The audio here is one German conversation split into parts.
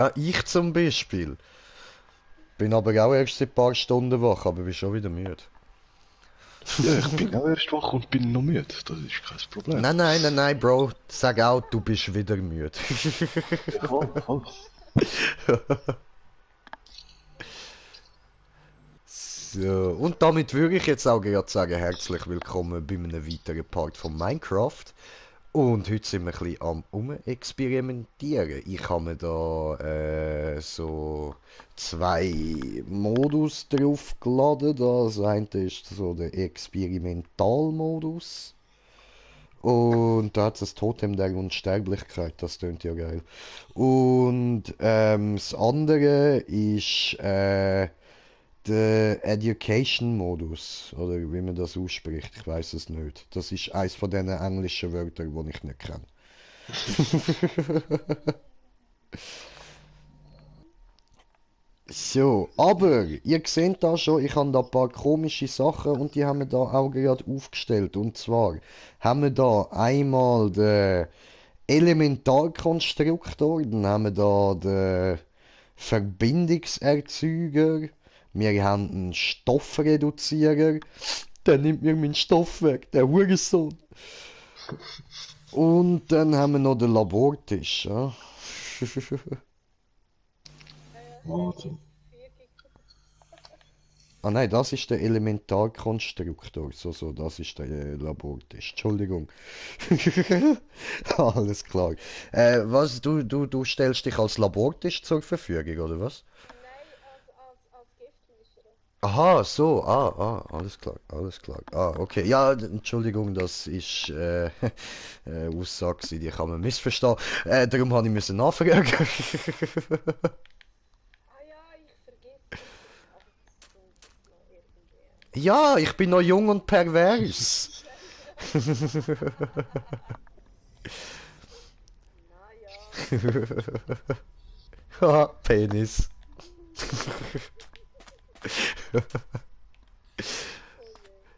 Ah, ich zum Beispiel. Bin aber auch erst seit ein paar Stunden wach, aber bin schon wieder müde. Ja, ich bin auch erst wach und bin noch müde. Das ist kein Problem. Nein, nein, nein, nein, Bro. Sag auch, du bist wieder müde. Ja, voll, voll. So, und damit würde ich jetzt auch gerade sagen, herzlich willkommen bei einem weiteren Part von Minecraft. Und heute sind wir ein bisschen am Experimentieren. Ich habe mir da so zwei Modus draufgeladen. Das eine ist so der Experimentalmodus. Und da hat es das Totem der Unsterblichkeit, das tönt ja geil. Und das andere ist der Education-Modus, oder wie man das ausspricht, ich weiß es nicht. Das ist eins von diesen englischen Wörtern, die ich nicht kenne. So, aber ihr seht da schon, ich habe da ein paar komische Sachen und die haben wir da auch gerade aufgestellt. Und zwar haben wir da einmal den Elementarkonstruktor, dann haben wir da den Verbindungserzeuger, wir haben einen Stoffreduzierer, der nimmt mir meinen Stoff weg, der Hurensohn. Und dann haben wir noch den Labortisch. Ja. Warte. Ah nein, das ist der Elementarkonstruktor. So, das ist der Labortisch. Entschuldigung. Alles klar. Was, du stellst dich als Labortisch zur Verfügung, oder was? Aha, so, alles klar, alles klar. Ah, okay. Ja, Entschuldigung, das ist Aussage, gewesen, die kann man missverstehen. Darum habe ich müssen nachfragen. Ja, ich bin noch jung und pervers. Haha, Penis.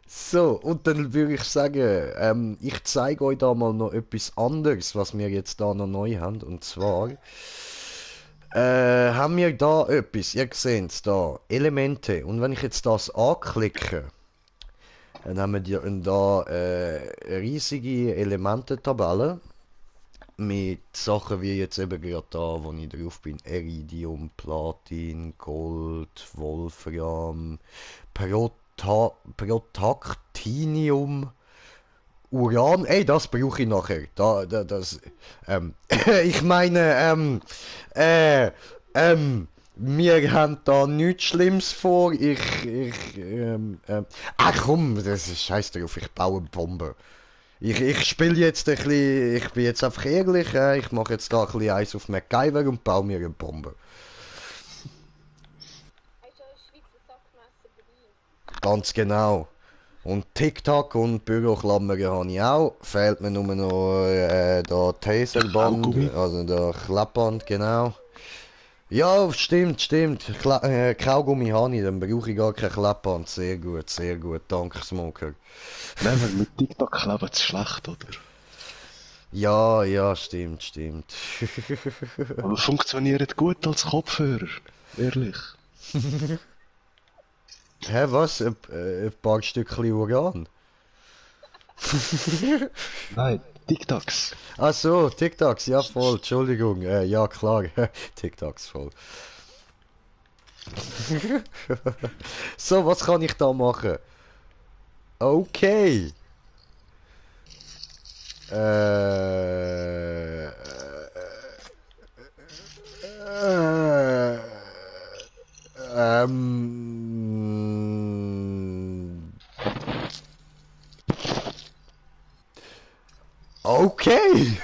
So, und dann würde ich sagen, ich zeige euch da mal noch etwas anderes, was wir jetzt da noch neu haben. Und zwar haben wir da etwas, ihr seht es da, Elemente. Und wenn ich jetzt das anklicke, dann haben wir da eine riesige Elementetabelle mit Sachen wie jetzt eben gerade da, wo ich drauf bin, Iridium, Platin, Gold, Wolfram, Protaktinium, Uran, ey, das brauche ich nachher. Ich meine, äh, wir haben da nichts Schlimmes vor. Ach komm, das ist scheiß drauf, ich baue eine Bombe. Ich spiele jetzt ein bisschen, ich bin jetzt einfach ehrlich, ich mache jetzt da ein bisschen Eis auf MacGyver und baue mir eine Bombe. Ganz genau. Und TikTok und Büroklammern habe ich auch. Fehlt mir nur noch da Der Taserband, Kaugummi. also da Klappband, genau. Ja, stimmt, stimmt. Kaugummi habe ich, dann brauche ich gar kein Klappband. Sehr gut, danke Smoker. Nein, weil mit TikTok kleben ist schlecht, oder? Ja, ja, stimmt. Aber funktioniert gut als Kopfhörer. Ehrlich. Hä, was? Ein paar Stückchen Uran? Nein, TikToks. Ach so, TikToks, ja voll, Entschuldigung. Ja klar, TikToks voll. So, was kann ich da machen? Okay. Äh, äh, ähm, okay.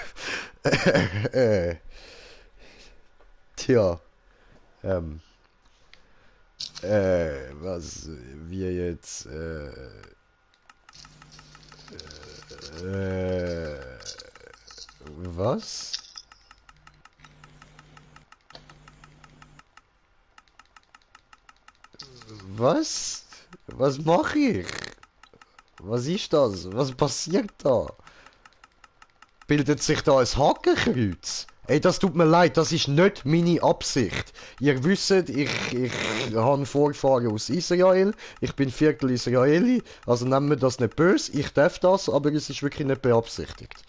Tja, ähm, was wir jetzt, äh, was? Was? Was mache ich? Was ist das? Was passiert da? Bildet sich da ein Hakenkreuz? Ey, das tut mir leid, das ist nicht meine Absicht. Ihr wisst, ich habe Vorfahren aus Israel, ich bin Viertel Israeli, also nehmen wir das nicht böse, ich darf das, aber es ist wirklich nicht beabsichtigt.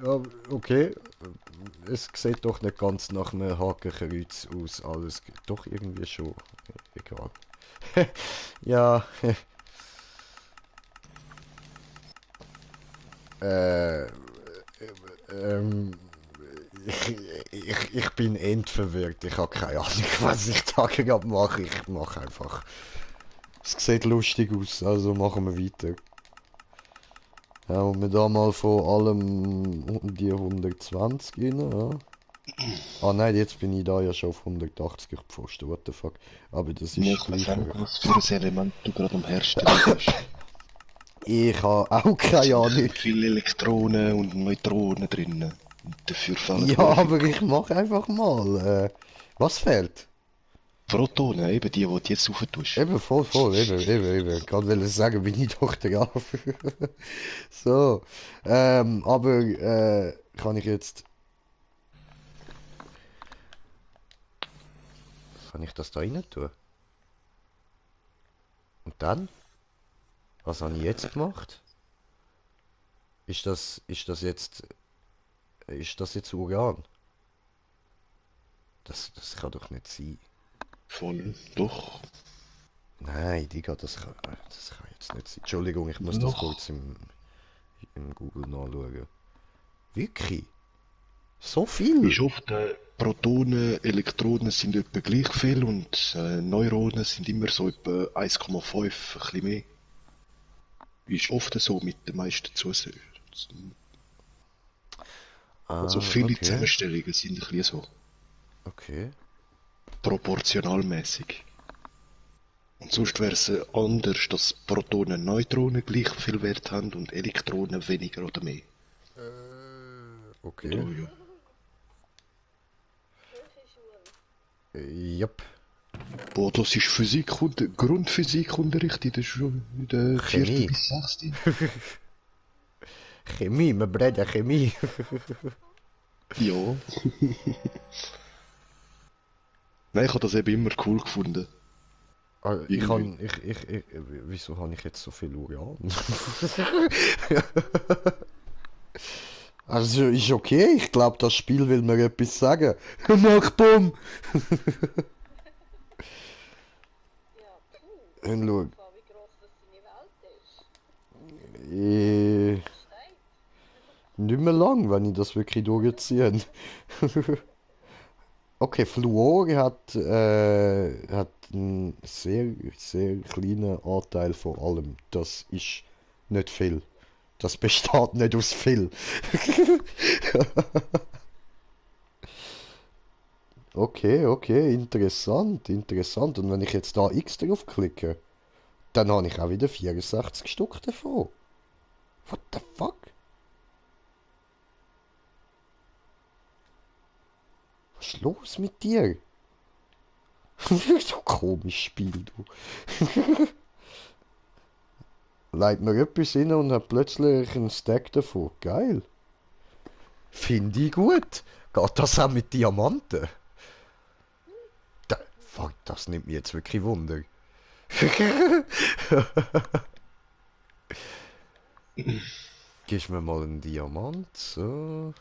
Ja, okay, es sieht doch nicht ganz nach einem Hakenkreuz aus, alles, doch irgendwie schon, egal. Ja, äh, ähm, ich bin endverwirrt. Ich habe keine Ahnung, was ich da gerade mache. Ich mache einfach. Es sieht lustig aus, also machen wir weiter. Hauen wir da mal von allem die 120 rein, ja. Ah nein, jetzt bin ich da ja schon auf 180 gepfuscht, what the fuck. Aber das Ich ist muss mir gleich fragen, hoch. was für ein Element du gerade am Herstellen bist. Ich habe auch keine Ahnung. Viele Elektronen und Neutronen drin. Und dafür fehlen Ja, hure viele aber ich mache einfach mal. Was fehlt? Protonen, eben die du jetzt rauf tust. Eben, voll, eben. Gerade will ich sagen, bin ich doch drauf. So, aber kann ich jetzt... Kann ich das da rein tun? Und dann? Was habe ich jetzt gemacht? Ist das jetzt... Ist das jetzt Uran? Das kann doch nicht sein. Voll. Doch. Nein, Digga, das kann jetzt nicht sein. Entschuldigung, ich muss das Doch. kurz im Google nachschauen. Wirklich? So viel? Ist oft, Protonen, Elektronen sind etwa gleich viel und Neuronen sind immer so etwa 1,5, ein bisschen mehr. Ist oft so mit den meisten Zusätzen. Also Ah, viele okay. Zusammenstellungen sind ein bisschen so Okay. proportionalmäßig. Und sonst wäre es anders, dass Protonen und Neutronen gleich viel Wert haben und Elektronen weniger oder mehr. Okay. Oder ja. Jupp. Boah, das ist Physik und Grundphysikunterricht in der vierten Chemie. bis sechsten. Chemie, wir breden Chemie. Ja. Nein, ich habe das eben immer cool gefunden. Ah, Irgendwie. wieso habe ich jetzt so viel Uran? Also, ist okay, ich glaube, das Spiel will mir etwas sagen. Mach Bumm! Schau. Nicht mehr lang, wenn ich das wirklich durchziehe. Okay, Fluor hat einen sehr kleinen Anteil von allem. Das ist nicht viel. Das besteht nicht aus viel. Okay, interessant. Und wenn ich jetzt da X drauf klicke, dann habe ich auch wieder 64 Stück davon. What the fuck? Was ist los mit dir? So komisch Spiel, du. Leitet mir etwas rein und hat plötzlich einen Stack davon. Geil. Finde ich gut. Geht das auch mit Diamanten? Fuck, das nimmt mich jetzt wirklich Wunder. Gib mir mal einen Diamant. So.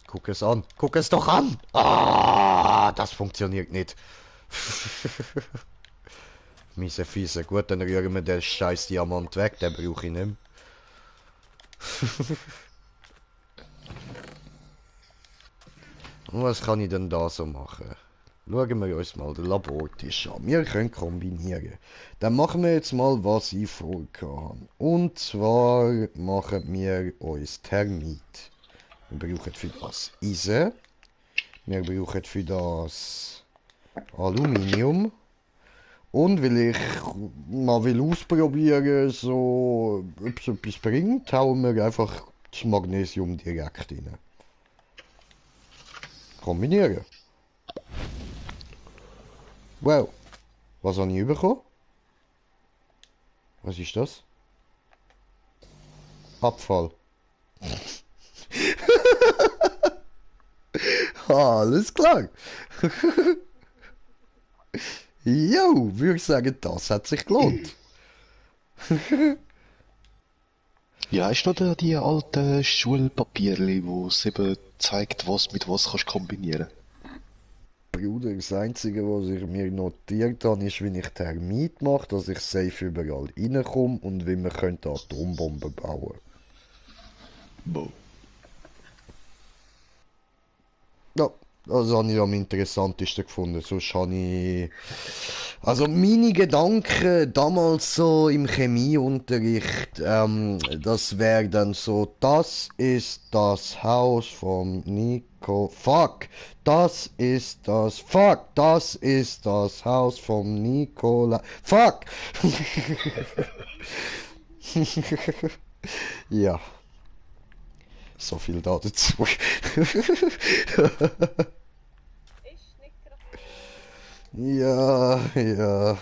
Guck es an. Guck es doch an. Ah, das funktioniert nicht. Miese Fiese. Gut, dann rühren wir den scheiß Diamant weg. Den brauche ich nicht mehr. Und was kann ich denn da so machen? Schauen wir uns mal den Labortisch an. Wir können kombinieren. Dann machen wir jetzt mal, was ich vorgehabt habe. Und zwar machen wir uns Thermit. Wir brauchen für das Eisen. Wir brauchen für das Aluminium. Und weil ich mal will ausprobieren, so, ob es etwas bringt, hauen wir einfach das Magnesium direkt rein. Kombinieren. Wow, was habe ich bekommen? Was ist das? Abfall. Alles klar. Jo, würde ich sagen, das hat sich gelohnt. Ja, ist noch die alten Schulpapierli, wo es eben zeigt, was mit was kannst kombinieren. Bruder, das Einzige, was ich mir notiert habe, ist, wie ich Termit mache, dass ich safe überall reinkomme und wie man könnte Atombomben bauen. Bo. Ja, das habe ich am interessantesten gefunden. Sonst habe ich... Also meine Gedanken damals so im Chemieunterricht, das wäre dann so, das ist das Haus vom Nico. Fuck! Das ist das Haus vom Nikola. Fuck! Ja, so viel da dazu. Ja, ja.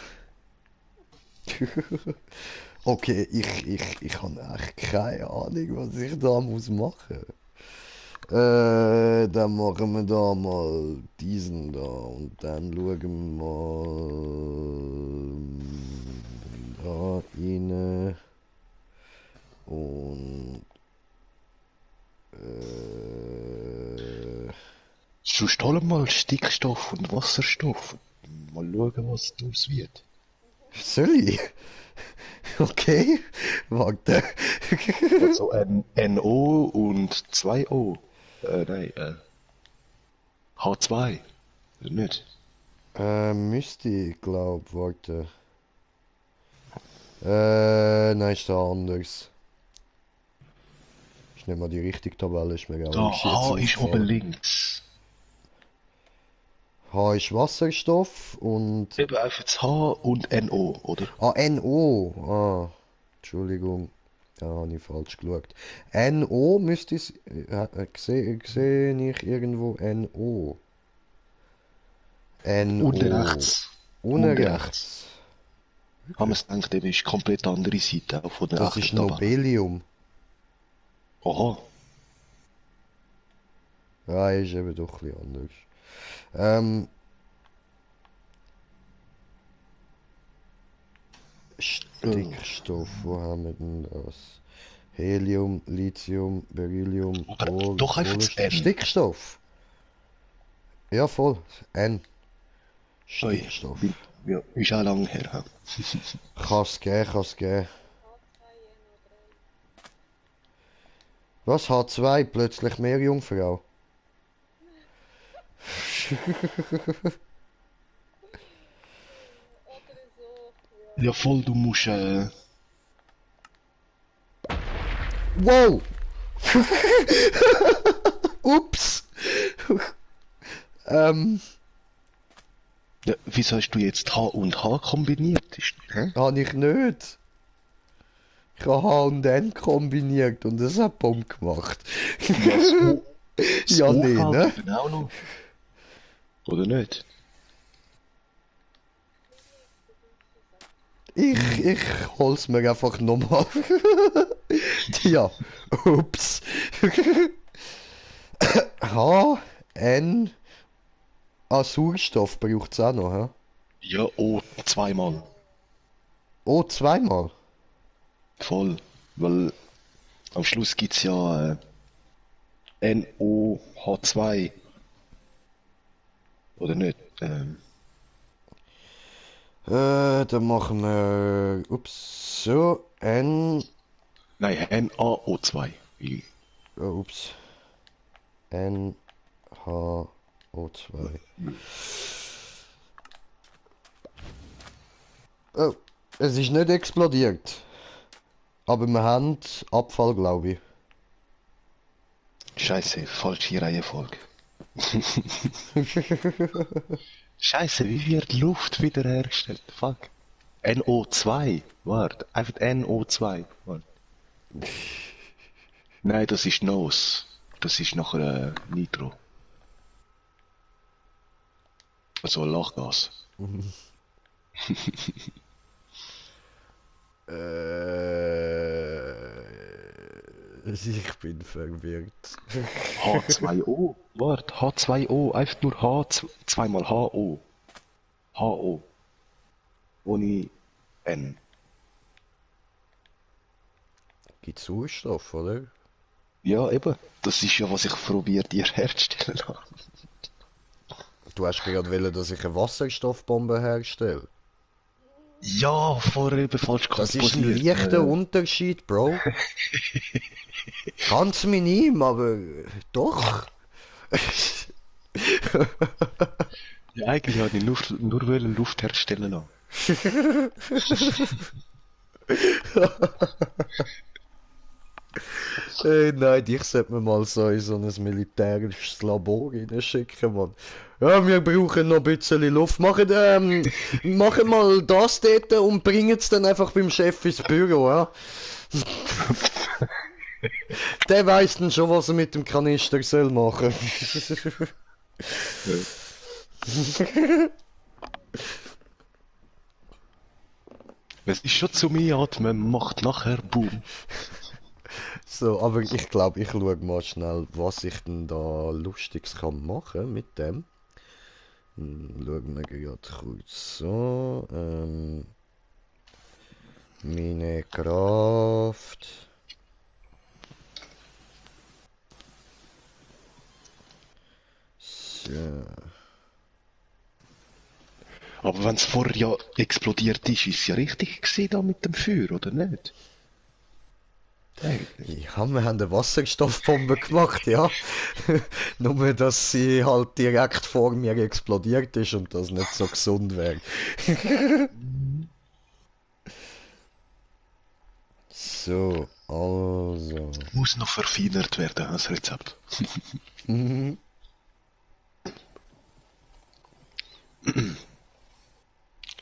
Okay, ich habe echt keine Ahnung, was ich da muss machen. Dann machen wir da mal diesen da und dann schauen wir mal da rein und äh, Sonst holen wir mal Stickstoff und Wasserstoff. Mal schauen, was daraus wird. soll ich? Okay, warte. Also ein NO und 2O. Nein, H2. Nicht? Müsste ich, glaub, warte. Nein, ist da anders. Ich nehme mal die richtige Tabelle, ist mir auch Da erst jetzt H ist oben aufgefallen. links. H ist Wasserstoff und... Eben einfach das H und NO, oder? Ah, NO. Ah, Entschuldigung. Da habe ich falsch geschaut. NO müsste es... Sehe ich irgendwo NO. Und NO. rechts. Ohne Und rechts. rechts. Haben wir es gedacht, eben ist komplett andere Seite, auch von der Das ist rechten Tabelle. Nobelium. Aha. Ja, ist eben doch ein bisschen anders. Ähm, Stickstoff, wo haben wir denn das? Helium, Lithium, Beryllium, Oder doch einfach das Kohlenstoff. N. Stickstoff! Ja, voll. N. Ui, Stickstoff. ja, ist auch lang her. Hä? Kann's geben, kann's geben. Was hat zwei plötzlich mehr Jungfrau? Ja, voll, du musst, Wow! Ups! ähm, ja, wieso hast du jetzt H und H kombiniert? Hä? habe ich nicht. Ich habe H und N kombiniert und das hat Punkt gemacht. Ja, das Ja, O nee, ne? fehlt eben auch noch. Oder nicht? Ich hol's mir einfach nochmal. Ja, ups. H, N, Sauerstoff braucht's auch noch, hä? Ja, O zweimal. Oh, zweimal. Voll. Weil am Schluss gibt's ja NOH2. Oder nicht? Dann machen wir, ups, so, N, Nein, NaO2. ups, N, H, O2. Oh, es ist nicht explodiert. Aber wir haben Abfall, glaube ich. Scheiße, falsche Reihenfolge. Scheiße, wie wird Luft wiederhergestellt? Fuck. NO2. Warte, einfach NO2. Warte. Nein, das ist NOS. Das ist nachher Nitro. Also Lachgas. Ich bin verwirrt. H2O. Warte, H2O. Einfach nur H, zweimal HO. HO. Ohne N. Gibt Sauerstoff, oder? Ja, eben. Das ist ja, was ich probiert dir herzustellen habe. Du hast gerade wollen, dass ich eine Wasserstoffbombe herstelle. Ja, vorher eben falsch Das ist ein komposiert. leichter Unterschied, Bro. Ganz minim, aber doch. Ja, eigentlich wollte ich nur wollen Luft herstellen lassen. Nein, dich sollte man mal so in so ein militärisches Labor schicken, Mann. Ja, wir brauchen noch ein bisschen Luft. Machen mal das dort und bringen es dann einfach beim Chef ins Büro, ja? Der weiß dann schon, was er mit dem Kanister soll machen. Ja. Es ist schon zum Einatmen, macht nachher Boom. So, aber ich glaube, ich schaue mal schnell, was ich denn da Lustiges kann machen mit dem. Schauen wir gerade kurz so. Minecraft. So. Aber wenn es vorher ja explodiert ist es ja richtig gewesen da mit dem Feuer, oder nicht? Eigentlich. Ja, wir haben eine Wasserstoffbombe gemacht, ja. Nur, dass sie halt direkt vor mir explodiert ist und das nicht so gesund wäre. So, also. Muss noch verfeinert werden, das Rezept.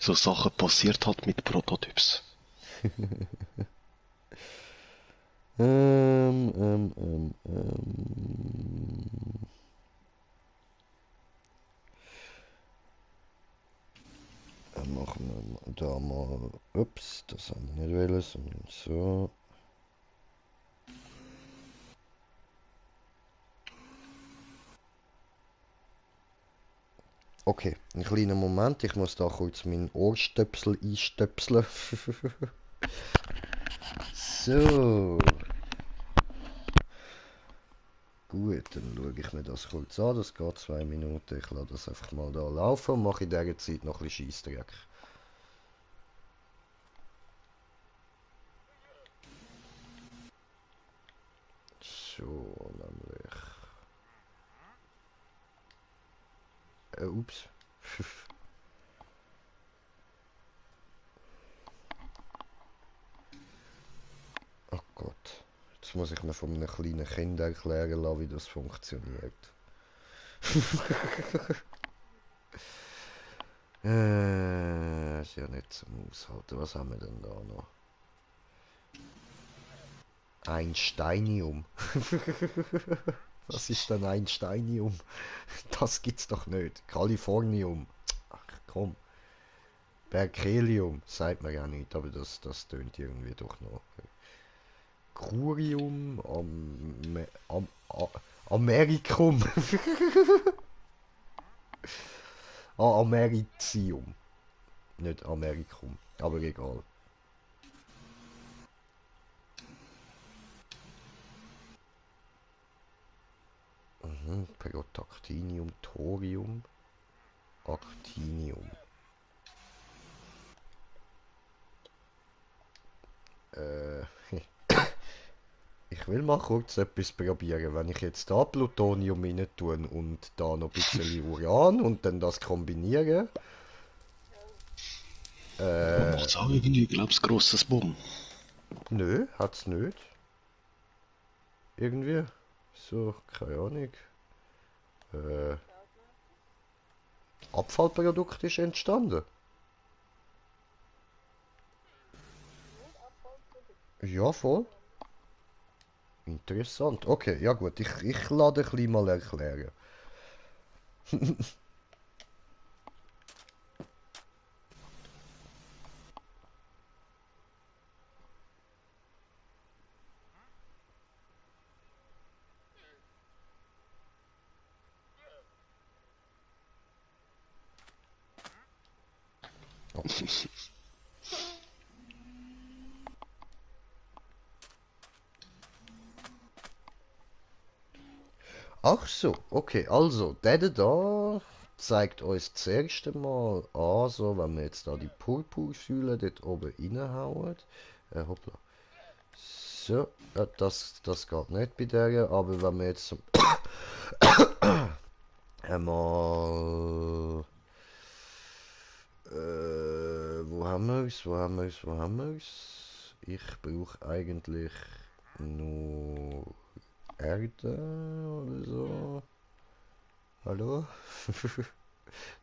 So Sachen passiert halt mit Prototyps. Ähm, ähm, ähm, ähm. Dann machen wir da mal. Ups, das haben wir nicht wollen, sondern so. Okay, einen kleinen Moment, ich muss da kurz meinen Ohrstöpsel einstöpseln. So, gut, dann schaue ich mir das kurz an. Das geht 2 Minuten. Ich lasse das einfach mal da laufen und mache in dieser Zeit noch ein bisschen Scheissdreck. So, nämlich. Ups. Oh Gott. Jetzt muss ich mir von einem kleinen Kind erklären lassen, wie das funktioniert. Ist ja nicht zum Aushalten. Was haben wir denn da noch? Einsteinium. Was ist denn Einsteinium? Das gibt's doch nicht. Kalifornium. Ach komm. Berkelium. Sagt mir ja nicht, aber das tönt irgendwie doch noch. Curium. Americum. Americium. Nicht Americum. Aber egal. Protactinium, Thorium, Actinium. Äh, ich will mal kurz etwas probieren. Wenn ich jetzt da Plutonium rein tue und da noch ein bisschen Uran und dann das kombiniere. Man macht auch irgendwie, glaubst grosses Bumm. Nö, hat's nicht. Irgendwie. So, keine Ahnung. Äh, Abfallprodukt ist entstanden. Ja, voll. Interessant. Okay, ja gut, ich lade ein bisschen mal erklären. Ach so, okay, also, der da zeigt uns das erste Mal an, so, wenn wir jetzt da die Purpursäule dort oben reinhauen. Hoppla. So, das geht nicht bei der, aber wenn wir jetzt einmal. Wo haben wir's? Wo haben wir's? Wo haben wir's? Ich brauche eigentlich nur Erde oder so. Hallo?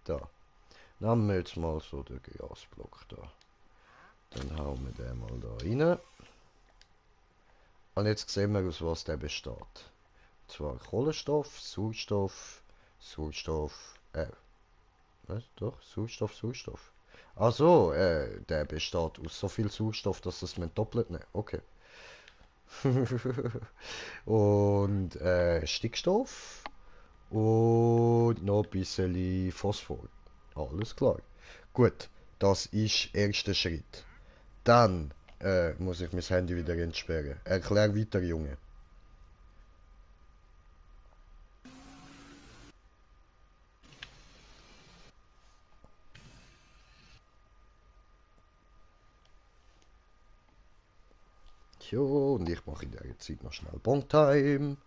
Da. Dann haben wir jetzt mal so den Grasblock da. Dann hauen wir den mal da rein. Und jetzt sehen wir, aus was der besteht. Und zwar Kohlenstoff, Sauerstoff, Sauerstoff, was? Doch, Sauerstoff, Sauerstoff. Ach so, der besteht aus so viel Sauerstoff, dass es mir doppelt nicht. Okay. Und Stickstoff und noch ein bisschen Phosphor. Alles klar. Gut, das ist der erste Schritt. Dann muss ich mein Handy wieder entsperren. Erklär weiter, Junge. Jo, und ich mache in der Zeit noch schnell Bongtime.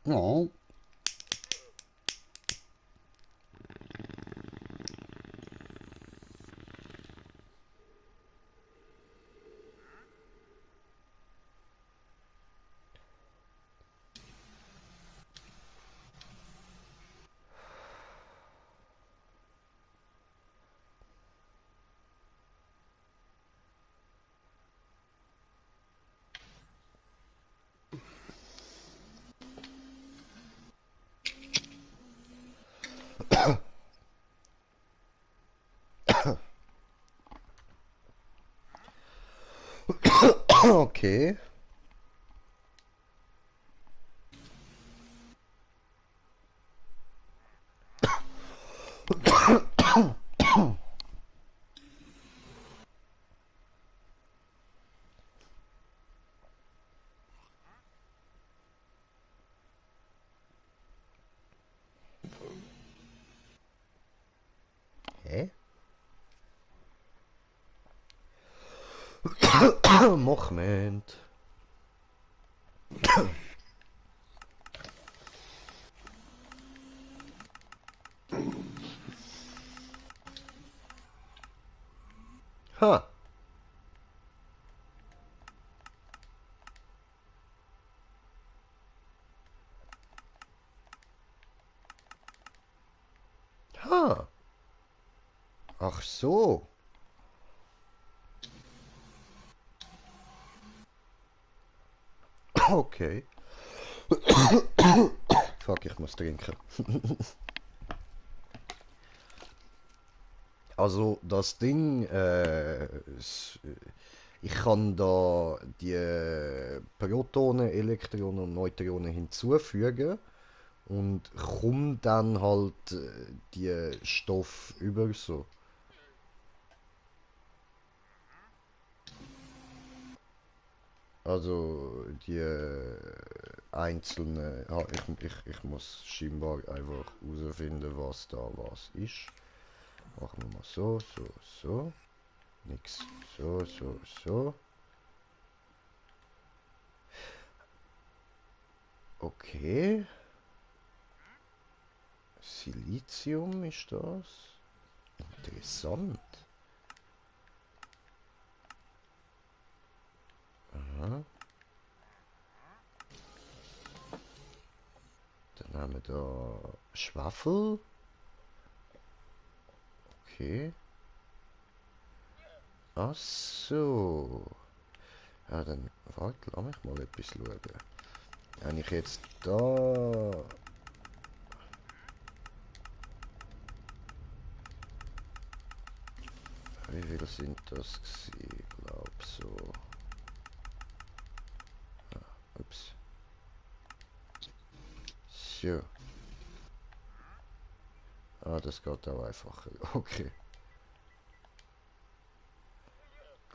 Oh. Okay. Hä? Moment. Ha. Ha. Ach so. Okay. Fuck, ich muss trinken. Also das Ding, ich kann da die Protonen, Elektronen und Neutronen hinzufügen und komme dann halt die Stoff über so. Also die einzelnen, ich muss scheinbar einfach herausfinden, was da was ist. Machen wir mal so, so, so. Nix. So, so, so. Okay. Silizium ist das? Interessant. Aha. Dann haben wir da Schwafel. Okay. Ach so. Ja, dann warte, lass mich mal etwas schauen. Wenn ich jetzt da... Wie viel sind das gewesen? Ich glaube so... Ups. So. Ah, das geht auch einfacher. Okay.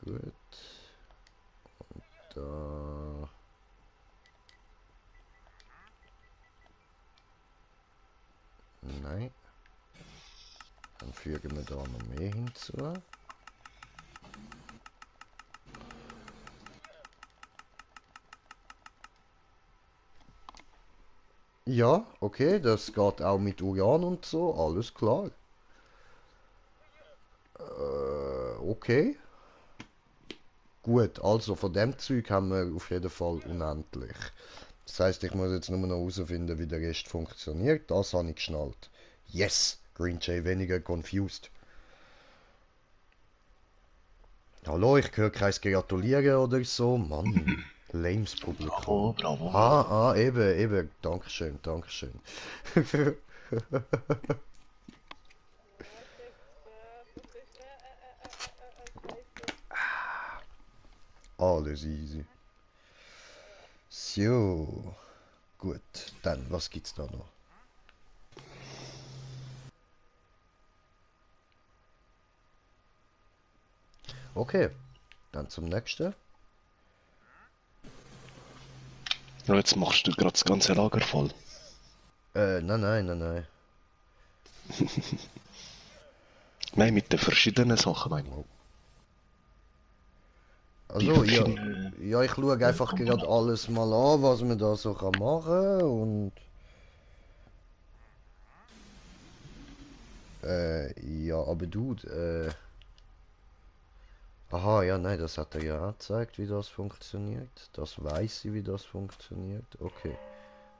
Gut. Da. Nein. Dann fügen wir da noch mehr hinzu. Ja, okay, das geht auch mit Uran und so, alles klar. Okay. Gut, also von dem Zeug haben wir auf jeden Fall unendlich. Das heißt, ich muss jetzt nur noch herausfinden, wie der Rest funktioniert. Das habe ich geschnallt. Yes! Green Jay weniger confused. Hallo, ich höre kein Gratulieren oder so. Mann, lames Publikum. Bravo, bravo. Eben. Dankeschön, Dankeschön. Alles easy. So, gut. Dann, was gibt's da noch? Okay, dann zum nächsten. Ja, jetzt machst du gerade das ganze Lager voll. Nein. Nein, mit den verschiedenen Sachen meine ich. Oh. Die Also, verschiedenen ja, ich schaue einfach gerade Komponenten. alles mal an, was man da so machen kann und ja, aber du, aha, ja, nein, das hat er ja auch gezeigt, wie das funktioniert. Das weiß ich, wie das funktioniert. Okay.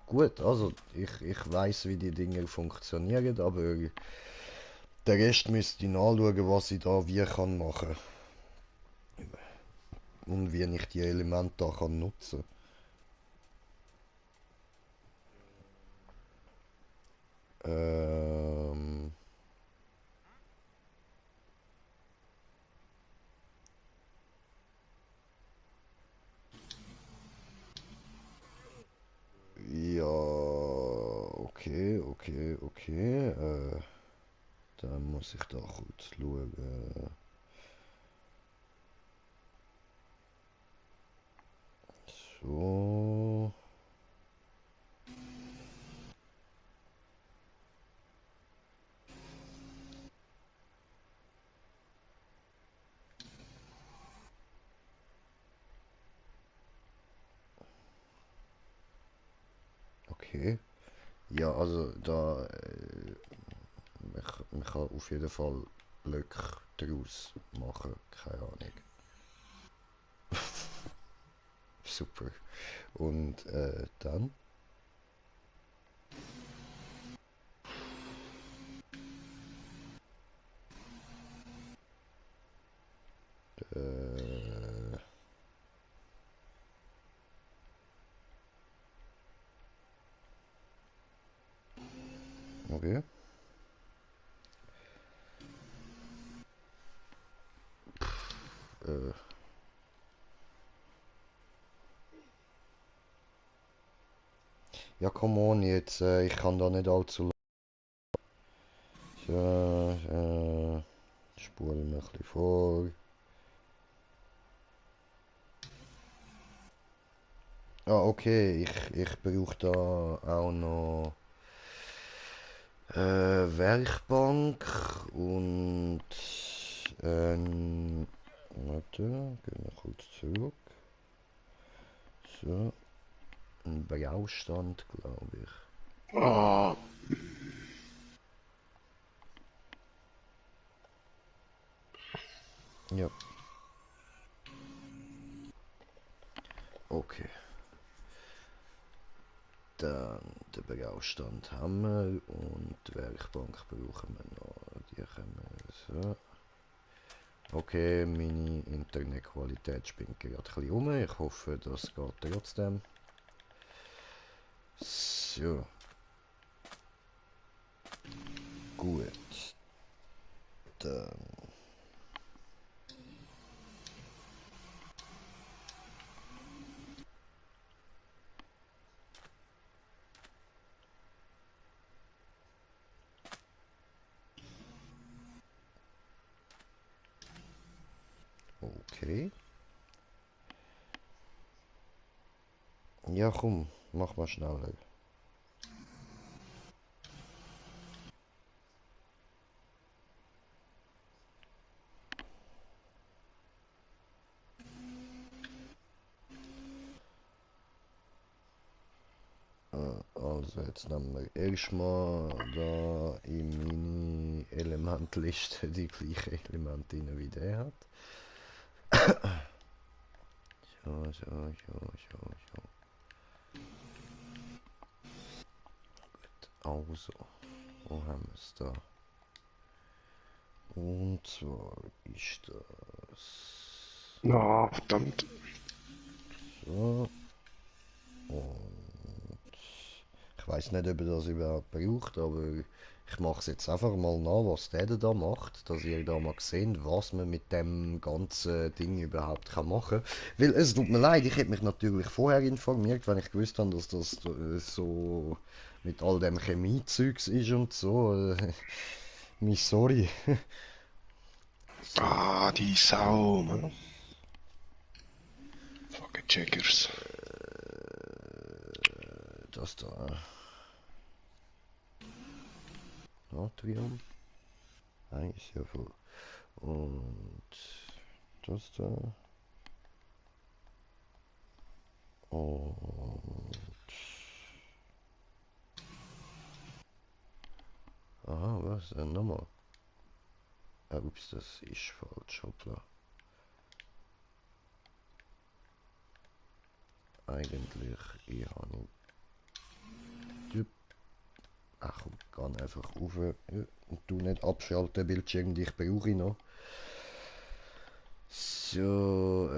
Gut, also ich weiß, wie die Dinge funktionieren, aber der Rest müsste ich nachschauen, was ich da wie kann machen und wie ich die Elemente da kann nutzen. Ähm, ja, okay. Dann muss ich da kurz schauen. So. Okay. Ja, also da, man kann auf jeden Fall Blöcke daraus machen. Keine Ahnung. Super. Und dann? Äh, okay. Äh, ja, come on jetzt. Ich kann da nicht allzu lang. Spulen wir ein bisschen vor. Ah, okay. Ich brauche da auch noch Werkbank und warte, gehen wir kurz zurück. So, ein Baustand, glaube ich. Ah, Ja, okay. Dann den Baustand haben wir und die Werkbank brauchen wir noch. Die können wir so. Okay, meine Internetqualität spinnt gerade ein bisschen um. Ich hoffe, das geht trotzdem. So, gut. Dann. Okay. Ja, komm, mach mal schneller. Also jetzt nehmen wir erstmal da in meine Elementliste die gleichen Elemente rein, wie der hat. So. Also, wo haben wir es da? Und zwar ist das Na, verdammt. so. Und ich weiß nicht, ob er das überhaupt braucht, aber ich mache es jetzt einfach mal nach, was der da macht, dass ihr da mal seht, was man mit dem ganzen Ding überhaupt machen kann. Weil es tut mir leid, ich hätte mich natürlich vorher informiert, wenn ich gewusst habe, dass das so mit all dem Chemiezeugs ist und so. Mich sorry. So, Ah, die Sau, Mann. ja. Fucking Checkers. Das da. Natrium. Nein, ist ja voll. Und das da. Und. Aha, was denn nochmal? Ups, das ist falsch, hoppla. Eigentlich, ich habe nicht. Ach komm, geh einfach rauf. Und du nicht abschalten, Bildschirm, dich brauche ich noch. So,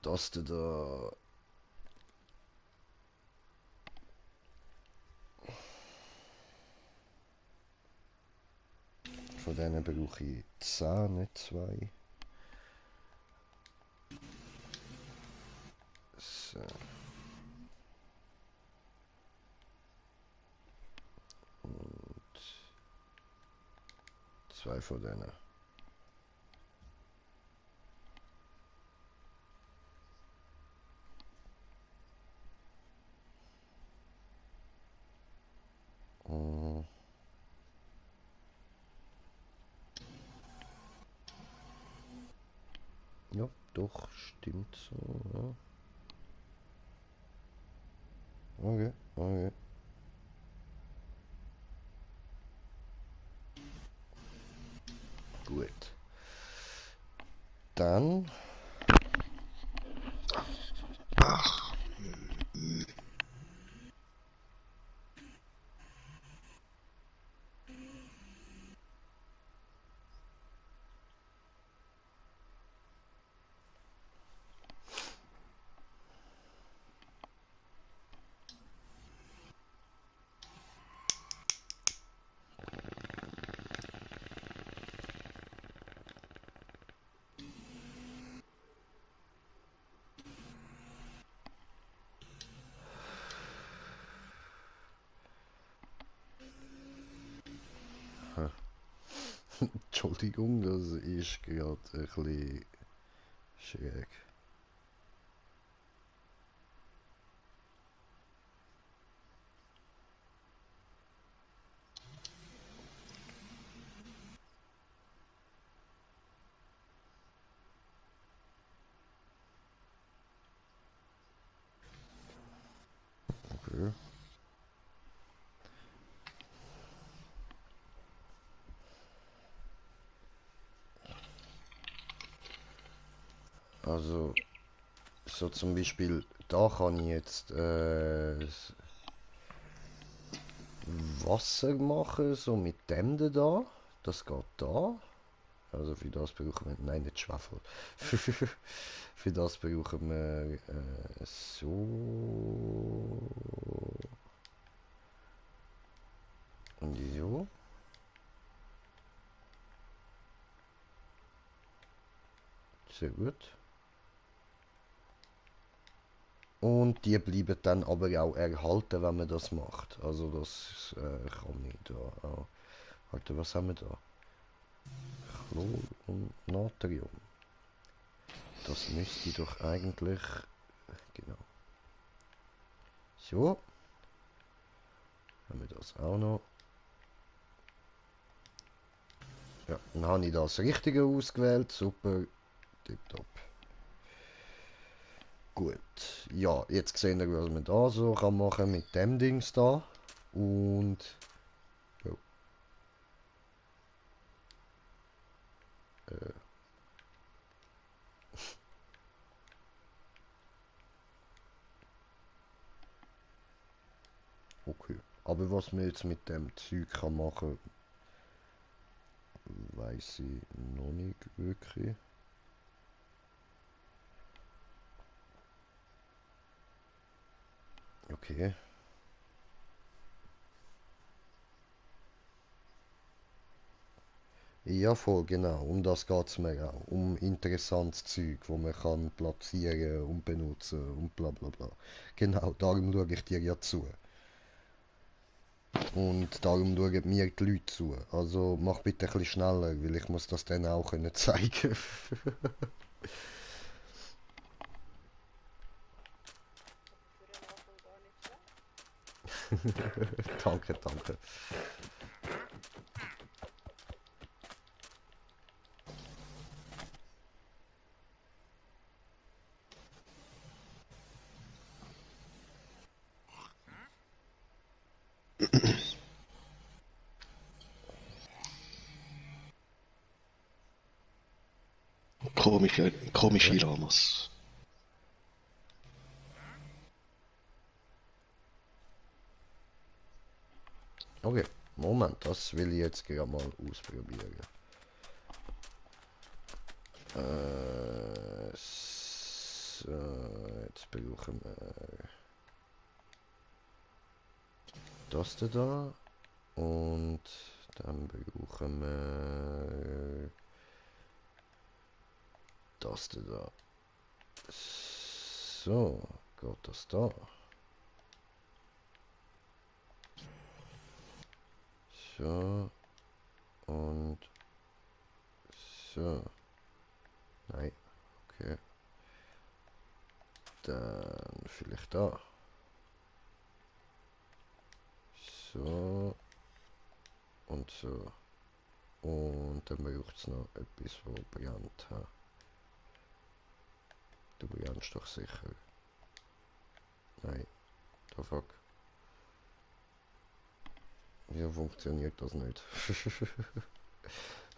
das da. Von denen brauche ich 10, nicht 2. So. Und 2 von denen. Mm, ja, doch, stimmt so. Ja. Okay, okay. Gut. Dann. Ach, Entschuldigung, das ist gerade ein bisschen schräg. Okay. Also, so zum Beispiel, da kann ich jetzt Wasser machen, so mit dem da. Das geht da. Also für das brauchen wir, nein, nicht Schwefel. Für das brauchen wir so und so. Sehr gut. Und die bleiben dann aber auch erhalten, wenn man das macht. Also das kann ich da auch. Warte, was haben wir da? Chlor und Natrium. Das müsste doch eigentlich... Genau. So. Haben wir das auch noch. Ja, dann habe ich das Richtige ausgewählt. Super. Tipptopp. Gut. Ja, jetzt sehen wir, was man da so kann machen mit dem Dings da. Und... Ja. Okay. Aber was man jetzt mit dem Zeug kann machen, weiß ich noch nicht wirklich. Okay. Ja, voll, genau. Um das geht es mir auch. Um interessantes Zeug, wo man kann platzieren und benutzen und bla bla bla. Genau, darum schaue ich dir ja zu. Und darum schauen mir die Leute zu. Also mach bitte ein bisschen schneller, weil ich muss das dann auch können zeigen. Danke, danke. Komische Okay. Lamas. Okay. Moment, das will ich jetzt gerade mal ausprobieren. So, jetzt brauchen wir das da und dann brauchen wir das da. So, geht das da? So und so. Nein, okay. Dann vielleicht da. So und so. Und dann braucht es noch etwas, wo brennt. Ha. Du brennst doch sicher. Nein, da fuck. Wieso funktioniert das nicht?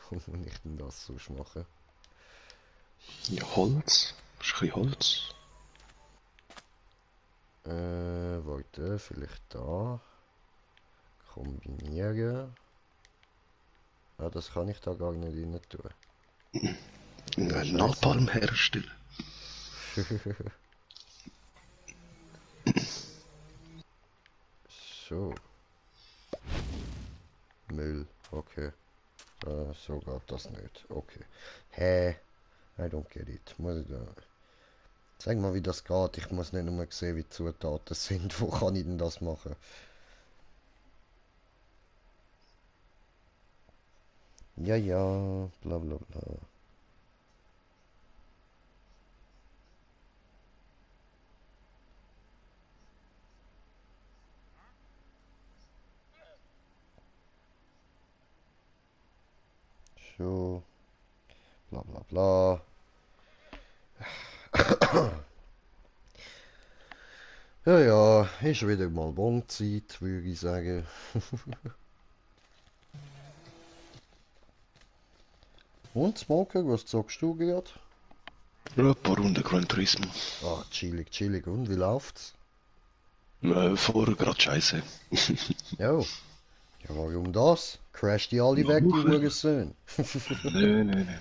Wo muss ich denn das sonst machen? Ja, Holz. Das ist ein bisschen Holz. Warte, vielleicht da. Kombinieren. Ah, das kann ich da gar nicht rein tun. Ja, scheiße. Napalm herstellen. So. Müll. Okay. So geht das nicht. Okay. Hä? I don't get it. Muss ich da... Sag mal, wie das geht. Ich muss nicht nur sehen, wie die Zutaten sind. Wo kann ich denn das machen? Ja, ja. Bla bla bla. So. Bla bla bla. Ja, ja. Ist wieder mal Wohnzeit, würde ich sagen. Und, Smoker, was sagst du gerade? Ja, ein paar Runden Gran Turismo. Ah, chillig, chillig. Und, wie läuft's? Vorher gerade scheiße. Jo. Ja, warum das? Crasht die alle weg, Nur die viel. Hurensöhne? Nein.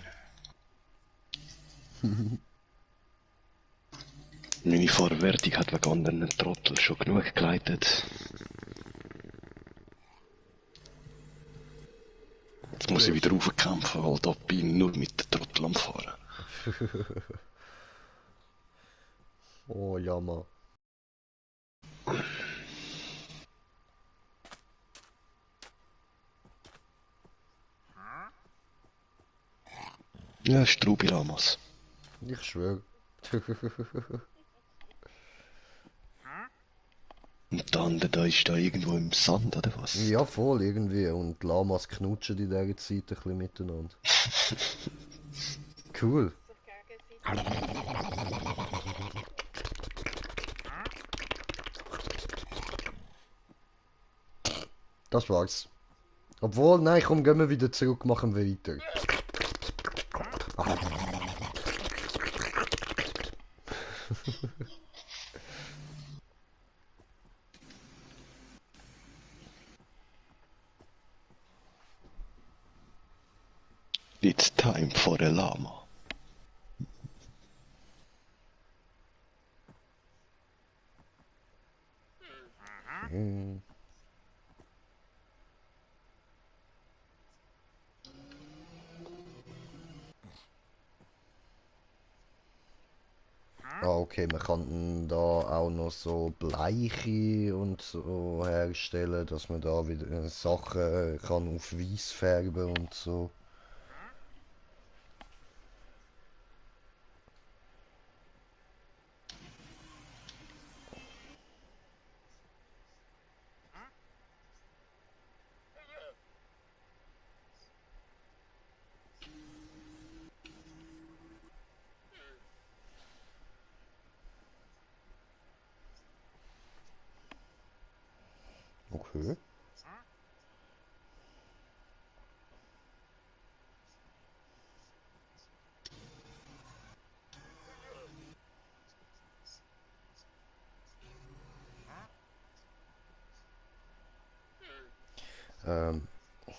Meine Fahrwertung hat wegen anderen Trottel schon genug geleitet. Jetzt muss ich wieder raufkämpfen, weil da bin ich nur mit den Trottel am Fahren. Oh, jammer. Ja, Strubi Lamas. Ich schwöre. Und der andere da ist da irgendwo im Sand, oder was? Ja, voll irgendwie. Und Lamas knutschen in dieser Zeit ein bisschen miteinander. Cool. Das war's. Obwohl, nein, komm, gehen wir wieder zurück, machen wir weiter. It's time for a llama. Hm. Ah, okay, man kann da auch noch so Bleiche und so herstellen, dass man da wieder Sachen kann auf weiß färben und so. Okay. Ähm, ja,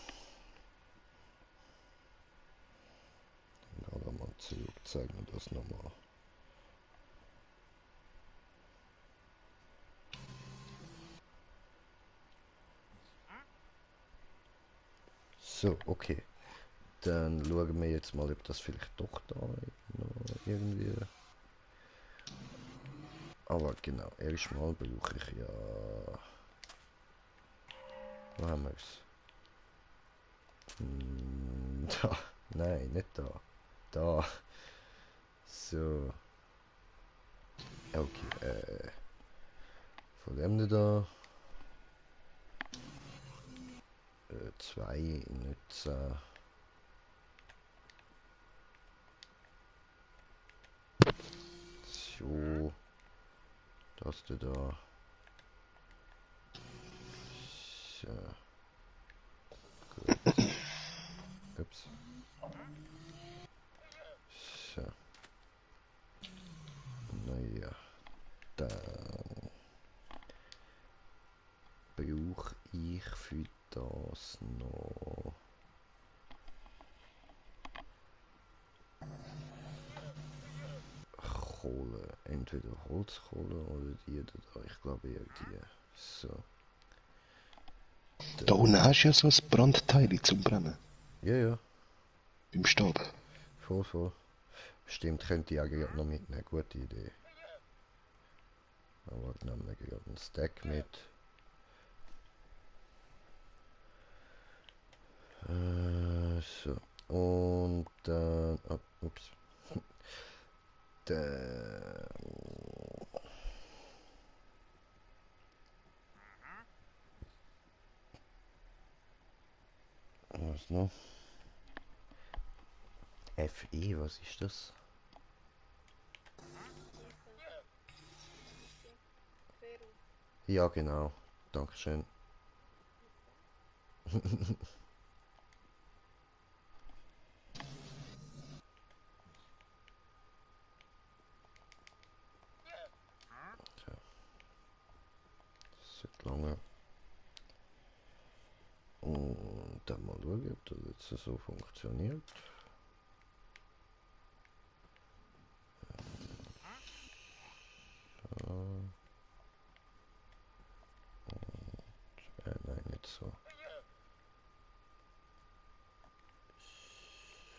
da mal zurück, zeigen wir das nochmal. So, okay. Dann schauen wir jetzt mal, ob das vielleicht doch da noch irgendwie... Aber genau, erstmal brauche ich ja... Wo haben wir es? Da. Nein, nicht da. Da. So. Okay, von dem da. Zwei Nützer. So. Das da. So. Gut. Ups. So. Naja. Dann brauche ich für das noch Kohle. Entweder Holzkohle oder die da. Ich glaube eher die. So. Da Dann. unten hast du ja so ein Brandteil zum Brennen. Ja, ja. Im Stab. Voll, voll. Stimmt, könnte ich auch gerade noch mitnehmen. Gute Idee. Aber nehmen wir gerade einen Stack mit. So. Und dann. Oh, ups. Dann. Was noch? FE, was ist das? Ja, genau. Dankeschön. So, das wird lange. Und dann mal schauen, ob das jetzt so funktioniert. So. Nein, nicht so.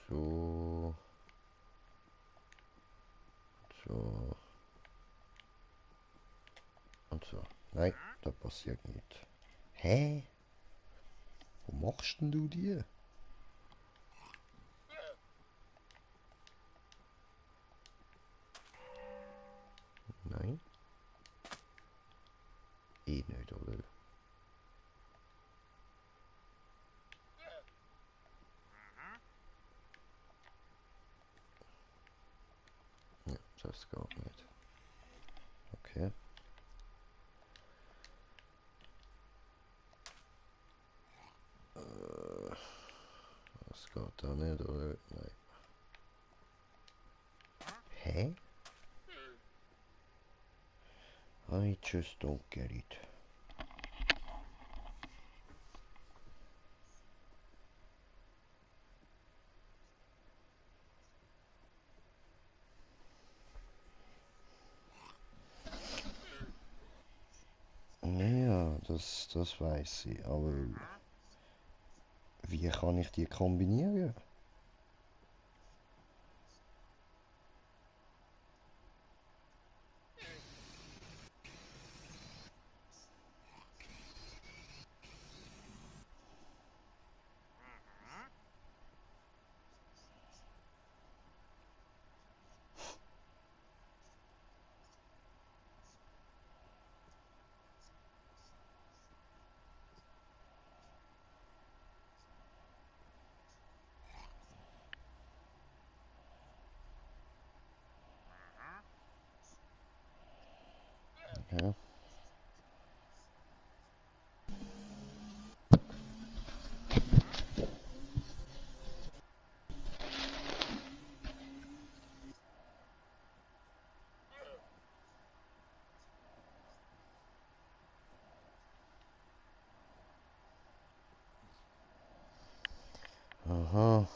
So. So. Und so. Nein, da passiert nichts. Hä? Wo machst denn du die? das geht nicht. Okay. Das geht da nicht, oder? Nein. Hä? I just don't get it. Naja, das weiß ich, aber wie kann ich die kombinieren? Ja. Aha.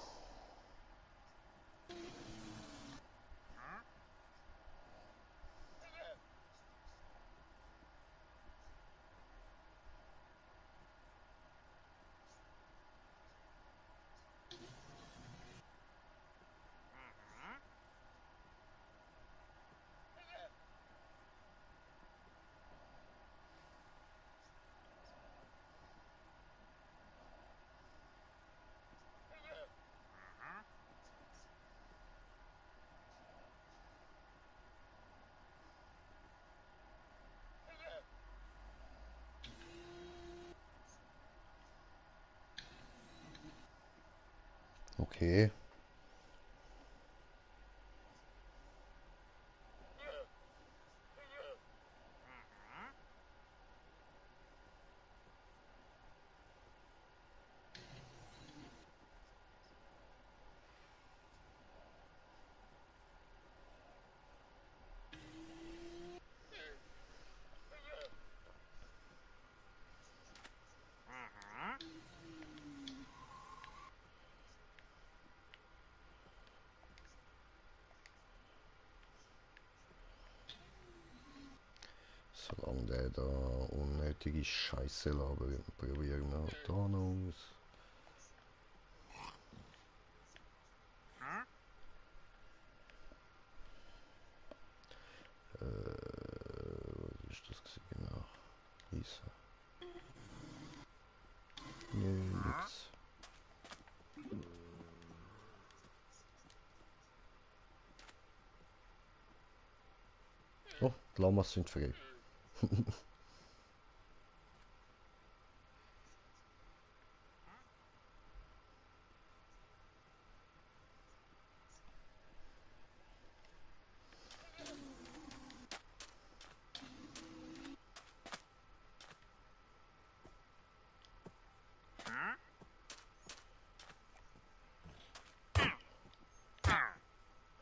Okay. Solange der da unnötige Scheiße labert, probieren wir da noch aus. Was ist das gewesen? Genau. Isa. Nö, nix. Oh, die Lamas sind frei.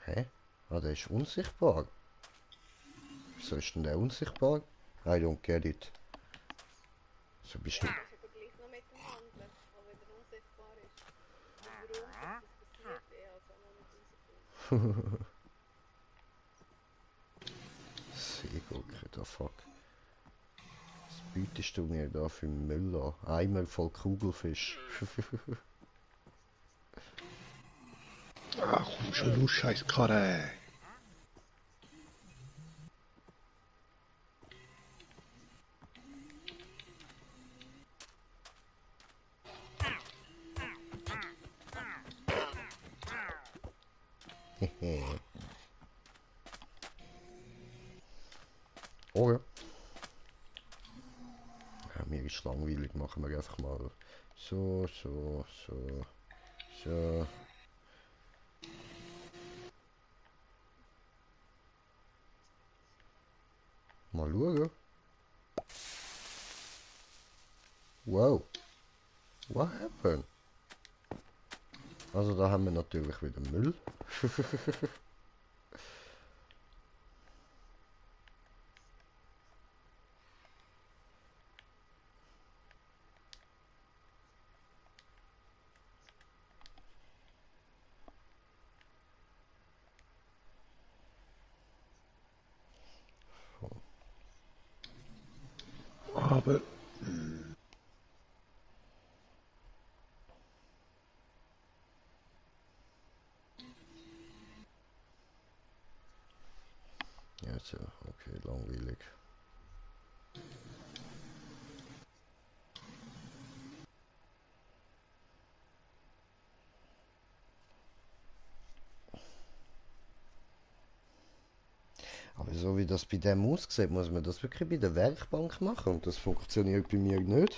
Hä? Ah, der ist unsichtbar. Wieso ist denn der unsichtbar? I don't get it. So bist du... Ja, du bist aber gleich noch mit dem Handeln, auch wenn er unsichtbar ist. Und warum das passiert, ich habe es auch noch nicht herausgefunden. Seegurke, the fuck. Was bietest du mir da für Müll an? Eimer voll Kugelfisch. Ah, komm schon, du Scheißkarre. Okay. Ja, mir ist langweilig, machen wir einfach mal so, so, so, so. Mal schauen. Wow. What happened? Also da haben wir natürlich wieder Müll. Aber Ja, so, okay, langweilig. Aber so wie das bei dem aussieht, muss man das wirklich bei der Werkbank machen und das funktioniert bei mir nicht.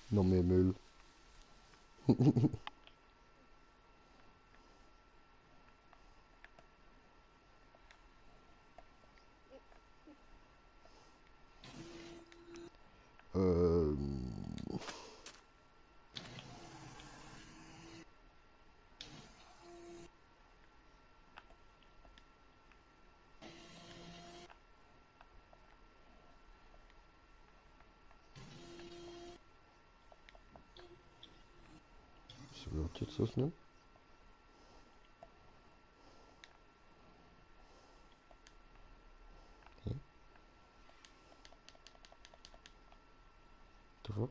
Noch mehr Müll. Ähm, was wird jetzt das nicht? Hä? The fuck?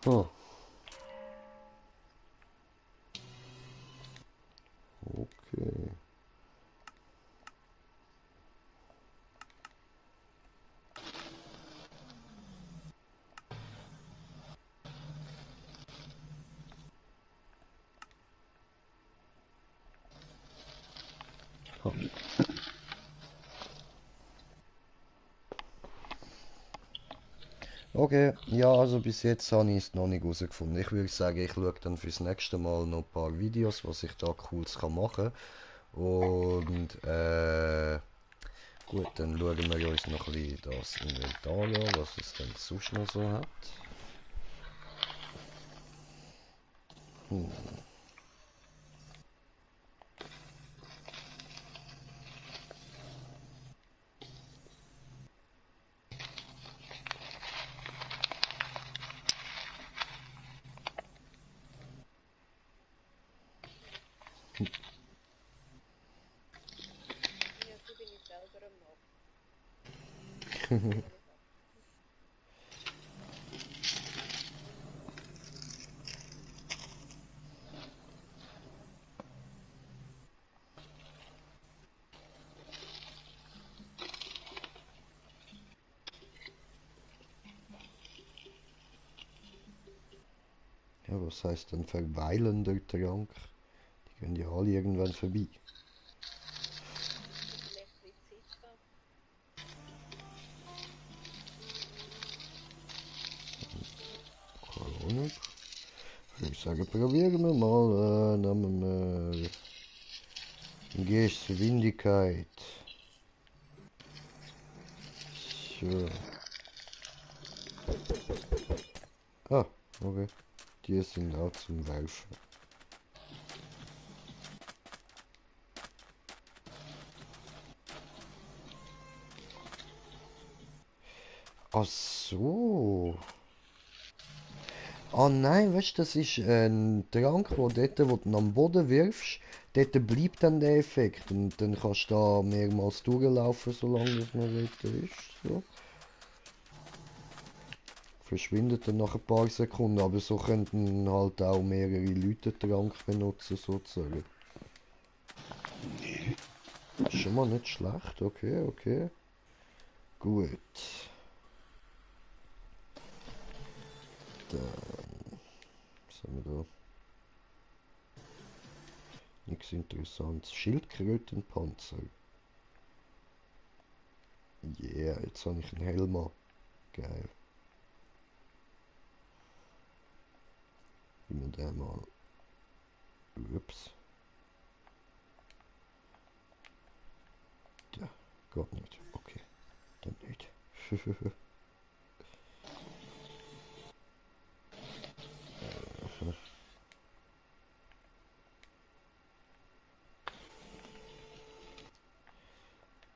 Oh, okay. Oh. Okay, ja, also bis jetzt habe ich es noch nicht herausgefunden. Ich würde sagen, ich schaue dann fürs nächste Mal noch ein paar Videos, was ich da Cooles kann machen kann. Und gut, dann schauen wir uns noch ein bisschen das Inventar an, was es denn sonst noch so hat. Hm. Ja, die bin ich selber am Machen. Ehrlich gesagt. Ja, was heißt denn verweilender Trank? Die gehen ja alle irgendwann vorbei. Mit Elektrizität. Keine Ahnung. Ich würde sagen, probieren wir mal. Nehmen wir Geschwindigkeit. Tja. Ah, okay. Die sind auch zum Werfen. Ach so. Ah nein, weißt du, das ist ein Trank, wo dort, wo du ihn am Boden wirfst, dort bleibt dann der Effekt. Und dann kannst du da mehrmals durchlaufen, solange das noch dort ist. So. Verschwindet dann nach ein paar Sekunden, aber so könnten halt auch mehrere Leute den Trank benutzen, sozusagen. Schon mal nicht schlecht, okay, okay. Gut. Dann, was haben wir da? Nichts Interessantes. Schildkrötenpanzer. Yeah, jetzt habe ich einen Helm an. Geil. Gib mir den mal. Ups. Ja, geht nicht. Okay, dann nicht.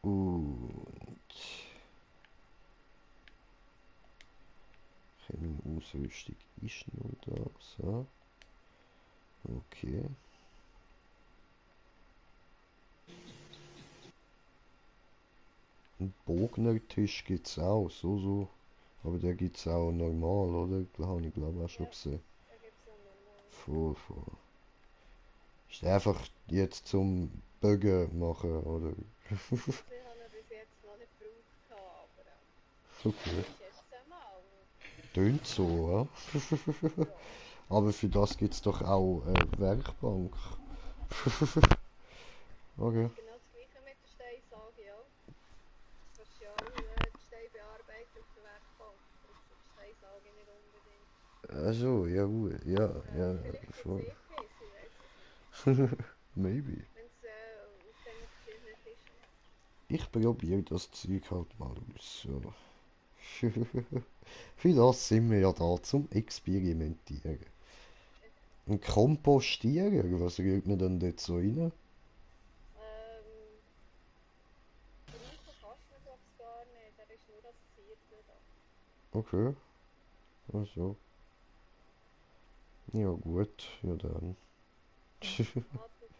Und Ausrüstung ist noch da. So. Okay. Ein Bognertisch gibt's auch. So. Aber der gibt's auch normal, oder? Da habe ich glaube auch schon Ja, gesehen. da gibt es auch normal. Voll. Ist einfach jetzt zum Bögen machen, oder? Also ich habe ihn bis jetzt noch nicht gebraucht, aber Okay. ich schätze mal. Tönt so, ja? Ja, Aber für das gibt's doch auch eine Werkbank. das Okay. ist genau das gleiche mit der Steinsage, ja. Du kannst ja auch die Steine bearbeiten auf der Werkbank. Du brauchst ja die Steinsage nicht unbedingt. Also, ja gut, ja, Aber ja, vielleicht gibt es voll. EPs, ich weiß es nicht. Maybe. Wenn es auf diesen verschiedenen Tischen hast. Ich probiere das Zeug halt mal aus. So. Für das sind wir ja da, zum Experimentieren. Ein Kompostierer, was rührt man denn dort so rein? Ähm, brauchen kannst du ihn glaube ich gar nicht. Er ist nur als Ziertle da. Okay, also. Ja gut, ja dann. Atmet,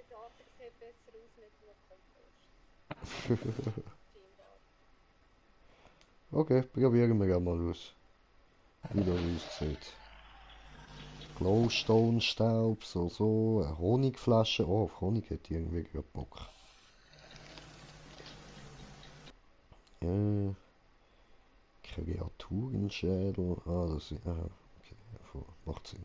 sieht besser aus mit einem Kompost. Scheinbar. Okay, probieren wir mal aus, wie das aussieht. Glowstone-Staub, so, eine Honigflasche. Oh, auf Honig hätte ich irgendwie gerade Bock. Äh, Kreaturenschädel. Ah, das ist. Aha, okay, ja, voll, macht Sinn.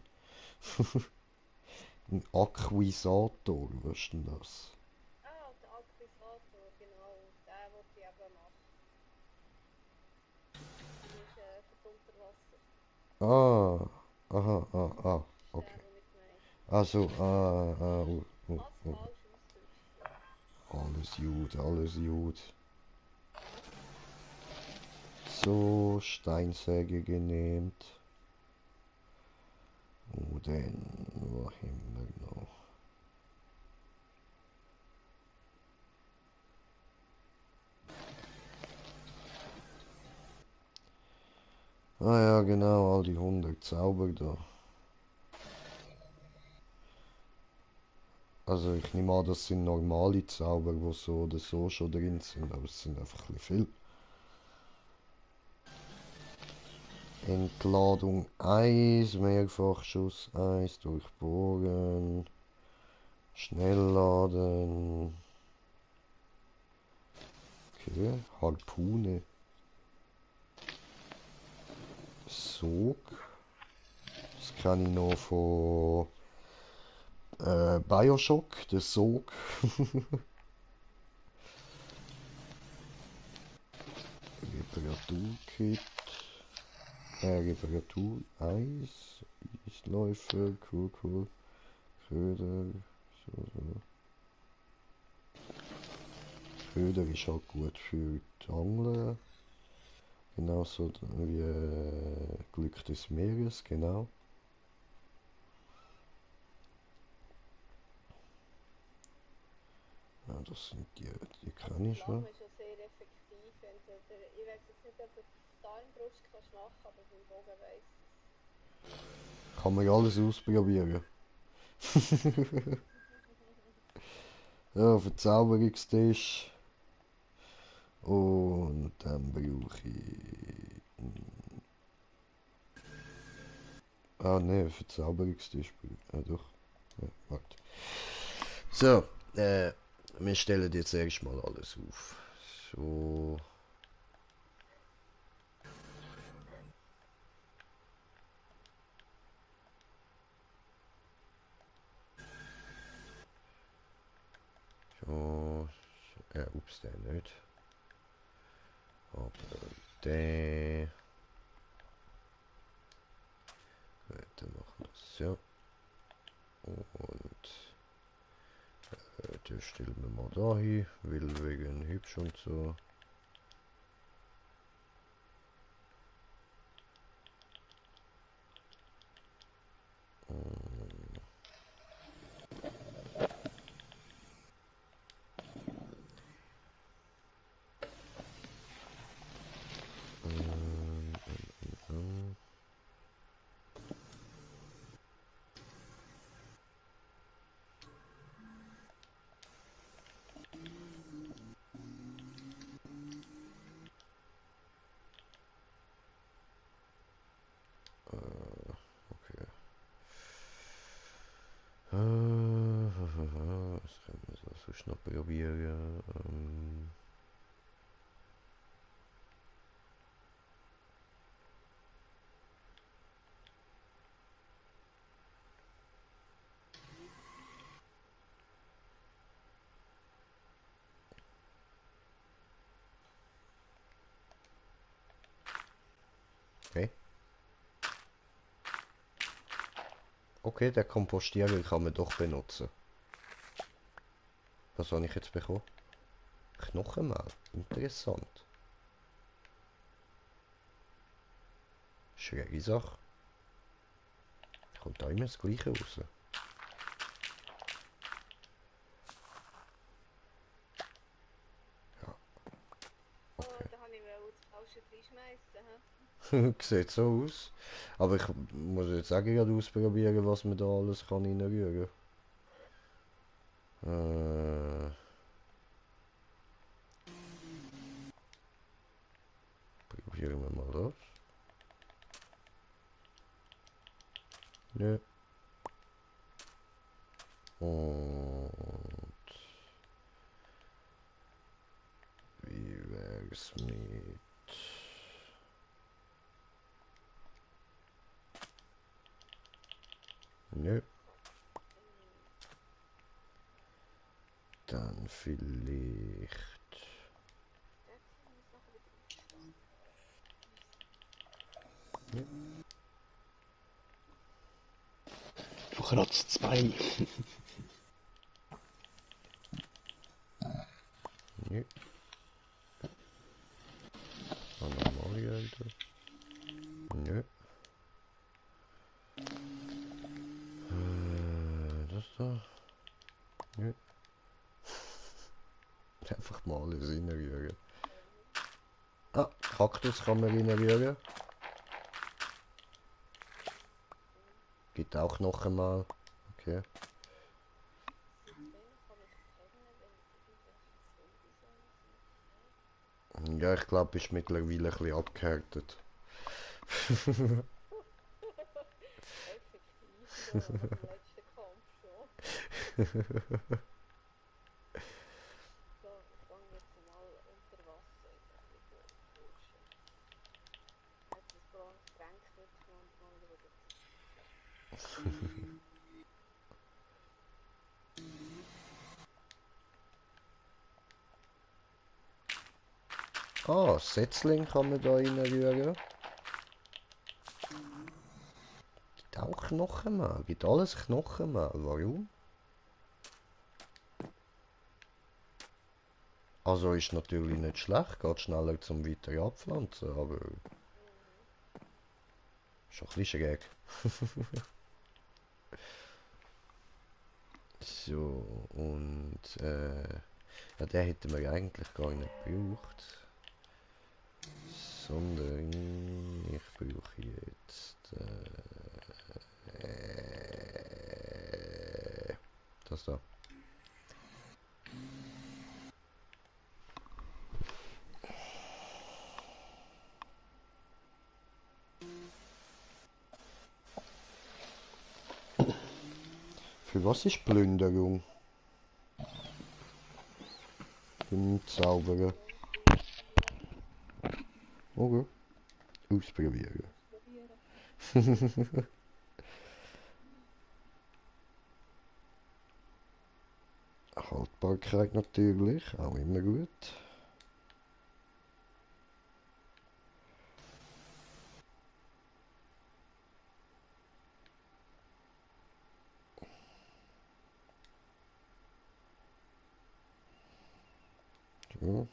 Ein Akquisator, was ist denn das? Ah, der Akquisator, genau. Den wollte ich eben machen. Der ist für unter Wasser. Ah, Das okay. ist der, den ich gemeint habe. Also, Als falsch ausgedrückt, ja. alles gut. So, Steinsäge genehmt. Und dann, was haben wir noch? Ah ja, genau, all die 100 Zauber da. Also ich nehme an, das sind normale Zauber, die so oder so schon drin sind, aber es sind einfach ein bisschen viel. Entladung 1, Mehrfachschuss 1, durchbohren, Schnellladen, okay, Harpune, Sog, das kann ich noch von Bioshock, der Sog. Reparaturkit, Reparatur, Eis, Eisläufer, cool. Köder, so. Köder ist halt gut für die Angeln. Genauso wie Glück des Meeres, genau. Ja, das sind die kann ich Flamme schon. ist ja sehr effektiv. Entweder, ich weiß jetzt nicht, ob du die Armbrust kannst machen, aber beim Bogen weiss ich Kann man ja alles ausprobieren. Ja, Verzauberungstisch. Und dann brauche ich. Ah ne, Verzauberungstisch. Ah doch. Ja, warte. So, wir stellen jetzt erstmal alles auf. So. So. Ups, der nicht. Aber der. Dann machen wir das so. Und den stellen wir mal da hin, weil wegen hübsch und so. Okay. Was können wir so sonst noch probieren? Okay. Okay, der Kompostierer kann man doch benutzen. Was habe ich jetzt bekommen? Knochenmehl. Interessant. Schräge Sache. Kommt da immer das Gleiche raus. Ja, Oh, okay. da habe ich das Falsche reinschmeißen. Sieht so aus. Aber ich muss jetzt auch gerade ausprobieren, was man da alles kann reinrühren kann. Probieren wir mal das. Nö. Und wie wär's mit... Nö. Dann vielleicht... Jetzt muss nachher wieder einstehen. Nö. Du kratzt das Bein. Nö. Ah, normale Gelder. Nö. Das da. Nö. Einfach mal alles reinrühren. Ah, Kaktus kann man reinrühren. Gibt auch noch einmal. Okay. Den kann ich kennen, wenn irgendwelche Sowieso sind. Ja, ich glaube, ist mittlerweile ein bisschen abgehärtet. Effektiv, so nach dem letzten Kampf schon. So, ich gehe jetzt mal unter Wasser. Ist ein bisschen forschen. Hat das Getränk nicht und mal schauen. Ah, Setzling kann man da reinrühren. Gibt auch Knochenmehl. Gibt alles Knochenmehl. Warum? Also ist natürlich nicht schlecht, geht schneller zum weiter abpflanzen, aber ist schon ein bisschen schräg. So, und ja, den hätten wir eigentlich gar nicht gebraucht. Sondern ich brauche jetzt das da. Für was ist Plünderung? Beim Zaubern. Okay. Ausprobieren. Probieren. Haltbarkeit natürlich, auch immer gut. So.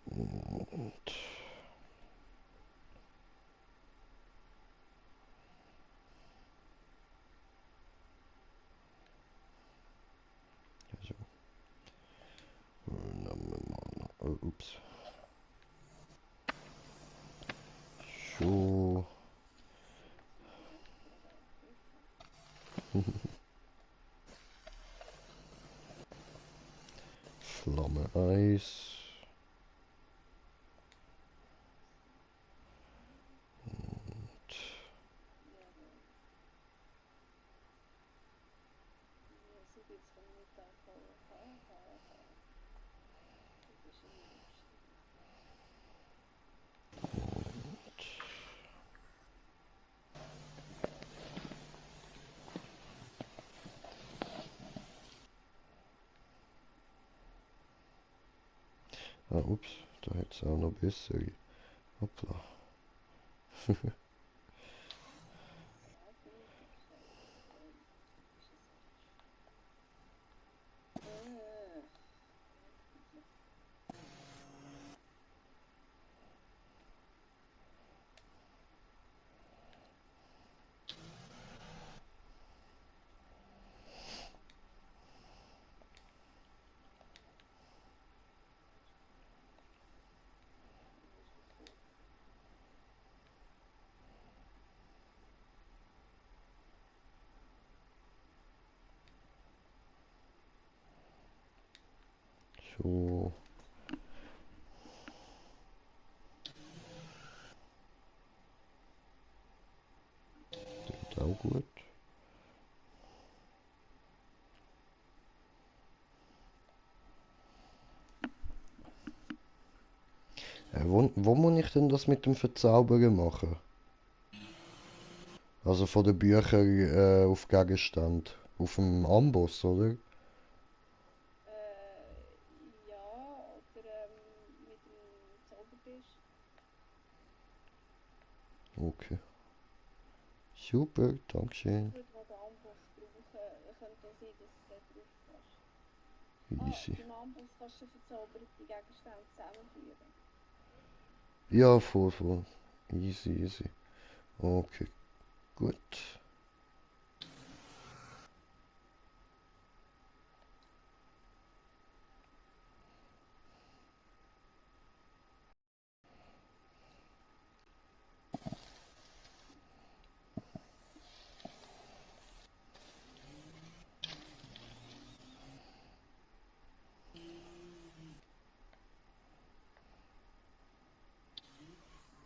Und also, nehmen wir mal noch. Oh, ups. So. Flamme Eis. Und Ja, so gibt es von Mittag voll. Das ist ein Lustig. ah, ups, da hätte es auch noch bessere. Hoppla. Ja, gut, das ist halt typisches Mensch. So. Geht auch gut. Wo muss ich denn das mit dem Verzaubern machen? Also von den Büchern auf Gegenstand. Auf dem Amboss, oder? Ja, oder mit dem Zaubertisch. Okay. Super, Dankeschön. Ich würde mal den Amboss brauchen. Könnte auch sein, dass es da drauf passt. Easy. Beim Amboss kannst du verzauberte Gegenstände zusammenführen. Ja, voll. Easy. Okay, gut. Das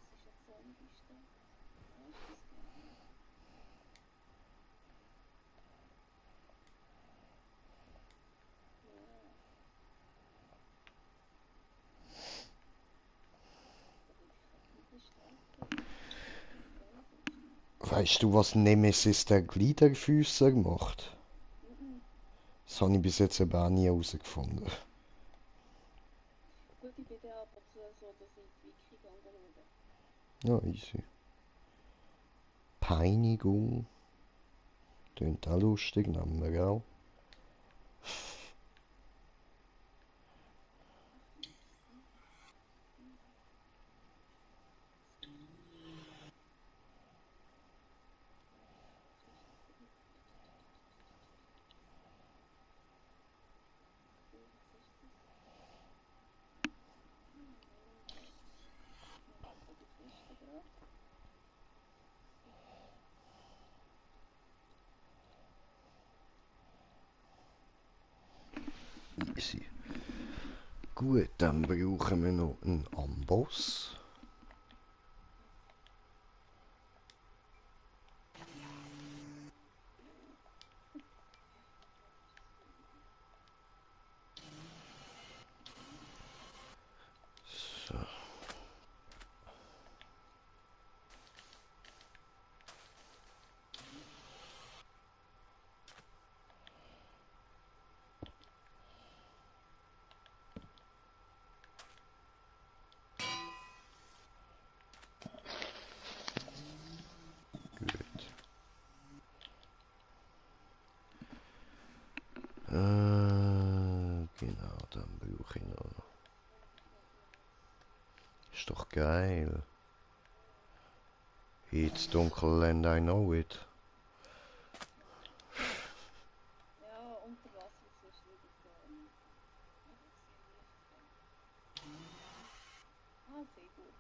ist ein Zombie-Stadt. Wo ist das genau? Ja, verrückte Stadt. Zombie-Stadt. Weißt du, was Nemesis der Gliederfüßer macht? Mhm. Das habe ich bis jetzt eben auch nie herausgefunden. Gut, ich bin dann ab und zu so, dass ich die Wiki schaue. Ja, easy. Peinigung. Tönt auch lustig, nehmen wir auch. easy. Gut, dann brauchen wir noch einen Amboss. So. Gut. Genau, dann brauche ich noch. Ist doch geil. It's dunkel and I know it. Ja, unter Wasser ist es wieder so. Ah, sehr gut.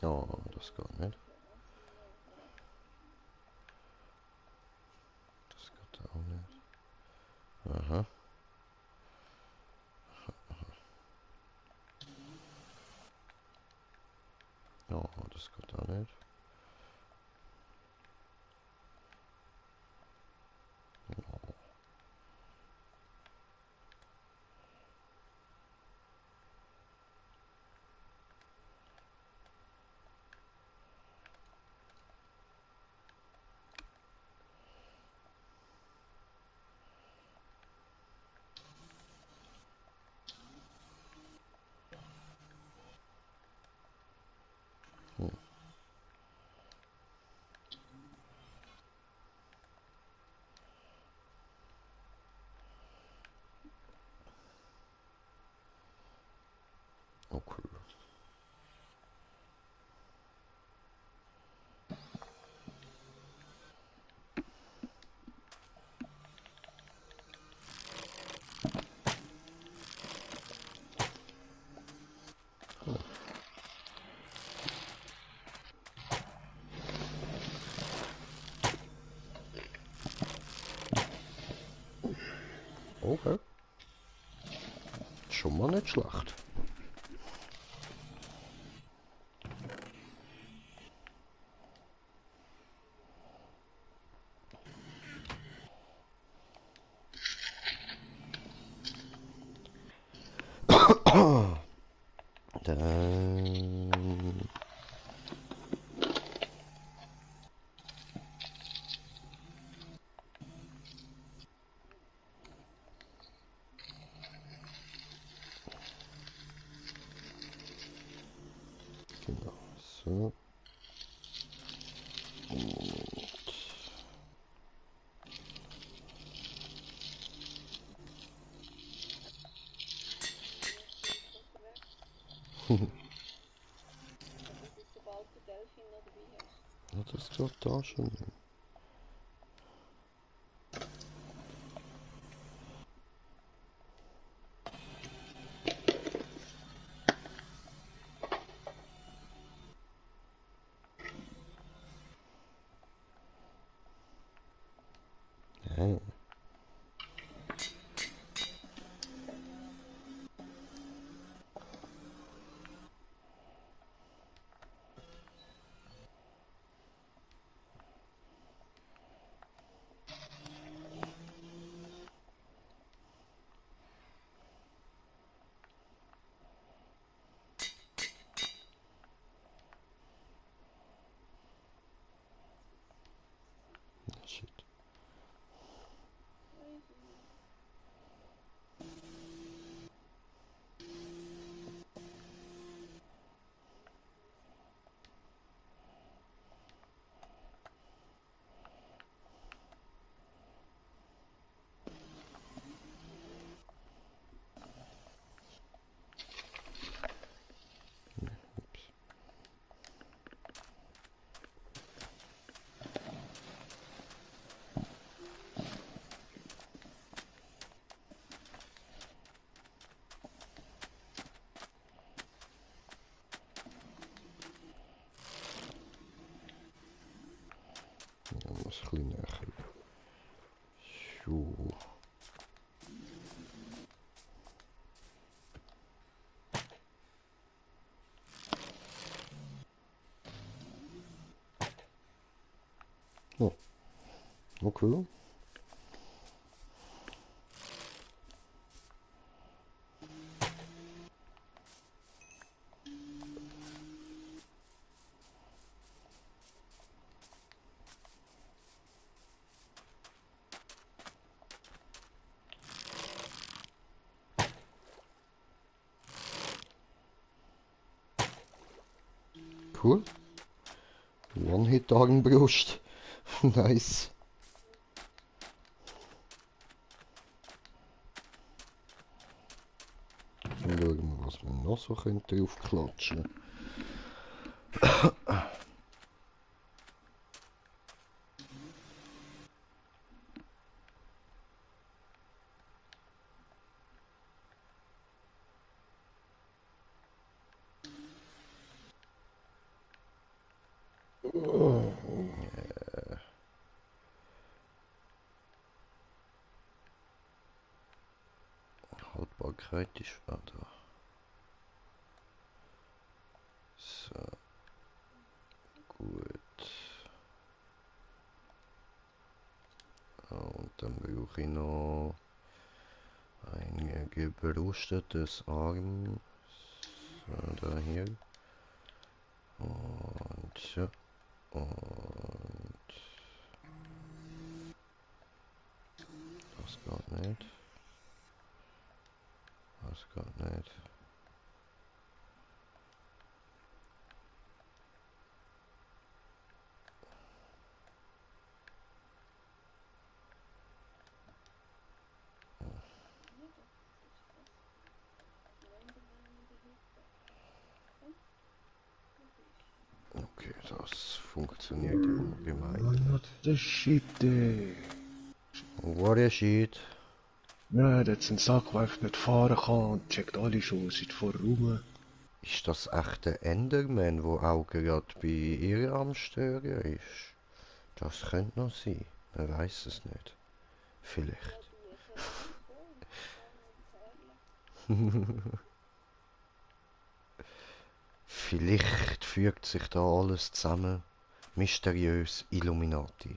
Oh, das geht nicht. Das geht auch nicht. Aha. Oh, das geht auch nicht. Hm. Okay. Okay. Schon mal nicht schlecht. Dann... Genau, so. Und Das ist, sobald du Delfin noch dabei hast. ja, das geht da schon. Ja. Okay. Cool. One-Hit-Augenbrust. Nice. Dann schauen wir, was wir noch so draufklatschen können. Haltbarkeit ist auch da. So. Gut. Und dann brauche ich noch ein gebrustetes Arm. So, da hier. Und ja. Und das geht nicht. Das geht nicht. Okay, das funktioniert immer gemeint What nicht. the shit, ey. What a shit. Ja, der hat einen Sack, der einfach nicht fahren kann und checkt alle schon seit vorher rum. Ist das echt der Enderman, wo auch gerade bei ihr am Stören ist? Das könnte noch sein. Man weiß es nicht. Vielleicht. Ja, die kommen schon. Gar nicht ehrlich. Vielleicht fügt sich da alles zusammen. Mysteriös Illuminati.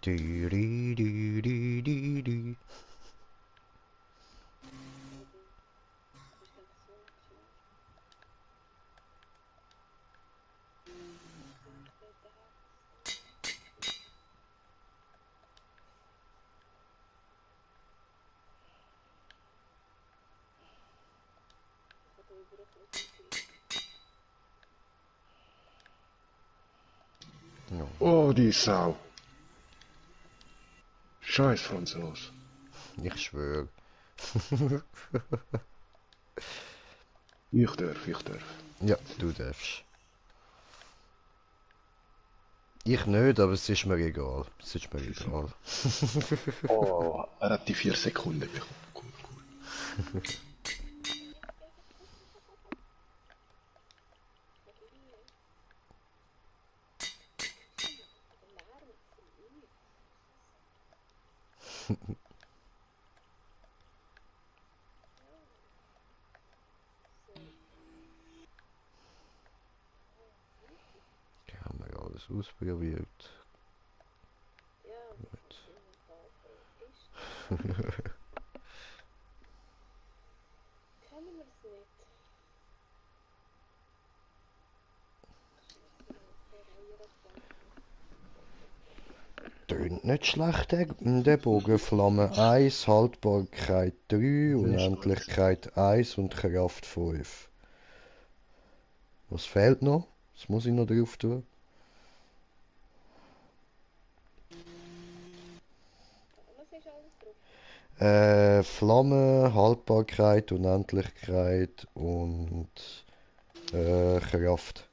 Du, du, du, du, du, du. Das ist dann so klar. Später hat er überkompensiert. Ja, Oh, die Sau. Scheiß Franzos. ich schwöre. Ich darf. Ja, du darfst. Ich nicht, aber es ist mir egal. Es ist mir egal. Oh, er hat die 4 Sekunden bekommen. Gut. Die haben wir alles ausprobiert. Ja, das Gut. ist in dem Fall so. Ist können wir es nicht. Tönt nicht schlecht, der Bogen. Flamme 1, Haltbarkeit 3, Der ist gut. Unendlichkeit 1 und Kraft 5. Was fehlt noch? Was muss ich noch drauf tun? Was ist alles drauf? Flamme, Haltbarkeit, Unendlichkeit und Kraft.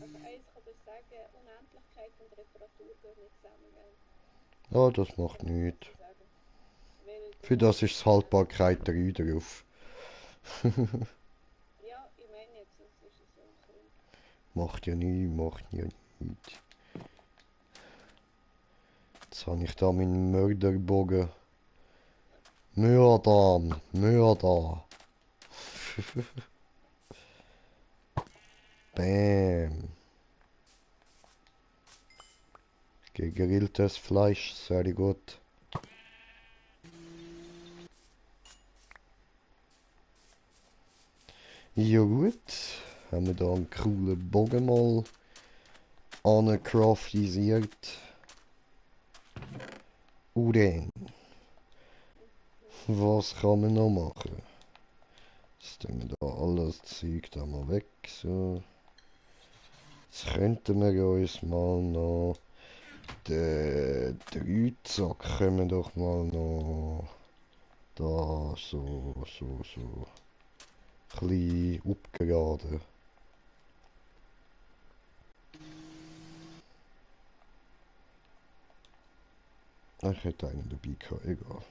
Also eins kann ich sagen, Unendlichkeit und Reparatur gehen nicht zusammen, gell? Ja, das macht nichts. Sagen. Weil du Für das kannst, ist Haltbarkeit 3 drauf. ja, ich meine jetzt, das ist so ein Grund. Macht ja nichts, macht ja nichts. Jetzt habe ich da meinen Mörderbogen. Mörder. Bam. Gegrilltes Fleisch, sehr gut. Ja gut, haben wir da einen coolen Bogen mal angecraftisiert. Uran, was kann man noch machen? Jetzt tun wir da alles Zeug da mal weg, so. Jetzt könnten wir uns mal noch den Dreizack können wir doch mal noch da so klein upgraden. Ich hätte einen dabei gehabt, egal.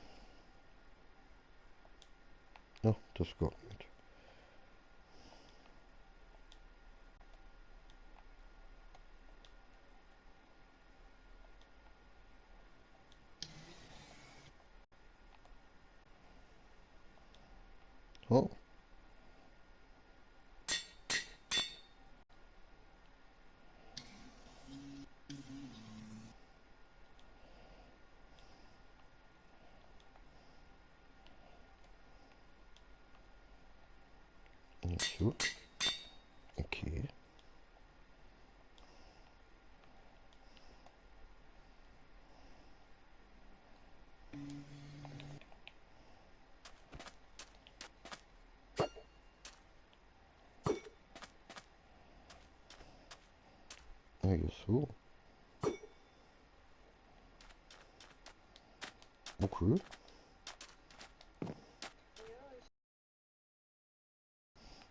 Ja, das geht nicht. Oh. So. Okay. Ja, so. Okay.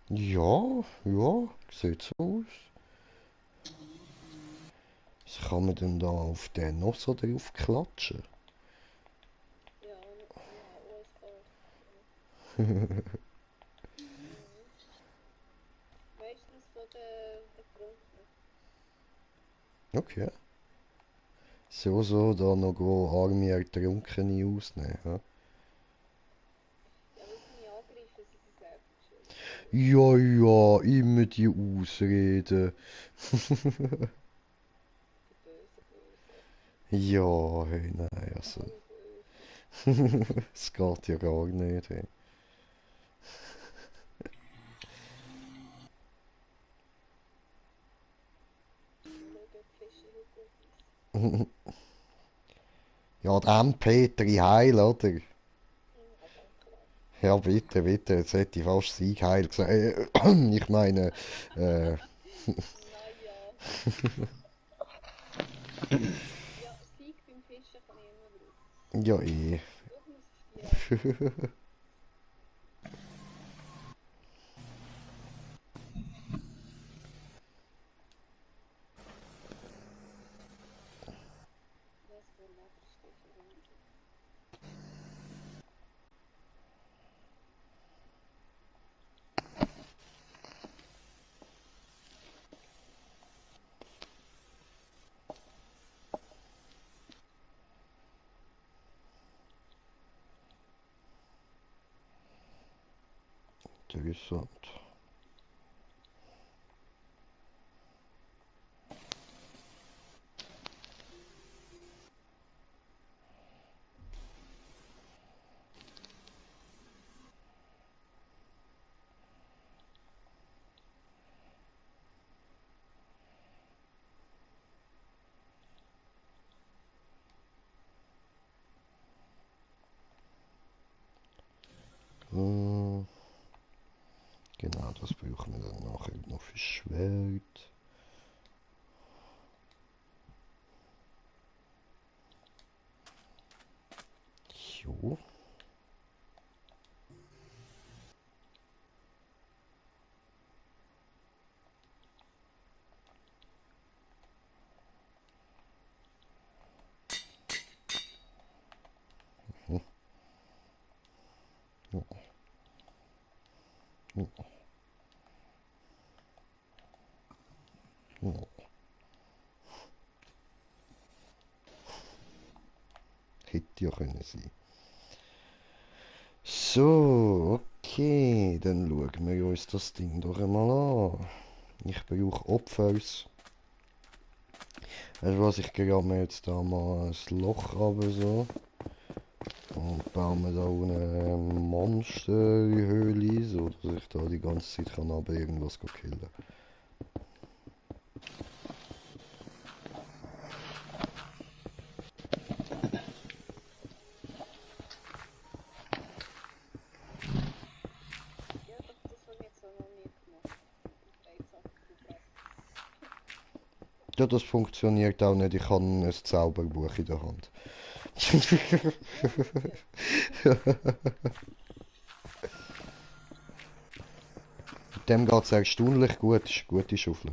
Ja, ja, sieht so aus. Was kann man denn da auf den noch so drauf klatschen? Ja, USK. Meistens von der Getrunken. Okay. So, da noch arme Ertrunkene ausnehmen. Ja, Ja, weil sie mich angreifen, sind sie selber schuld. ja, ja, immer die Ausreden. Die Böse. Ja, hey, nein, also. Alle böse. Es geht ja gar nicht, hey. Und schauen, ob die Fische heute gut ist. Ja, dem Peter Heil, oder? Ja, danke, Lars. Ja, bitte, bitte, jetzt hätte ich fast Sieg Heil gesagt. Ich meine, äh, Naja. Ja, Sieg beim Fischen kann ich immer brauchen. ja, eh. Schau, muss auf die Jagd. Was für ein Lederstiefel verwenden. Interessant. Hm, genau, das brauchen wir dann nachher noch für Schwert. Jo. Hm, hm, hm, hm. Hätte ja können sein. So, okay, dann schauen wir uns das Ding doch einmal an. Ich brauche Opfers. Weißt du was, ich grabe mir jetzt da mal ein Loch runter so. Und baue mir da unten eine Monsterhöhle ein, so dass ich da die ganze Zeit kann aber irgendwas killen. Ja, das habe ich jetzt auch noch nie gemacht. Dreizack Ja, das funktioniert auch nicht. Ich habe ein Zauberbuch in der Hand. Dem geht es erstaunlich gut. Ist eine gute Schaufel.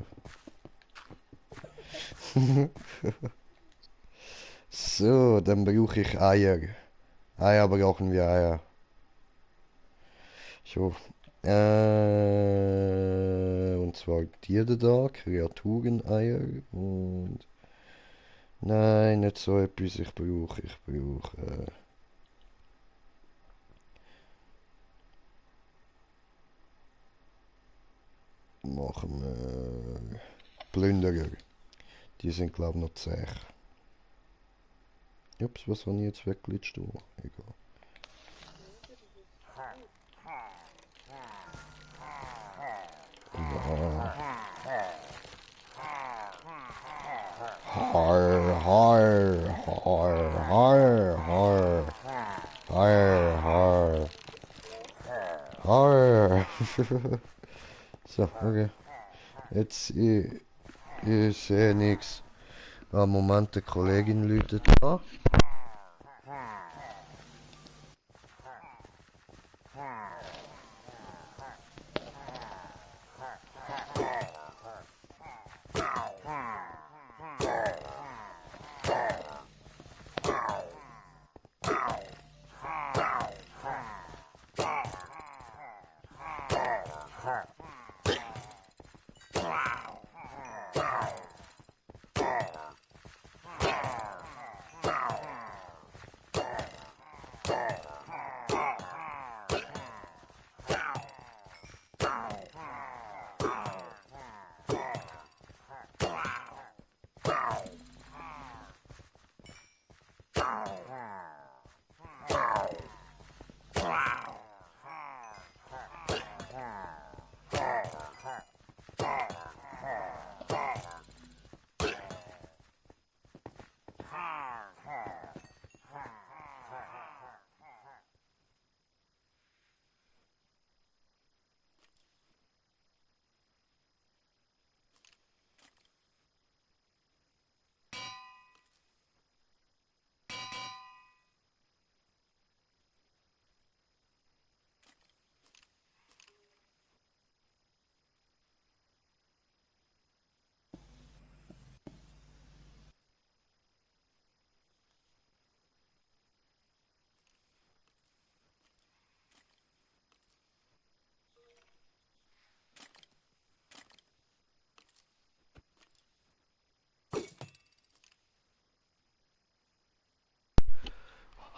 So, dann brauche ich Eier. Eier brauchen wir Eier. So. Und zwar die da, Kreatureneier. Und. Nein, nicht so etwas. Ich brauche. Machen wir. Plünderer. Die sind, glaube ich, noch zäh. Ups, was habe ich jetzt weggelitscht? Oh, egal. Ja. Har, har, har, har, har, har, har, har. So, okay. Jetzt, ich sehe nichts. Ah, Moment, die Kollegin läutet an.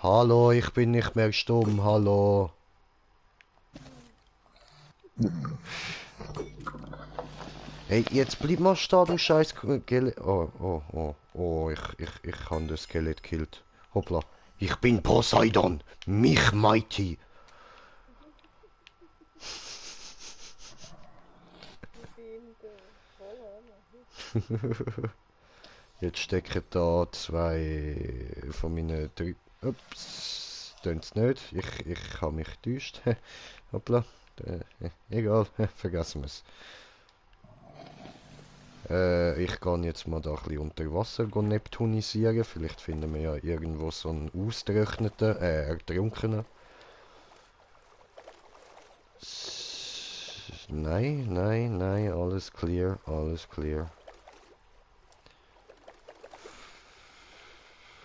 Hallo, ich bin nicht mehr stumm, hallo. Hey, jetzt bleib mal stehen, du scheiß Skelett. Oh, ich habe das Skelett killt. Hoppla. Ich bin Poseidon, mich Mighty. Ich bin der Vollhammer. Jetzt stecken da zwei von meinen drei. Ups, tun's nicht. Ich habe mich getäuscht. Hoppla. Egal, vergessen wir's. Ich gehe jetzt mal da ein bisschen unter Wasser neptunisieren. Vielleicht finden wir ja irgendwo so einen ausgetrockneten, ertrunkenen. Nein, alles clear, alles clear.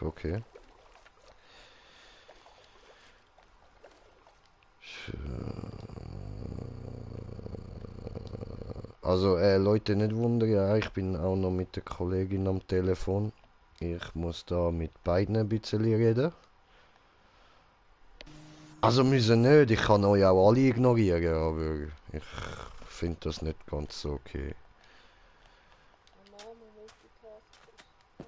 Okay. Also, Leute, nicht wundern, ja, ich bin auch noch mit der Kollegin am Telefon. Ich muss da mit beiden ein bisschen reden. Also müssen nicht, ich kann euch auch alle ignorieren, aber ich finde das nicht ganz so okay. Ein Mann, der Multitask ist.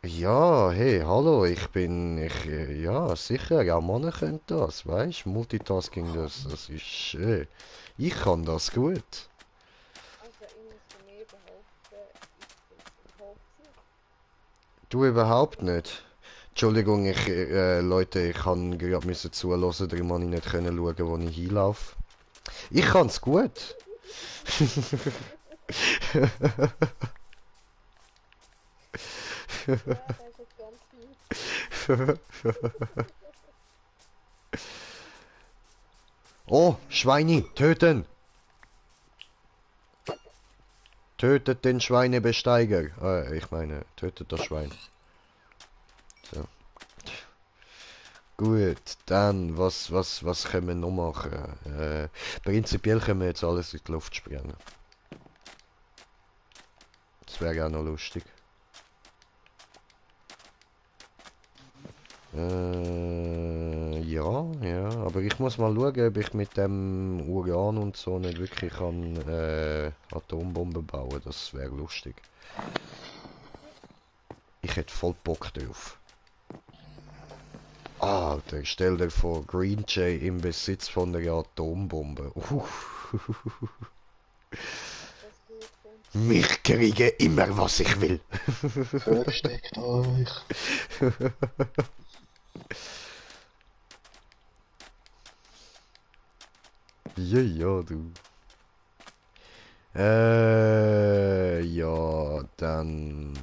Ja, hey, hallo, ja, sicher, ja, Männer können das, weißt, Multitasking, das ist, ich kann das gut. Also ich muss von mir behaupten, ich bin überhaupt nicht. Du überhaupt nicht. Entschuldigung, Leute, ich kann gerade müssen zuhören, darum konnte ich nicht können schauen, wo ich hinlaufe. Ich kann's gut. Ja, das ist jetzt ganz lieb. Oh, Schweini, töten! Tötet den Schweinebesteiger. Ich meine, tötet das Schwein. So. Gut, dann, was können wir noch machen? Prinzipiell können wir jetzt alles in die Luft sprengen. Das wäre auch noch lustig. Ja, aber ich muss mal schauen, ob ich mit dem Uran und so nicht wirklich kann, Atombomben bauen. Das wäre lustig. Ich hätte voll Bock drauf. Alter, stell dir vor, Green Jay im Besitz von einer Atombombe. Ob das gut kommt. Ich kriege immer, was ich will. Versteckt euch. Ja, ja, du. Ja, dann,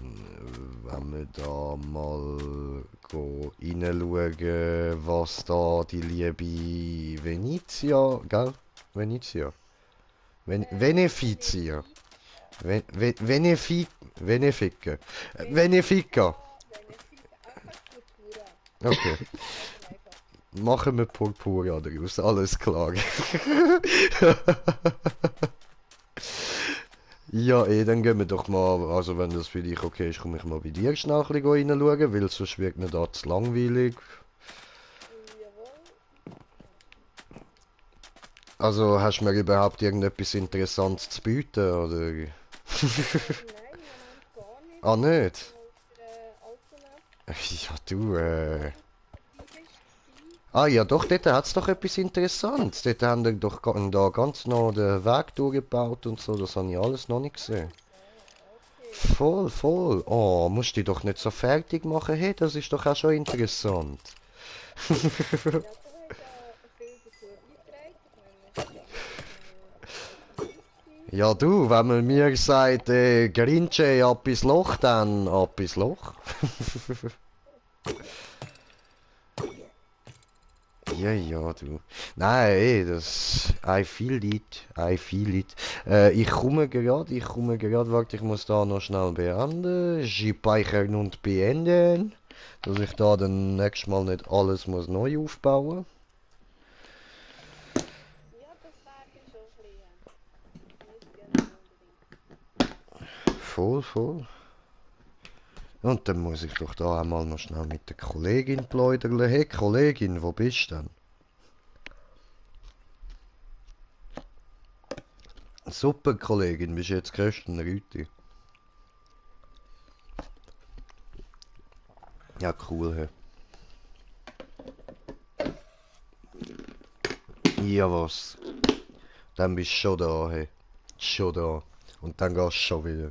wenn wir da mal reinschauen, was da die liebe Venezia, gell? Venezia. Venefizia. Benfica. Venefi, Venefica. Venefica. Benfica, Benfica. Einfach Purpura. Okay. Ganz einfach. Machen wir Purpura daraus, alles klar. Ja, dann gehen wir doch mal, also wenn das für dich okay ist, komme ich mal bei dir schnell ein bisschen reinschauen, weil sonst wird mir da zu langweilig. Jawohl. Also hast du mir überhaupt irgendetwas Interessantes zu bieten, oder? Nein, im Moment gar nicht. Ah, Ich bin nicht? noch auf der Altona. Ja, du, Wo du dabei bist. Ah ja, doch, dort hat's doch etwas Interessantes. Dort haben die doch da ganz noch den Weg durchgebaut und so, das habe ich alles noch nicht gesehen. Ah, so. Okay. Voll, voll. Oh, musst dich doch nicht so fertig machen, hey, das ist doch auch schon interessant. Ja, du hast ja viel dazu beigetragen. Ich meine, wir sind ja alle Leute gewesen. Ja du, wenn man mir sagt, Grinche ab ins Loch, dann ab ins Loch. Ja, ja, du. Nein, das... I feel it. Ich komme gerade, warte, ich muss da noch schnell beenden. Speichern und beenden. Dass ich da dann nächstes Mal nicht alles muss neu aufbauen. Ja, das wäre dann schon ein bisschen. Müsste ja nicht unbedingt. Voll, voll. Und dann muss ich doch da einmal noch schnell mit der Kollegin plaudern. Hey Kollegin, wo bist du denn? Super, Kollegin, bist jetzt Kirsten Rüti. Ja, cool, hä. Ja, was? Dann bist du schon da, hä. Schon da. Und dann gehst du schon wieder.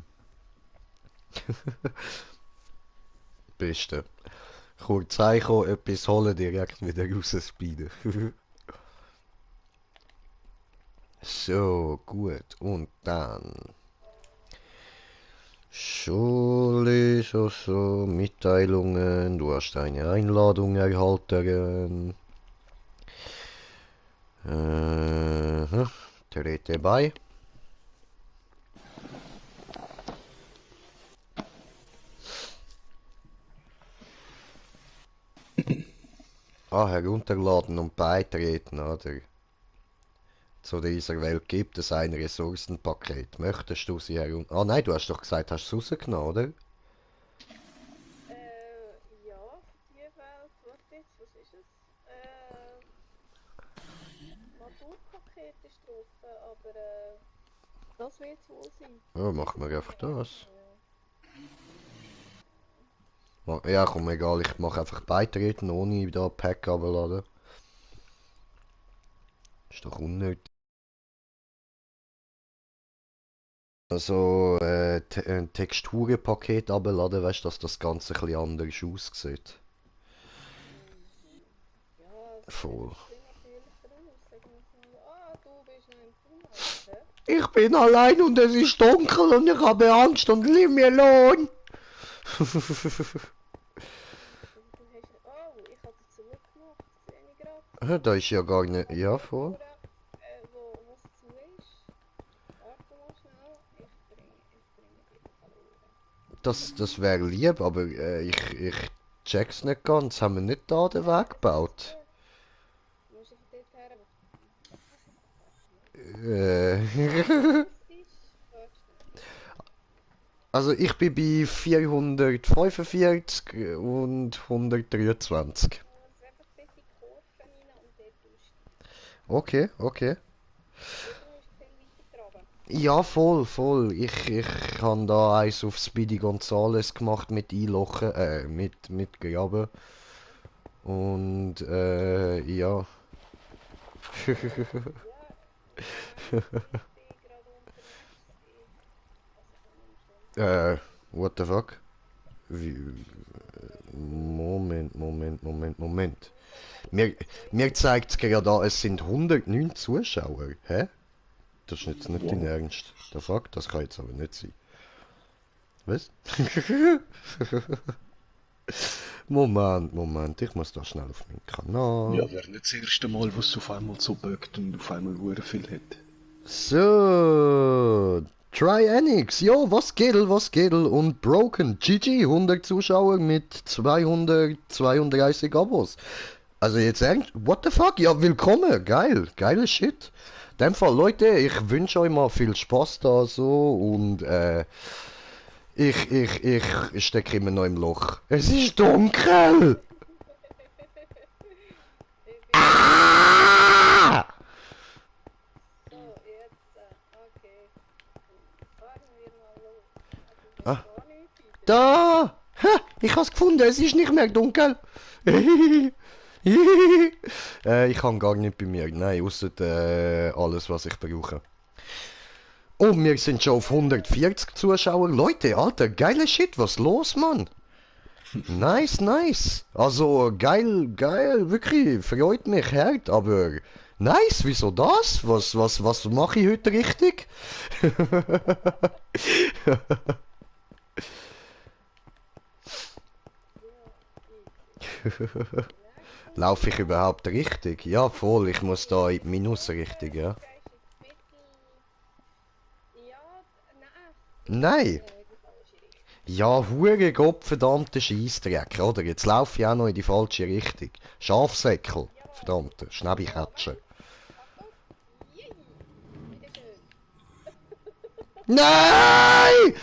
Beste. Kurz reinkommen, etwas holen, direkt wieder rausspeeden. So, gut. Und dann... Schule, so, Mitteilungen. Du hast eine Einladung erhalten. Trete bei. Herunterladen und beitreten, oder? Zu dieser Welt gibt es ein Ressourcenpaket. Möchtest du sie herunter... Ah nein, du hast doch gesagt, hast du es rausgenommen, oder? Ja, für die Welt. Warte jetzt, was ist es? Maturpaket ist drauf, aber das wird es wohl sein. Ja, Ich weiß machen es wir nicht einfach mehr ganz das. genau. Ja, komm, egal, ich mache einfach beitreten, ohne da Pack abladen. Ist doch unnötig. Also, ein Texturenpaket abladen, weißt du, dass das Ganze ein bisschen anders aussieht. Mhm. Ja, es sieht Voll. einfach ein bisschen natürlicher aus. Sagen wir es mal so. Ah, du bist noch im Tunnel. Hä? Ich bin allein und es ist dunkel und ich habe Angst und leave mir alone. Also du hast... Oh, ich habe es zugemacht. Sehe ich gerade. Da ist ja gar nicht. Ja, Dort voll. vorne, wo es zu ist. Warte mal schnell. Ich bringe dich verloren. Das wäre lieb, aber ich check's nicht ganz. Haben wir nicht da den Weg gebaut? Dort. Du musst einfach dort her. Äh, Realistisch. Warte schnell. also ich bin bei 445 und 123. Also einfach dort in die Kurve rein und dort aussteigen. Okay, okay. Oder du musst viel weiter traben. Ja, voll, voll. Ich habe da eins auf Speedy Gonzales gemacht mit Einlochen, mit Graben. Und, ja. Ja, ich bin gerade unterwegs. Also ich habe nicht schon. äh, what the fuck? Wie, Moment. Mir, mir zeigt es gerade an, es sind 109 Zuschauer. Hä? Das ist jetzt nicht dein Wow. Ernst. The fuck? Das kann jetzt aber nicht sein. Was? Moment, ich muss da schnell auf meinen Kanal. Ja, wäre nicht das erste Mal, was es auf einmal so buggt und auf einmal hure viel hat. So, Trianix, jo, was geht? Und Broken, GG, 100 Zuschauer mit 232 Abos. Also jetzt ernst, what the fuck? Ja, willkommen, geiles Shit. In dem Fall, Leute, ich wünsche euch mal viel Spaß da so und ich stecke immer noch im Loch. Es ist dunkel! Ich bin auch im Loch. Ah! So, jetzt, okay. Fahren wir mal los. Also ich habe Ah, gar nichts weiter. da! Ha, ich hab's gefunden, es ist nicht mehr dunkel. Ich habe gar nicht bei mir, nein, außer alles, was ich brauche. Oh, wir sind schon auf 140 Zuschauer. Leute, Alter, geiler Shit, was los, Mann? Nice. Also, geil, wirklich, freut mich hart, aber nice, wieso das? Was mache ich heute richtig? Ja, easy. Relax. Laufe ich überhaupt richtig? Ja, voll, ich muss da in die Minusrichtung, Du ja. gehst jetzt ein bisschen... Ja, nein. Du gehst Nein! in die falsche Richtung. Ja, hure gottverdammter Scheissdreck, oder? Jetzt laufe ich auch noch in die falsche Richtung. Schafsäckel, Jawohl. verdammter, Schnäbelkatscher. Moment. Achtung. Yay. Bitteschön. Nein!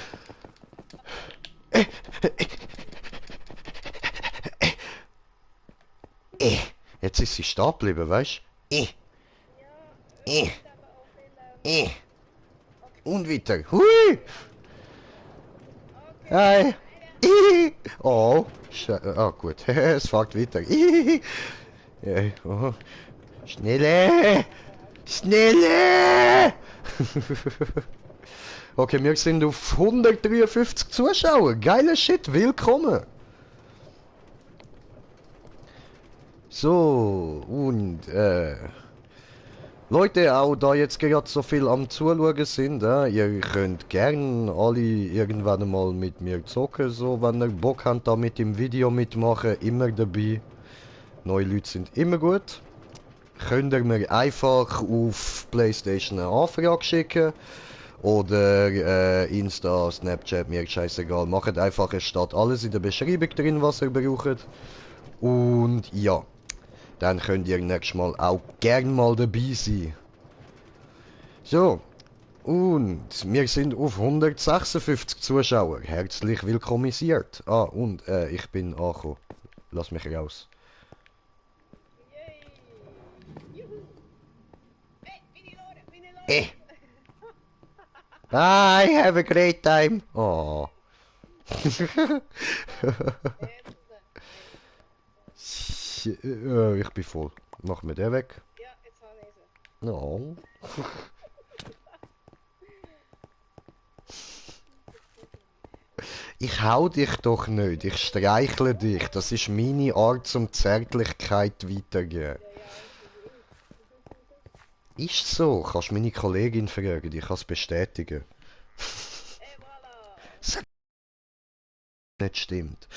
Eh, jetzt ist sie stehen geblieben, weißt du? Ja, es Eh, gibt eben auch viele... eh. Okay. Und weiter. Hui! Okay. Hi! Weiter. Ihihi. Oh, ah, gut. Es fährt weiter. Ihihi. Oh. Schnelle! Schnelle! Okay, wir sind auf 153 Zuschauer. Geiler Shit, willkommen. So, und Leute, auch da jetzt gerade so viel am Zuschauen sind, ihr könnt gern alle irgendwann mal mit mir zocken, so, wenn ihr Bock habt, da mit dem Video mitmachen, immer dabei. Neue Leute sind immer gut. Könnt ihr mir einfach auf PlayStation eine Anfrage schicken oder Insta, Snapchat, mir scheißegal. Macht einfach, es steht alles in der Beschreibung drin, was ihr braucht. Und ja, dann könnt ihr nächstes Mal auch gern mal dabei sein. So, und wir sind auf 156 Zuschauer. Herzlich willkommisiert. Ah, und ich bin angekommen. Lass mich raus. Yay. Juhu. Hey, bin ich Eh. los? Bye, have a great time. Oh. Ich bin voll. Mach mir den weg. Ja, jetzt habe ich sie. No. Ich hau dich doch nicht, ich streichle dich. Das ist meine Art zum Zärtlichkeit weitergeben. Ja, ja, ich will. Ist so, kannst meine Kollegin fragen, die kann es bestätigen. Et voilà! Sag nicht stimmt.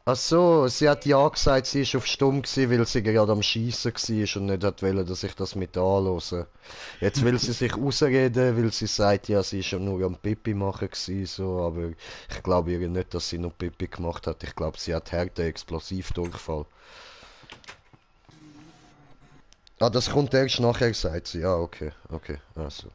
Ach so, sie hat ja gesagt, sie ist auf Stumm gsi, weil sie gerade am Schiessen war und nicht hat wollen, dass ich das mit anhöre. Jetzt will sie sich ausreden, weil sie sagt, ja, sie ist ja nur am Pipi machen gsi, so, aber ich glaube ihr nicht, dass sie nur Pipi gemacht hat. Ich glaube, sie hat harten Explosivdurchfall. Ah, das kommt erst nachher, sagt sie. Ja, okay, okay, also.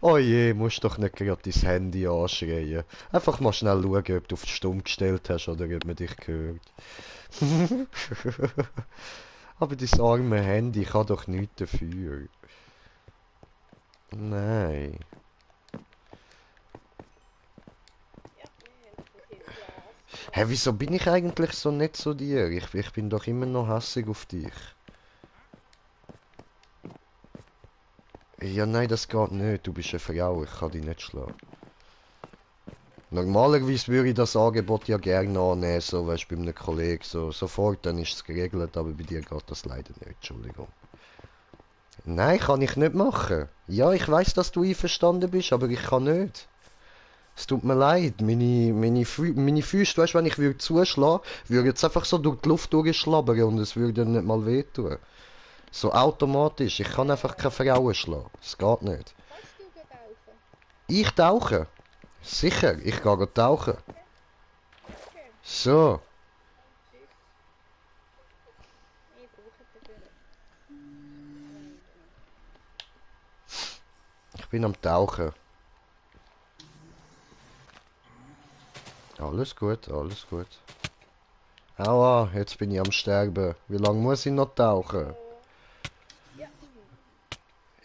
Oh je, musst doch nicht gerade dein Handy anschreien. Einfach mal schnell schauen, ob du auf stumm gestellt hast oder ob man dich hört. Aber dein arme Handy kann doch nichts dafür. Nein. Ja, wir haben so viel Glas. Hä, wieso bin ich eigentlich so nett zu dir? Ich bin doch immer noch hässig auf dich. Ja, nein, das geht nicht. Du bist eine Frau, ich kann dich nicht schlagen. Normalerweise würde ich das Angebot ja gerne annehmen, so weißt du, bei einem Kollegen, so sofort, dann ist es geregelt, aber bei dir geht das leider nicht, Entschuldigung. Nein, kann ich nicht machen. Ja, ich weiß, dass du einverstanden bist, aber ich kann nicht. Es tut mir leid, meine Füße, weißt du, wenn ich würde zuschlagen, würde jetzt einfach so durch die Luft durchschlabbern und es würde nicht mal wehtun. So automatisch, ich kann einfach keine Frauen schlagen. Es geht nicht. Kannst du gut tauchen? Ich tauche? Sicher, ich gehe gut tauchen. Okay. So, Tschüss. Ich brauche dafür nicht. ich bin am Tauchen. Alles gut, alles gut. Aua, jetzt bin ich am Sterben. Wie lange muss ich noch tauchen? So. Ja,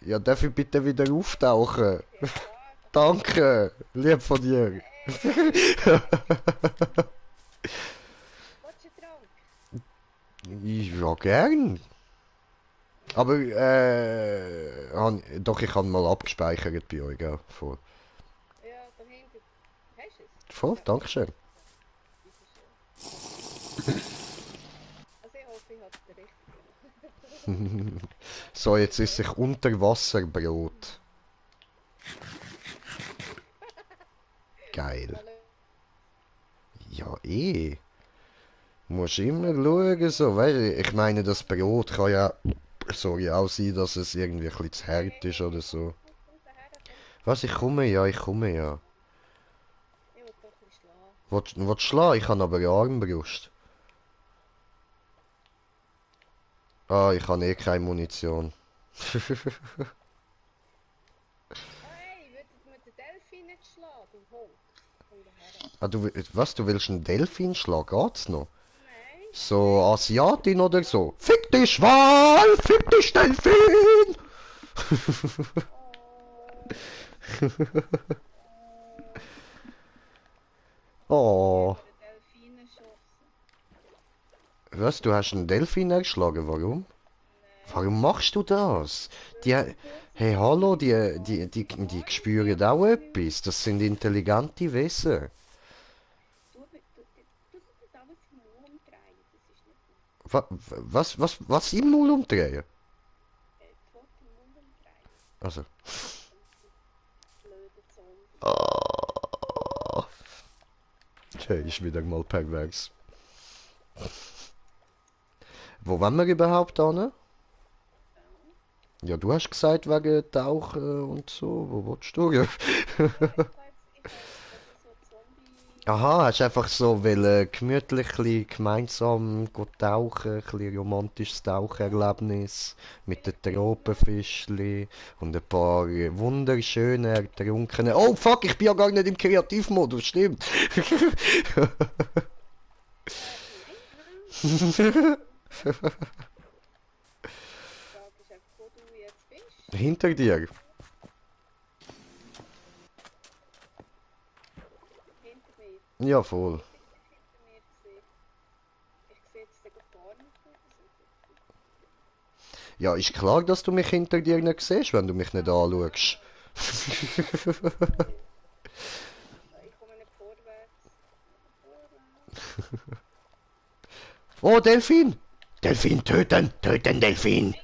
Ja, darf ich bitte wieder auftauchen? ja klar. Danke, lieb von dir. Willst du Trank? Ja, gern. Aber, doch, ich habe mal abgespeichert bei euch, gell? Voll. Ja, da hinten. Hast du es? Voll, dankeschön. Bitte schön. Also ich hoffe, ich habe es richtig gemacht. So, jetzt ist ich Unterwasserbrot. Geil. Hallo. Ja, eh. Musst immer schauen, so, weißt du, ich meine, das Brot kann ja, sorry, auch sein, dass es irgendwie ein bisschen zu hart ist oder so. Komm daher, komm. Was, ich komme ja, ich komme ja. Ich will doch ein bisschen schlafen. Willst du schlagen? Ich habe aber eine Armbrust. Ah, ich habe eh keine Munition. Hey, würdet mit den Delfin nicht schlagen, du Hund? Komm daher. Ah, was, du willst einen Delfin schlagen? Geht's noch? Nein. So Asiatin oder so? Fick dich Wal! Fick dich Delfin! Oh. Oh. Der Delfin erschossen. Was, du hast einen Delfin erschlagen? Warum? Warum machst du das? Die, hey, hallo, die spüren auch etwas. Das sind intelligente Wesen. Du solltest alles im Mund umdrehen, das ist nicht gut. Was im Maul umdrehen? Die Worte im Mund umdrehen. Also. Blöde Zombie. Oh. Okay, ist wieder mal pervers. Wo wollen wir überhaupt hin? Ja, du hast gesagt wegen Tauchen und so. Wo willst du? Ich habe jetzt so Zombie Aha, hast einfach so gemütlich ein bisschen gemeinsam go tauchen, ein bisschen romantisches Taucherlebnis mit den Tropenfischli und ein paar wunderschöne ertrunkene. Oh fuck, ich bin ja gar nicht im Kreativmodus, stimmt. Nein. Die Frage ist einfach, wo du jetzt bist. Hinter dir. Hinter mir. Ja, voll. Hinter mir gesehen. Ich sehe jetzt den gar nicht mehr. Ja, ist klar, dass du mich hinter dir nicht siehst, wenn du mich nicht anschaust. Ich komme nicht vorwärts. Oh, Delfin! Delfin töten! Töten, Delfin!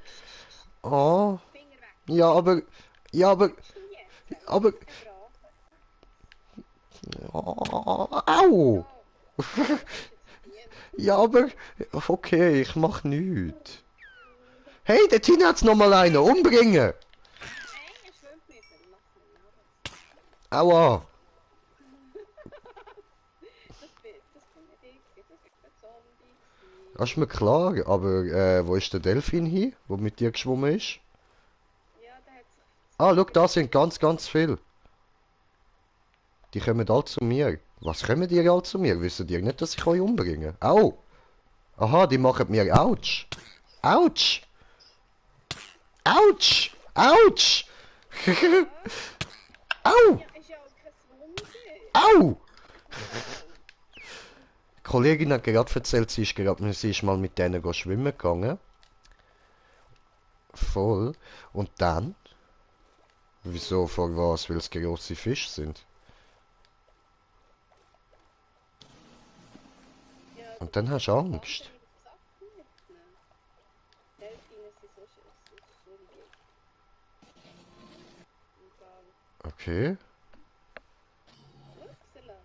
Oh, Finger weg. ja, aber... Ja, aber... Was du jetzt? Aber... Brav. Oh, au! Ja, das ist jetzt verdient. Ja, aber... Okay, ich mach nichts. Hey, der Tina hat's noch mal einen umbringen! Nein, er schwimmt mit mir. Lass ihn nach. Aua! Das bin nicht ich. Das ist ein Zombie. Das ist mir klar, aber wo ist der Delfin hin, wo mit dir geschwommen ist? Ja, der hat sich... Ah, schau, da sind ganz viele. Die kommen alle zu mir. Was kommen die alle zu mir? Wisst ihr nicht, dass ich euch umbringe? Au! Aha, die machen mir Autsch! Autsch! Autsch! Autsch! Au! Ja, ist ja auch kein Wunder. Au! Die Kollegin hat gerade erzählt, sie ist mal mit denen schwimmen gegangen. Voll. Und dann? Wieso, vor was? Weil es grosse Fische sind. Ja, Und dann hast du Angst. Sachen mitnehmen. Delfine sind so schwierig. Und dann... Okay. Upsala.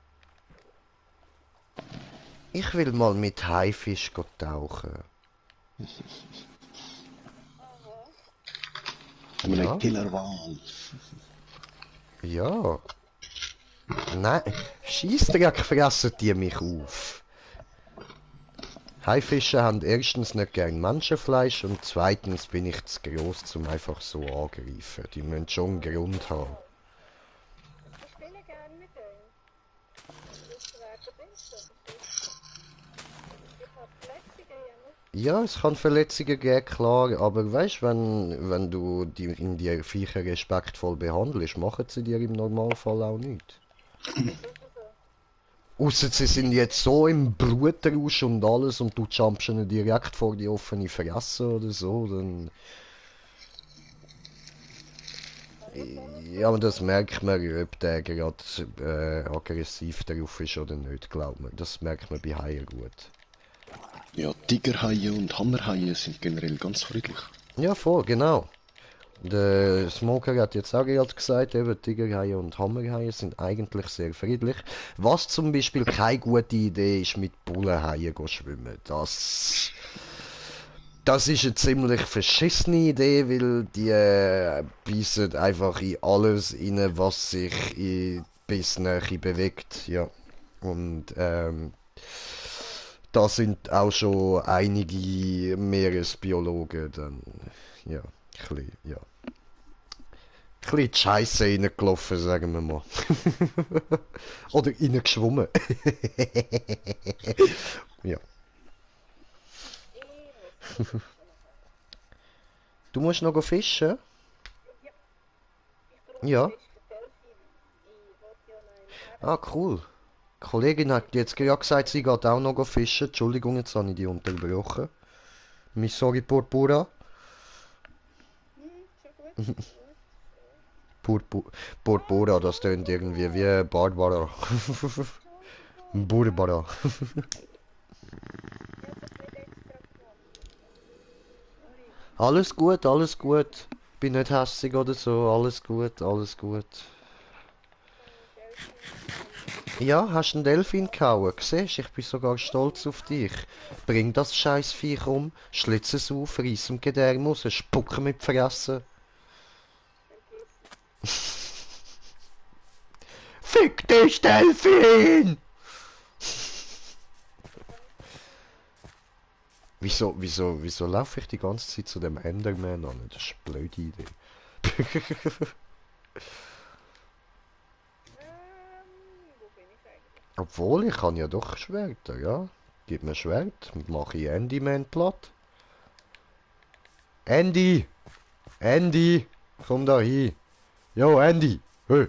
Ich will mal mit Haifisch tauchen. Aha. Haben wir Ja. einen Killerwal? Ja. Nein, Scheissdreck fressen die mich auf. Haifische haben erstens nicht gern Menschenfleisch und zweitens bin ich zu gross, zum einfach so angreifen. Die müssen schon einen Grund haben. Ich spiele gerne mit denen. Willst du werden bist du? Ich habe Verletzungen, ja, ne? Ja, es kann Verletzungen geben, klar, aber weißt, wenn du in die Viecher respektvoll behandelst, machen sie dir im Normalfall auch nichts. Das ist so. Ausser sie sind jetzt so im Blutrausch und alles und du jumpst ihnen direkt vor die offene Fresse oder so, dann... Ja, aber das merkt man, ob der gerade aggressiv darauf ist oder nicht, glaubt mir. Das merkt man bei Haien gut. Ja, Tigerhaie und Hammerhaie sind generell ganz friedlich. Ja, voll, genau. Der Smoker hat jetzt auch gerade gesagt, eben Tigerhaie und Hammerhaie sind eigentlich sehr friedlich. Was zum Beispiel keine gute Idee ist, mit Bullenhaien zu schwimmen. Das ist eine ziemlich verschissene Idee, weil die beißen einfach in alles rein, was sich in Bissnähe bewegt. Ja. Und da sind auch schon einige Meeresbiologen dann, ja, ein bisschen, ja. Ein bisschen die Scheisse reingelaufen, sagen wir mal. Oder reingeschwommen. Ja. Du musst noch fischen? Ja. Ah, cool. Die Kollegin hat jetzt gerade gesagt, sie geht auch noch fischen. Entschuldigung, jetzt habe ich die unterbrochen. Mi sorry, Purpura. Schon gut. Purpura, das tönt irgendwie wie Barbara. Barbara. Alles gut, alles gut. Bin nicht hässig oder so. Alles gut, alles gut. Ja, hast du einen Delfin gehauen? Siehst, ich bin sogar stolz auf dich. Bring das scheiß Viech um, schlitz es auf, reiss ihm Gedärm raus, spuck mit die Fresse. Fick dich, Delfin! Wieso laufe ich die ganze Zeit zu dem Enderman an? Das ist eine blöde Idee. Wo bin ich eigentlich? Obwohl, ich kann ja doch Schwerter, ja? Gib mir Schwert, mache ich Endyman platt. Andy! Andy! Komm da hin! Yo, Andy! Hey!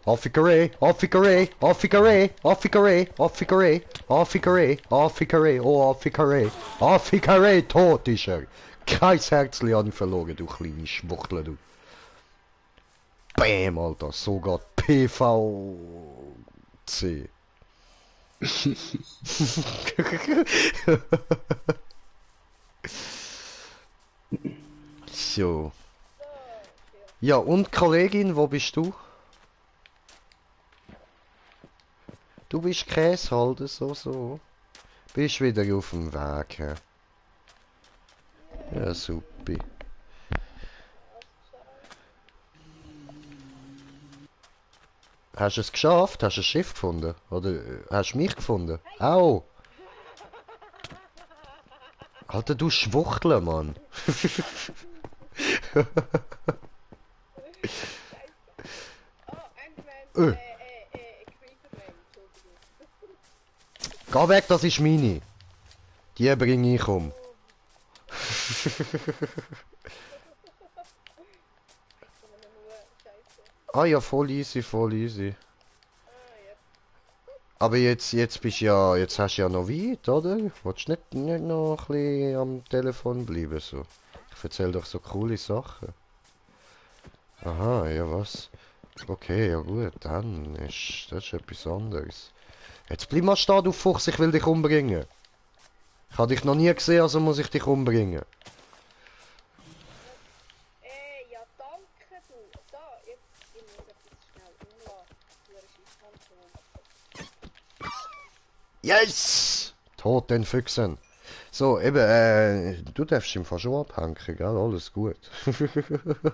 Affikeré! Affikeré! Affikeré! Affikeré! Affikeré! Affikeré! Affikeré! Oh, Affikeré! Affikeré! Tot ist er! Kein Herzli habe ich verloren, du kleine Schwuchtel, du! Bäm, Alter! Sogar PVC! So. So, ja. Ja, und Kollegin, wo bist du? Du bist Käsehalter, so. Bist wieder auf dem Weg, hä? Ja, super. Hast du es geschafft? Hast du ein Schiff gefunden? Oder hast du mich gefunden? Au! Alter, du Schwuchtel, Mann! Oh, Enderman, Äh. Creeperman, Entschuldigung. Geh weg, das ist meine! Die bringe ich um. Ich komme nur, scheiße. Ah ja, voll easy, voll easy. Ah, ja. Aber jetzt bist ja, jetzt hast du ja noch weit, oder? Willst du nicht noch ein bisschen am Telefon bleiben, so? Ich erzähl doch so coole Sachen. Aha, ja was? Okay, ja gut, dann ist das ist etwas anderes. Jetzt bleib mal stehen, du Fuchs, ich will dich umbringen. Ich habe dich noch nie gesehen, also muss ich dich umbringen. Ja, danke du. So, jetzt, ich muss etwas schnell umladen. Du hast Scheißkontrolle. Yes! Tot den Füchsen. So, eben, du darfst im Fall schon abhängen, gell? Alles gut.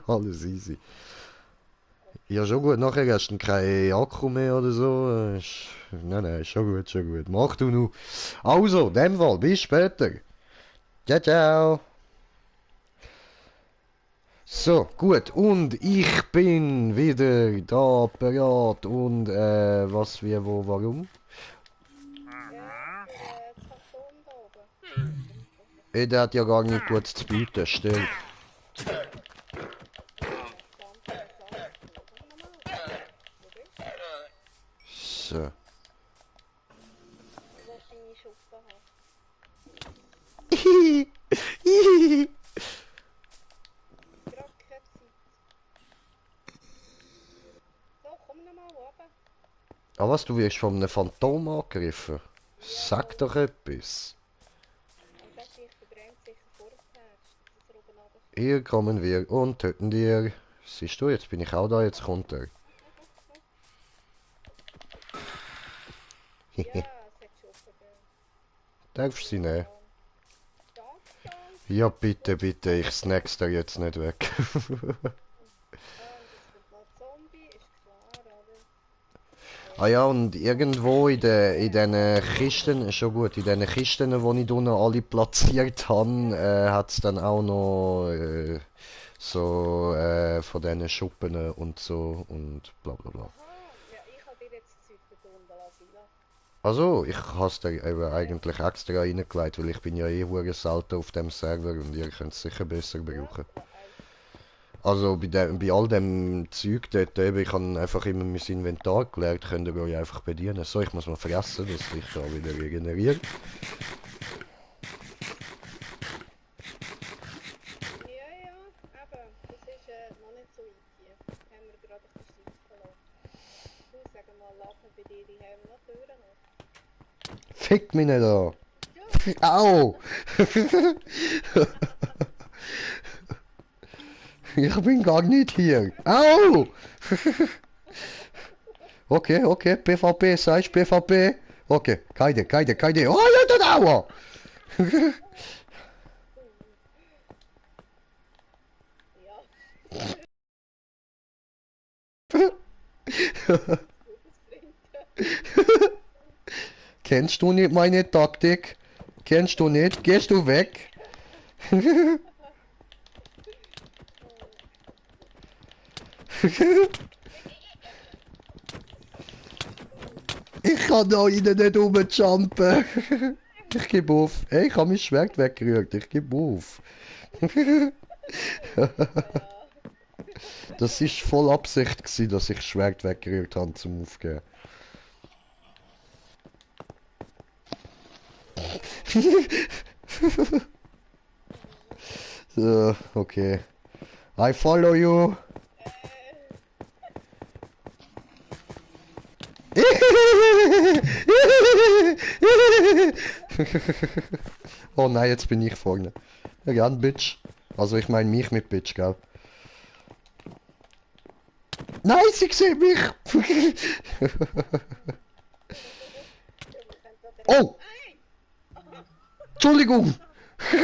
Alles easy. Ja, schon gut. Nachher hast du keinen Akku mehr oder so. Nein, schon gut, schon gut. Mach du nur. Also, in dem Fall, bis später. Ciao, ciao. So, gut. Und ich bin wieder da bereit. Und, was, wie, wo, warum? Das Phantom da oben. Der hat ja gar nicht gut zu bieten, stimmt. So. Du willst deine Schuppe haben. Gerade keine Zeit. So, komm nochmal oben. Ah, was, du wirst von einem Phantom angegriffen? Sag doch etwas. Und das sich verbrennt sicher vorwärts, dass er oben runterfällt. Hier kommen wir und töten dir. Siehst du, jetzt bin ich auch da, jetzt kommt er. Ja, es hat Schuppe gegeben. Darfst du sie nehmen? Danke, danke. Ja, bitte, bitte, ich snack's dir jetzt nicht weg. Und es kommt noch Zombie, ist klar, oder? Ah ja, und irgendwo in den Kisten, schon gut, in den Kisten, die ich unten alle platziert habe, hat es dann auch noch so von diesen Schuppen und so und bla bla bla. Aha, ja, ich habe dir jetzt Zeug gefunden, Lasila. Also, ich habe es dir eben eigentlich extra reingelegt, weil ich bin ja eh hure selten auf dem Server und ihr könnt es sicher besser brauchen. Also bei all dem Zeug dort eben, ich habe einfach immer mein Inventar geleert, könnt ihr euch einfach bedienen. So, ich muss mal fressen, dass ich da wieder regeneriere. Ja, ja, eben, das ist noch nicht so easy. Haben wir gerade ein bisschen Zeit verloren. Du, sag mal, laufen bei dir die Helme noch Türen auf? Fick mich nicht an! Ja, Au! Ich bin gar nicht hier. Au! Okay, okay, PvP, sagst PvP? Okay, keine. Oh, ja, das aua! ja. Gutes Trinken. Kennst du nicht meine Taktik? Kennst du nicht? Gehst du weg? Ich kann da innen nicht rumjumpen. Ich gebe auf. Hey, ich habe mein Schwert weggerührt. Ich gebe auf. Das ist voll Absicht gewesen, dass ich das Schwert weggerührt habe zum Aufgeben. So, okay. I follow you. Oh nein, jetzt bin ich vorne. Ja, gern, Bitch. Also ich meine mich mit Bitch, gell? Nein, sie sieht mich! Oh! Entschuldigung! Warte,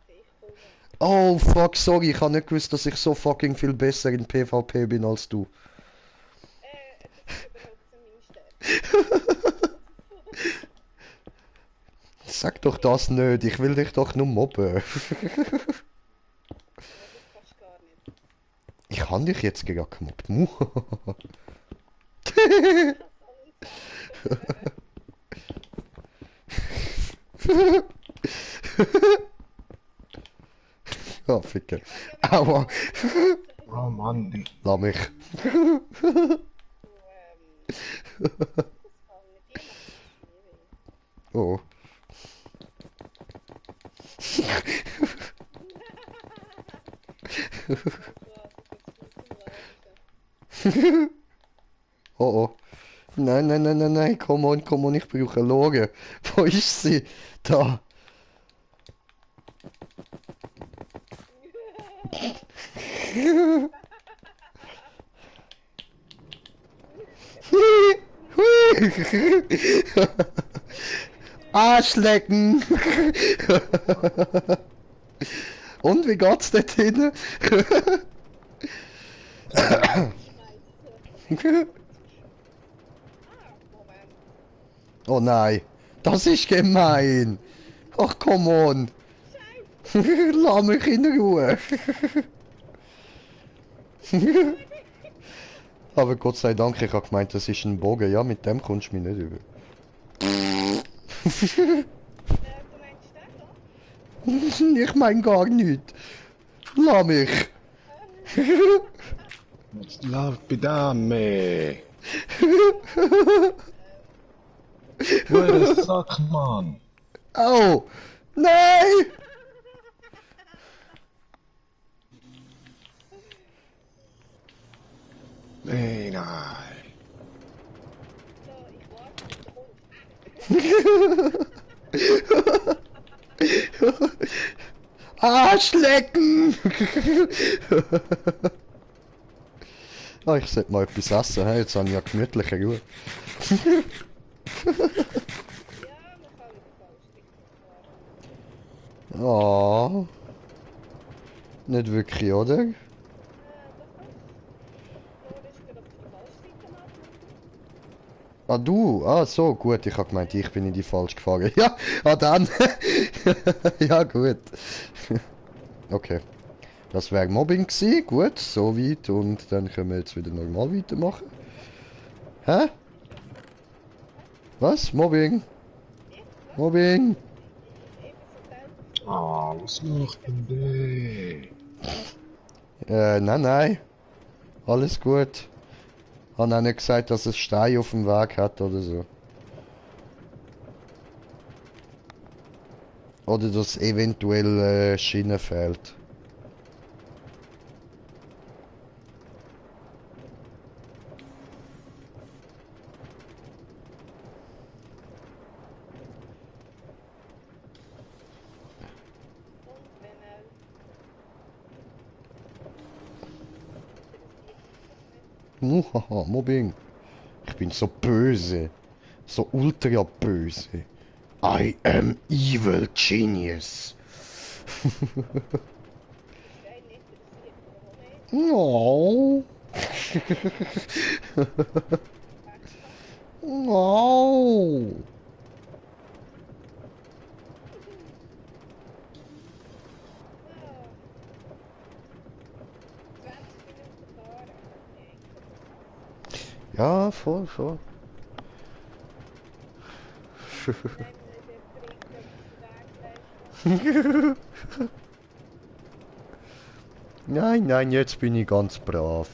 ich komme. Oh fuck, sorry, ich habe nicht gewusst, dass ich so fucking viel besser in PvP bin als du. Das ist überhaupt so meine Stärke. Sag doch das nicht, ich will dich doch nur mobben. Aber das kannst du gar nicht. Ich habe dich jetzt gerade gemobbt. Mu. Oh, Ficker. Aua. Oh Mann, Lass mich. Du, das kann mit dir machen. Oh. Oh oh. Nein, nein, nein, nein, nein, komm on, ich brauche Lore. Wo ist sie? Da. Arschlecken! Und wie geht's dort hin? Oh nein, das ist gemein. Ach, come on. Lass mich in Ruhe. Aber Gott sei Dank, ich habe gemeint, das ist ein Bogen. Ja, mit dem kommst du mich nicht über. Du meinst das? Ich mein gar nicht. Lass mich. Lapidame! Where the fuck, man? Au. Nein. Hey, nein. So, ich warte, bis du kommst. Arschlecken. Ah, ich sollte mal etwas essen. Hey, jetzt habe ich ja gemütliche Ruhe. Ja, man kann wieder falsch Oh. Nicht wirklich, oder? doch, doch. Flora ist gerade auf die falsche Seite laufen. Ah, du? Ah, so, gut. Ich habe gemeint, ich bin in die falsch gefahren. Ja, ah, dann. Ja, gut. Okay. Das wäre Mobbing gewesen. Gut, so weit. Und dann können wir jetzt wieder normal weitermachen. Hä? Was? Mobbing? Mobbing? Eben so Teil. Ah, was macht denn der? Nein. Alles gut. Haben auch nicht gesagt, dass es Stein auf dem Weg hat oder so. Oder dass eventuell Schiene fehlt. Und wenn er Muhaha, Mobbing. Ich bin so böse. So ultra böse. I am evil genius. rein interessiert, warum nicht? No. Oh. 20 Minuten fahren. Okay, interessant. Ja, voll, voll. Nein, der bringt etwas Wegleisten. Nein, nein, jetzt bin ich ganz brav.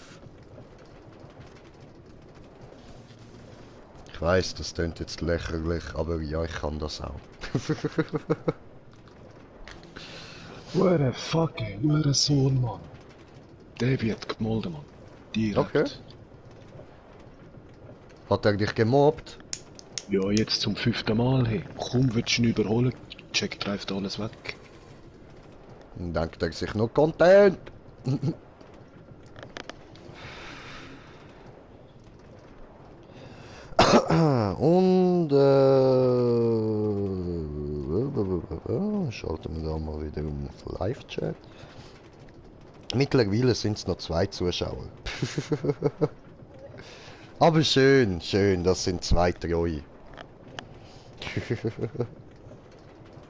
Ich weiß, das klingt jetzt lächerlich, aber ja, ich kann das auch. Hure fucking, hure Sohn, Mann. Der wird gemolden, Mann. Okay. Direkt. Hat er dich gemobbt? Ja, jetzt zum 5. Mal, hey. Kaum willst du ihn überholen, Jack treibt alles weg. Dann denkt er sich nur Content. Und schalten wir da mal wieder auf Live-Chat. Mittlerweile sind es noch 2 Zuschauer. Aber schön, schön, das sind 2 Treue.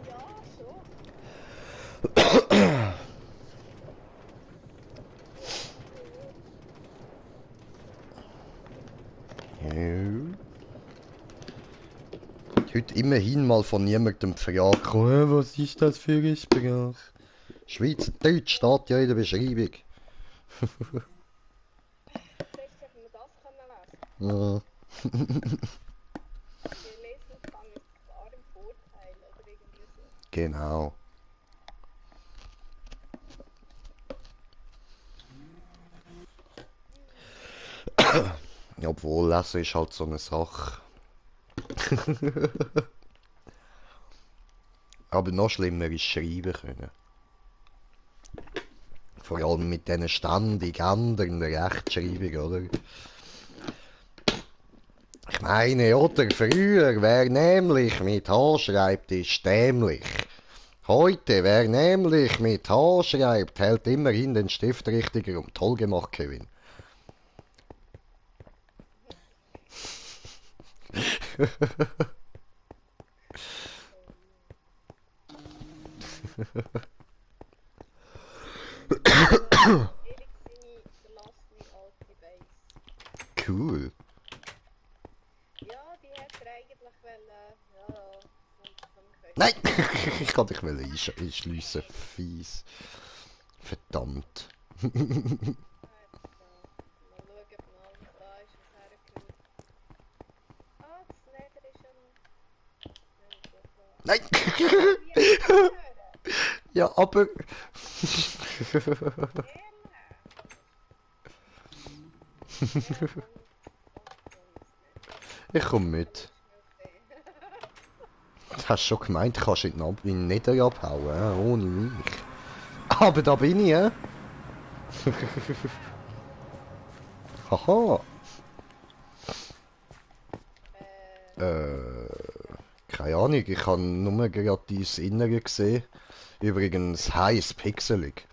Ja, schon. Heute immerhin mal von niemandem gefragt, was ist das für eine Sprache? Schweizerdeutsch steht ja in der Beschreibung. Zuerst hätten wir das können lesen. Ja, Der Leseumfang ist klar im Vorteil oder irgendwie so. genau. Obwohl, lesen ist halt so eine Sache. Aber noch schlimmer ist schreiben können. Vor allem mit diesen ständig anderen Rechtschreibung, oder? Ich meine, oder? Früher, wer nämlich mit H schreibt, ist dämlich. Heute, wer nämlich mit H schreibt, hält immerhin den Stift richtiger und toll gemacht, Kevin. Erik seine verlassene alte Base. Cool. Ja, die hätte er eigentlich wollen. Ja, und dann Nein! Ich kann dich einschliessen. Fies. Verdammt. Mal schauen, ob noch alles da ist, was hergehört. Ah, das Leder ist ja noch. Nein, das war. Nein! Wie hören? Ja, aber... Ich komm mit. Du hast schon gemeint, du kannst in nicht abhauen, ohne mich. Aber da bin ich, ja? Haha. Keine Ahnung, ich habe nur gerade dein Innere gesehen. Übrigens heiß pixelig.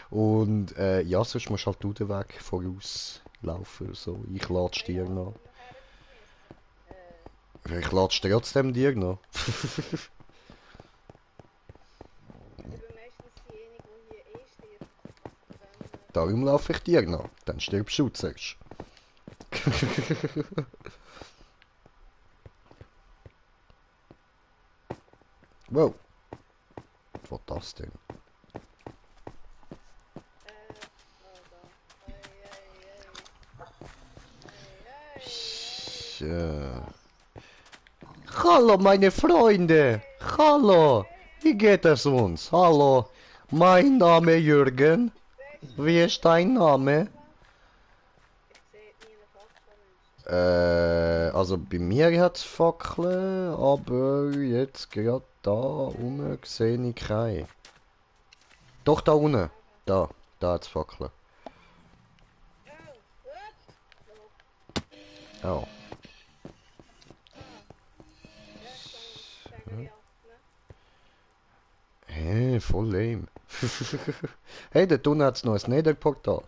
Und ja, sonst musst du halt du den Weg vorauslaufen. So. Ich latsch dir noch. Ich latsch trotzdem dir noch. Ich bin meistens diejenige, die hier eh stirbt. Darum laufe ich dir noch. Dann stirbst du zuerst. Wow. Was war das denn? Hallo meine Freunde. Hallo. Wie geht es uns? Hallo. Mein Name Jürgen. Wie ist dein Name? Ich sehe nie eine Fackel. Also bei mir hat es Fackeln, aber jetzt gerade da unten sehe ich keine. Doch, da unten. Da hat es Fackeln. Oh. Hä, voll lame. Hey, da unten hat es noch ein Netherportal.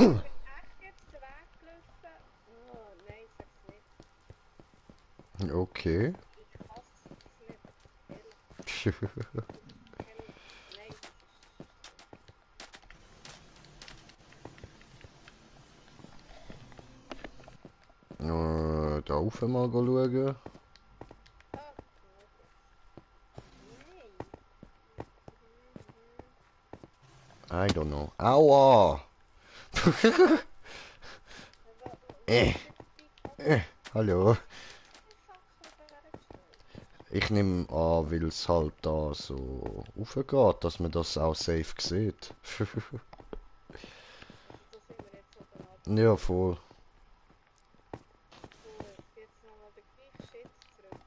echt jetzt den Weg gelaufen? Oh, nein, sag's nicht. Okay. Ich hasse es nicht. Ehrlich, nein, Da rauf mal schauen. Ah, gut jetzt. Nein. I don't know. Aua! Was ist jetzt die Hallo. Fackel hergestellt? Ich nehme an, weil es halt da so raufgeht, dass man das auch safe sieht. Also da sind wir jetzt oben ab. Ja, voll. Gut, jetzt nochmal den gleichen Shit zurück.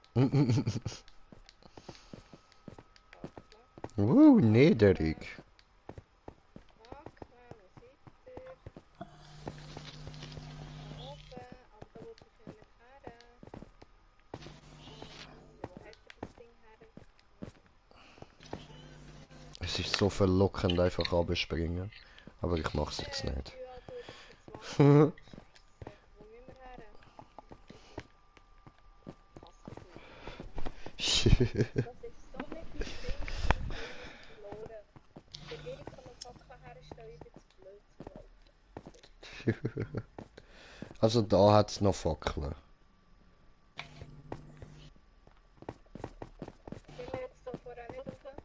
Fackel. Niederig. Fackel, wo seid ihr? Da oben, aber da wollte ich ja nicht her. Ja, wo hat er das Ding her? Es ist so verlockend, einfach abspringen. Aber ich mach's jetzt nicht. Ja, tu das jetzt mal. Scheiße, wo müssen wir her? Ich hasse es nicht. Das ist so nicht mein Ding, ich bin immer verloren. Der Erik kann eine Fackel herstellen, ich bin zu blöd zu laufen. Also da hat's noch Fackeln. Sind wir jetzt da vorher nicht rauf?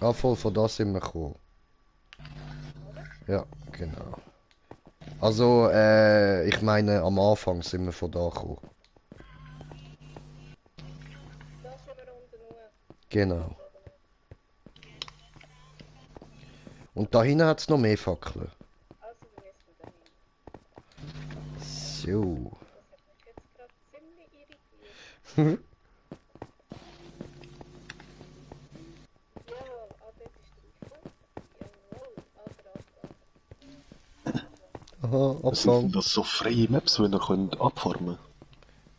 Ah, voll, von da sind wir gekommen. Oder? Ja, genau. Also, ich meine, am Anfang sind wir von da gekommen. Da sind wir unten nur. Genau. Und da hinten hat's noch mehr Fackeln. Also, wir müssen dahin. So. Das hat mich jetzt gerade ziemlich irritiert. Jawohl, ah, dort ist der Aufgang. Jawohl, Aha, Sind denn Abgang. das so freie Maps, die ihr könnt abfarmen?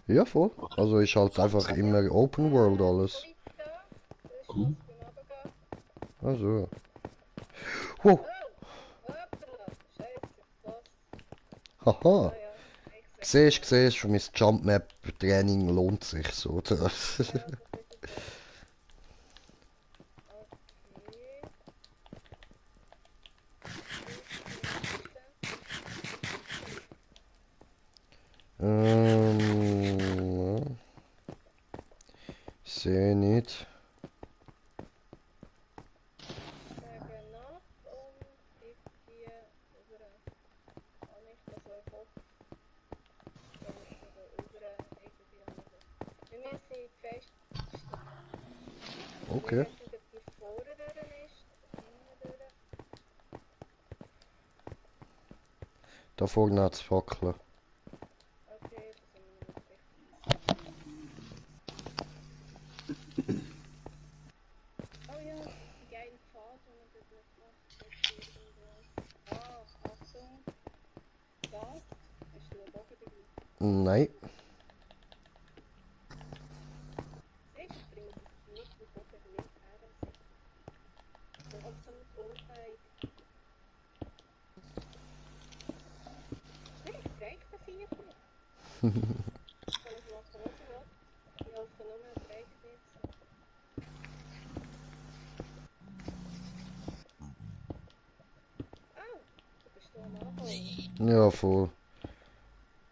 Ja, voll. Also ist halt einfach immer Open World alles. So weit da. Da ist Cool. was beim Runtergehen. Also. Wow. Oh! Hoppala! Scheiße, was? Haha. Ah ja, ich Siehst, mein Jump-Map-Training lohnt sich so, oder? Ja, das ist wieder so. Okay. Sehe nicht. Sagen nach und ich gehe rüber. Kann ich das euch hoffe? Wenn ich da rüber irgendwie lande. Wir müssen in die Festung. Okay. Ich weiß nicht, ob die vorne durch ist oder hinten durch. Da vorne hat's Fackeln. Okay, da sind wir nicht richtig. Oh ja, die geilen Pfade, die man dort noch gemacht hat, irgendwo. Ah, Achtung, Gast. Hast du einen Bogen dabei? Nein. Siehst du, bringt das mit dem Bogen nicht her. Absolut unfähig. Vielleicht trägt das hier nicht. Kann ich machen, was ich will. Ich hoffe nur, er trägt jetzt. Oh, du bist da am Anfang. Ja, voll.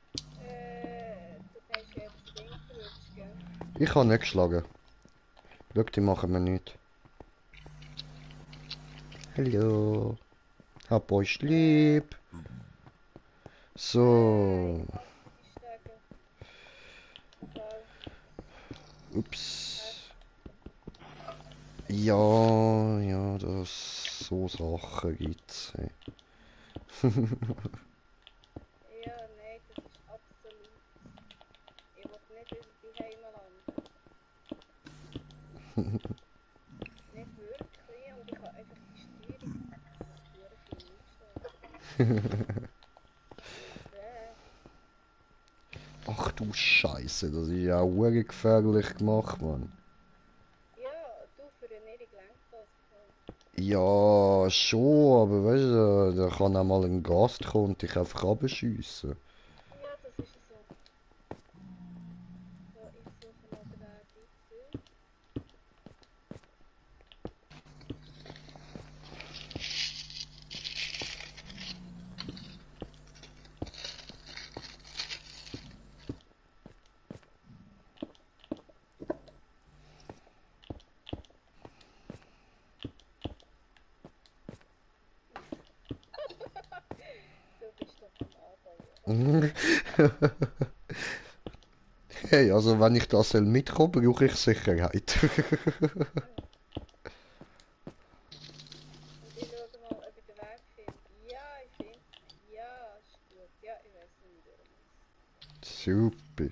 Du hast jetzt das Ding verrutscht, gell? Ich habe nicht geschlagen. Schau, die machen mir nichts. Hallo. Hab euch lieb. So. Einsteigen. Fall. Ups. Ja, das so Sachen gibt's. Hey. Ja, nein, das ist absolut. Ich will nicht über die Heimatland. Nicht wirklich. Und ich habe einfach die Steuerung. Das macht verdammt viel Aufschlag. Ach du Scheiße, das ist ja auch gefährlich gemacht, Mann. Ja, du für eine Ernährung lenkt das. Ja, schon, aber weißt du, da kann auch mal ein Gast kommen und dich einfach abschiessen. Ja, das ist so. So, ich suche mal den Weg weiter. Du bist doch am Abenteuer. Hey, also wenn ich da soll mitkommen, brauche ich Sicherheit. Und ich schaue mal, ob ich den Weg finde. Ja, ich finde ihn. Ja, ist gut. Ja, ich weiß, wo ich durch muss. Super.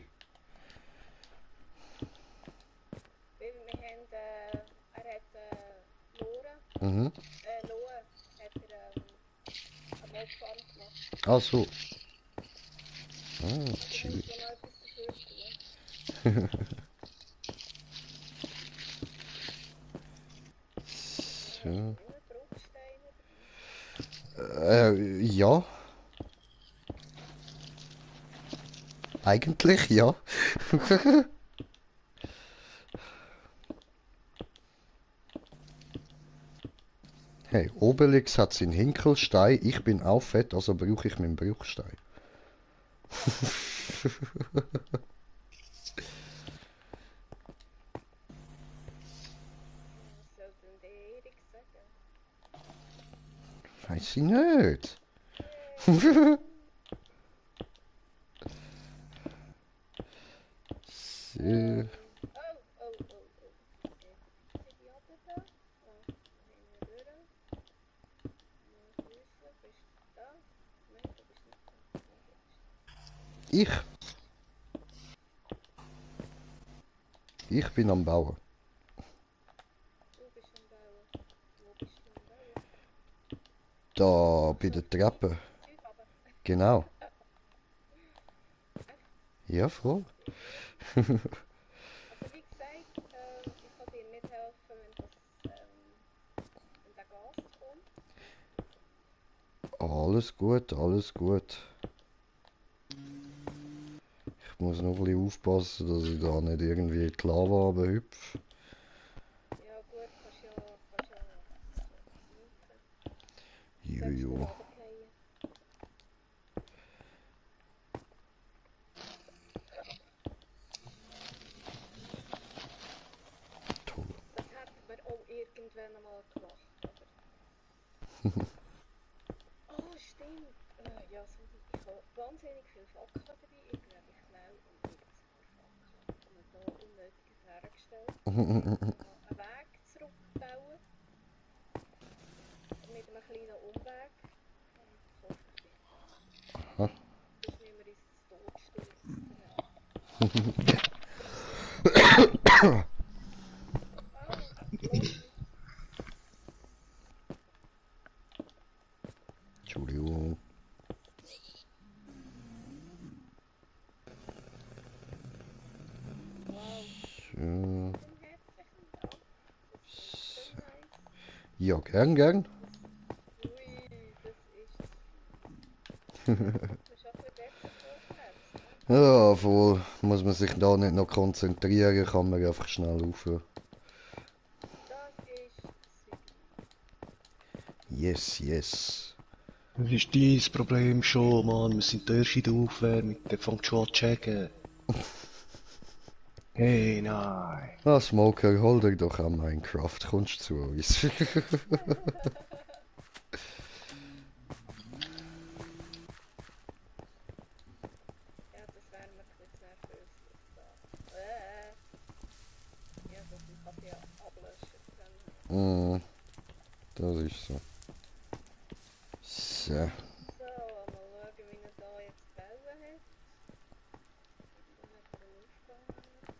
Weil wir haben, er hat Lore, Mhm. Lohe hat er eine Mobfarm gemacht. Ach so. Ah, Und ich muss chillig. so noch etwas dafür tun. Hast So. du immer Bruchsteine dabei? Ja, eigentlich ja. Hey, Obelix hat seinen Hinkelstein, ich bin auch fett, also brauche ich meinen Bruchstein. Was soll denn der Erik sagen? Weiß ich nicht. Yay! So. Oh. Jetzt bin ich runter da. Oh, da hinten durch. Mal grüßen. Bist du da? Nein, du bist nicht da. Oh, du bist da. Ich, ich bin am Bauen. Du bist am Bauen. Wo bist du am Bauen? Da Ach bei so, der die Treppe. Zeug runter. Genau. Echt? Ja, voll. Ja, gut. Also wie gesagt, ich kann dir nicht helfen, wenn der Gast kommt. Alles gut, alles gut. Ich muss noch ein bisschen aufpassen, dass ich da nicht irgendwie in die Lava hüpfe. Ja gut, kannst ja sneaken. Sollst du Jojo. runterfallen. Toll. Das hätten wir auch irgendwann einmal gemacht, aber... Oh, stimmt. Ja, sorry. Ich habe wahnsinnig viele Fackeln dabei. Ich werde schnell und nehme ein paar Fackeln. Ich habe mir hier Unnötiges hergestellt. Ich werde da einen Weg zurückbauen. Mit einem kleinen Umweg. Und hoffentlich. Sonst müssen wir uns zu Tod stürzen. Oh, Lobby. Entschuldigung. Wow. So. Vielen herzlichen Dank. Das finde ich schon nice. Ja, gern. Das, ui, das ist zu viel. Da muss man schon ein bisschen besser vorwärts, hä? Ja, voll. Muss man sich da nicht noch konzentrieren, kann man einfach schnell aufhören. Das ist Subi. Yes, yes. Das ist dein Problem schon, Mann. Wir sind der Erste in der Aufwärmung. Der fängt schon an zu checken. Hey, nein. Ah, Smoker, hol dir doch an Minecraft, kommst zu uns. Ja, das wäre mir ein bisschen zu nervös, das da. Ja gut, man kann sie ja ablöschen können. Mm, das ist so. So. So, mal schauen, wie er da jetzt bauen hat. Da hat er einen Aufgang gemacht.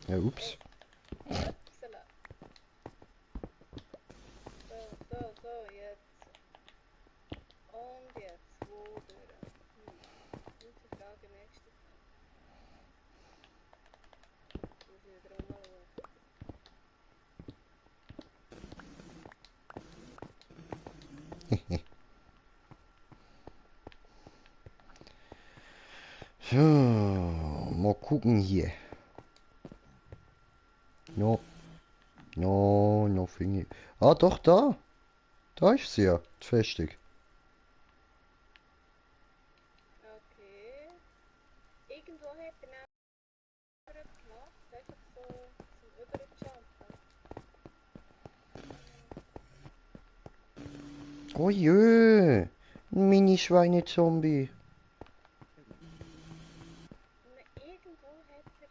Ja, ups. Upsala. So, jetzt. Und jetzt, wo durch? Gute Frage, nächste Frage. Jetzt muss ich wieder mal schauen. So, mal gucken hier. No, no, nothing. Ah, doch, da. Da ist sie ja, die Festung. Okay. Irgendwo hat er noch gemacht, einfach so zum Überjumpen. Oh jö, ein Mini-Schweine-Zombie. Irgendwo hat er...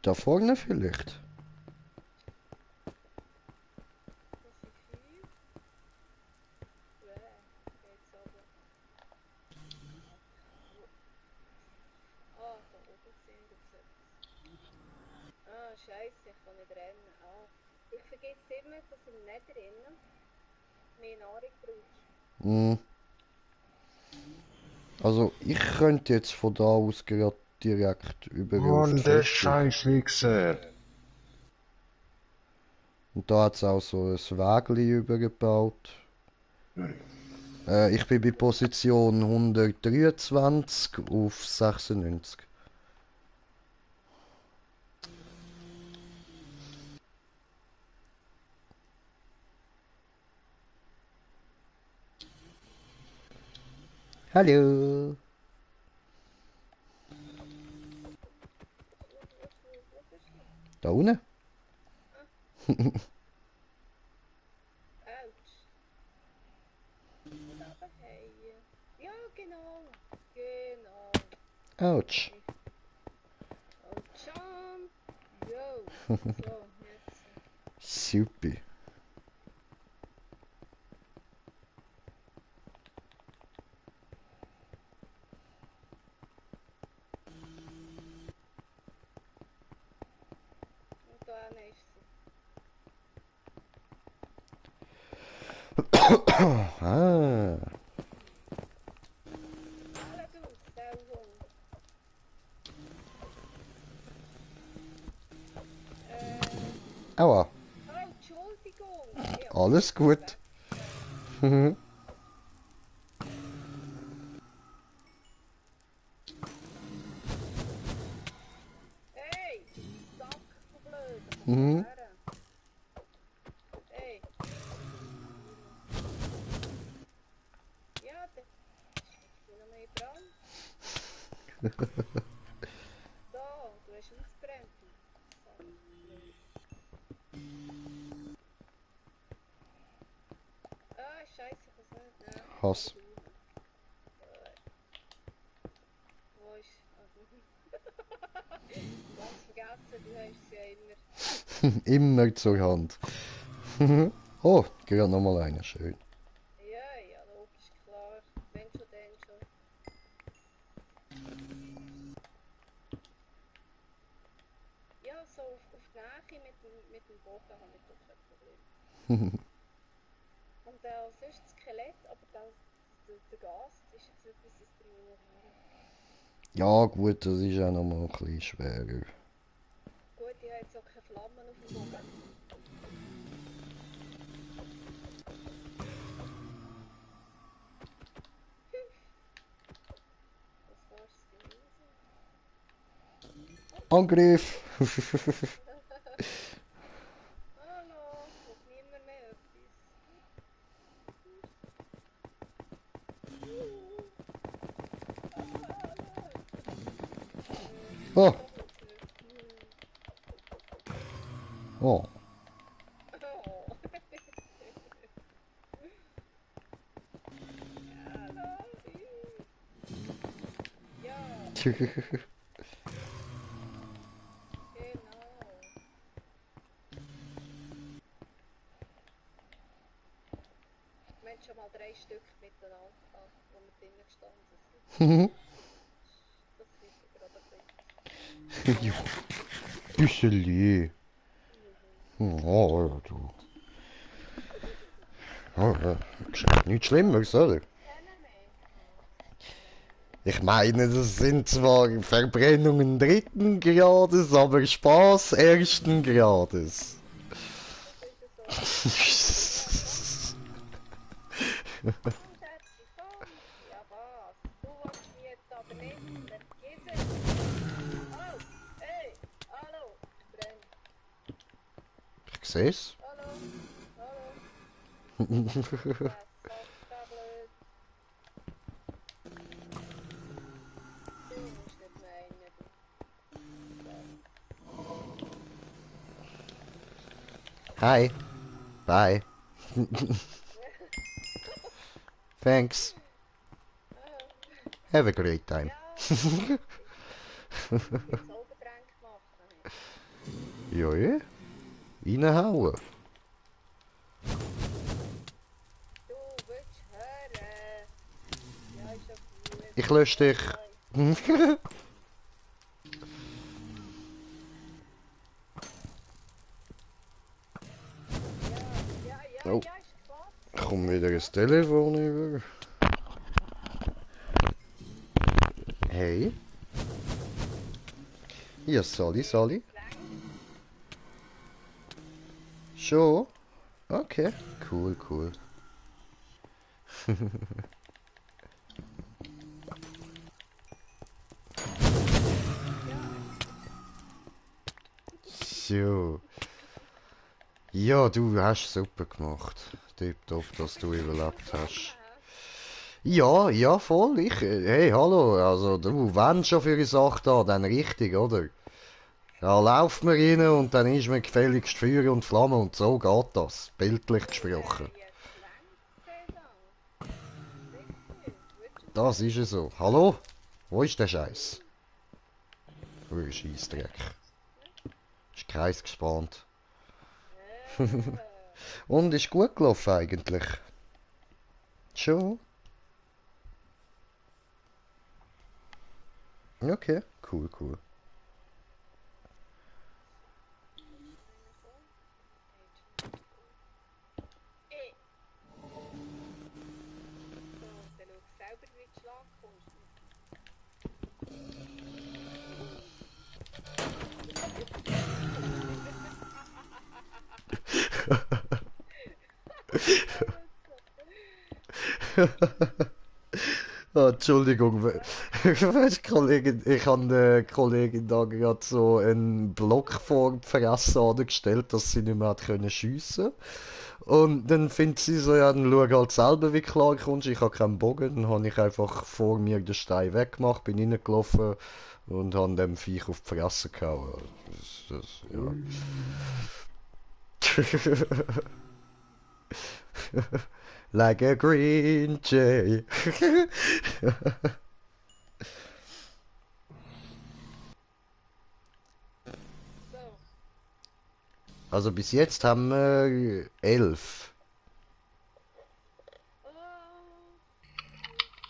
Da vorne vielleicht. Das sind 5. Geht's aber. Ah, da oben sind jetzt etwas. Ah, scheiße, ich kann nicht rennen. Ah. Ich vergesse immer, dass im Netherrennen mehr Nahrung brauchst. Hm. Also, ich könnte jetzt von da aus gerade direkt über auf die Mann, der Festung. Scheißwichser. Und da hat es auch so ein Wägli übergebaut. Ich bin bei Position 123 auf 96. Hallo. Wo bist du? Da unten? Autsch. Und aber hey. Ja, genau. Genau. Autsch. Und jump. Yo. So, jetzt. Super. Und da ist sie. Ah. Alle du, Sauhund. Aua. Oh, Entschuldigung. Ja, Alles gut. hey, Sack von Blöden. Mhm. Her. Hey. Ja, der ist noch mehr dran. Da, du hast ausgebrennt. Sack von Blöden. Ah, scheiße, ich kann es nicht nehmen. Hass. Wo ist... Ganz vergessen, du hast es ja immer. Immer zur Hand. Oh, gerade nochmal einer. Schön. Ja, ja, logisch, klar. Wenn schon, dann schon. Ja, so auf die Nähe mit dem Bogen habe ich doch kein Problem. Und sonst das Skelett, aber dann der Gast ist jetzt etwas, das bringe ich nicht hin. Ja, gut, das ist auch nochmal ein bisschen schwerer. Gut, ich habe jetzt auch keine Flammen auf dem Bogen. Das war's gewesen. Angriff! Hallo, macht niemand mehr etwas. Oh, Doch nicht zurück. oh. Oh. Hallo. Ja, genau. Wir haben schon mal 3 Stück miteinander gehabt, wo wir drinnen gestanden sind. Das ist gerade ein bisschen. Büscheli. Oh, du. Oh, nichts Schlimmeres, oder? Kennen mehr. Ich meine, das sind zwar Verbrennungen dritten Grades, aber Spaß ersten Grades. Das ist so. Komm, Schätzchen, komm. Ja, was? Du willst mich aber nicht. Vergiss es. Hallo. Hey. Hallo. Brennt. Ich seh's. Hallo. Hallo. Was sagt da blöd? Du musst nicht meinen, du. Hi. Bye. Thanks. Have a great time. Ja, ich will Zaubertränke machen. Ja, ja. Reinhauen. Du willst hören. Ja, ist ja gut. Ich lösche dich. Oh, Ja, ist gefasst. kommt wieder ein Telefon über. Hey. Ja, Sally. Schon? Okay. Cool. So. Ja, du hast super gemacht. Tipptopp, dass du überlebt hast. Ja, voll. Hey, hallo. Also, du, wenn schon für eine Sache da, dann richtig, oder? Da lauft man rein und dann ist man gefälligst Feuer und Flamme und so geht das. Bildlich gesprochen. Jetzt längst dann. Richtig, willst du Das ist es so. Hallo? Wo ist der Scheiß? Wo ist Scheissdreck? Ist Kreis gespannt. Und ist gut gelaufen eigentlich. Schon? Okay, cool. So, dann schau selber, wie du Schlag kommst. Ah, Entschuldigung, weißt, Kollegin, ich habe der Kollegin da gerade so einen Block vor die Fresse gestellt, dass sie nicht mehr hat können schiessen. Und dann findet sie so, ja, dann schau halt selber, wie klar kommst. Ich habe keinen Bogen, dann habe ich einfach vor mir den Stein weggemacht, bin reingelaufen und habe dem Viech auf die Fresse gehauen. Ja. Like a green jay. So. Also bis jetzt haben wir 11. Oh.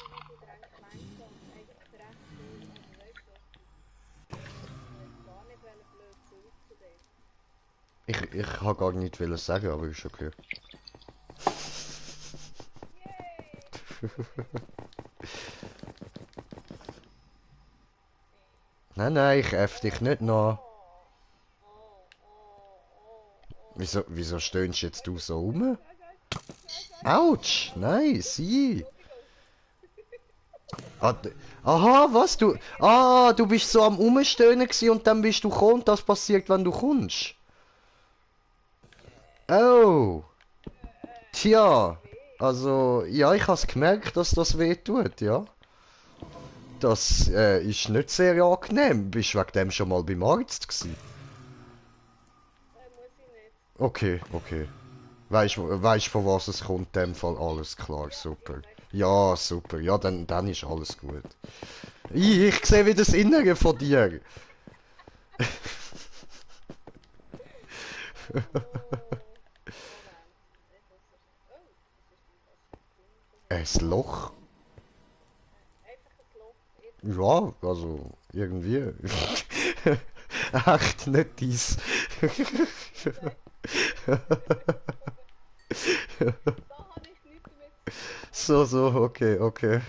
Wie viel Tränke langsam. Eigentlich recht viel. Aber weißt du was? Ich weiß gar nicht, welcher blöd zu dem. Ich habe gar nicht wollen sagen, aber ist okay. Nein, ich äff dich nicht nach. Wieso stöhnst jetzt du so rum? Autsch, nein, sie. Aha, was du? Ah, du bist so am Umstöhnen gsi und dann bist du gekommen und das passiert, wenn du kommst. Oh. Tja. Also, ja, ich has gemerkt, dass das weh tut, ja. Das ist nicht sehr angenehm. Bist du wegen dem schon mal beim Arzt gsi? Muss ich nicht. Okay. Weißt von was es kommt, in dem Fall alles klar, super. Ja, super, ja, dann ist alles gut. Ich sehe wieder das Innere von dir. Ein Loch? Einfach ein Loch. Ja, also irgendwie. Echt nicht dies. Da habe ich nichts damit. So, okay.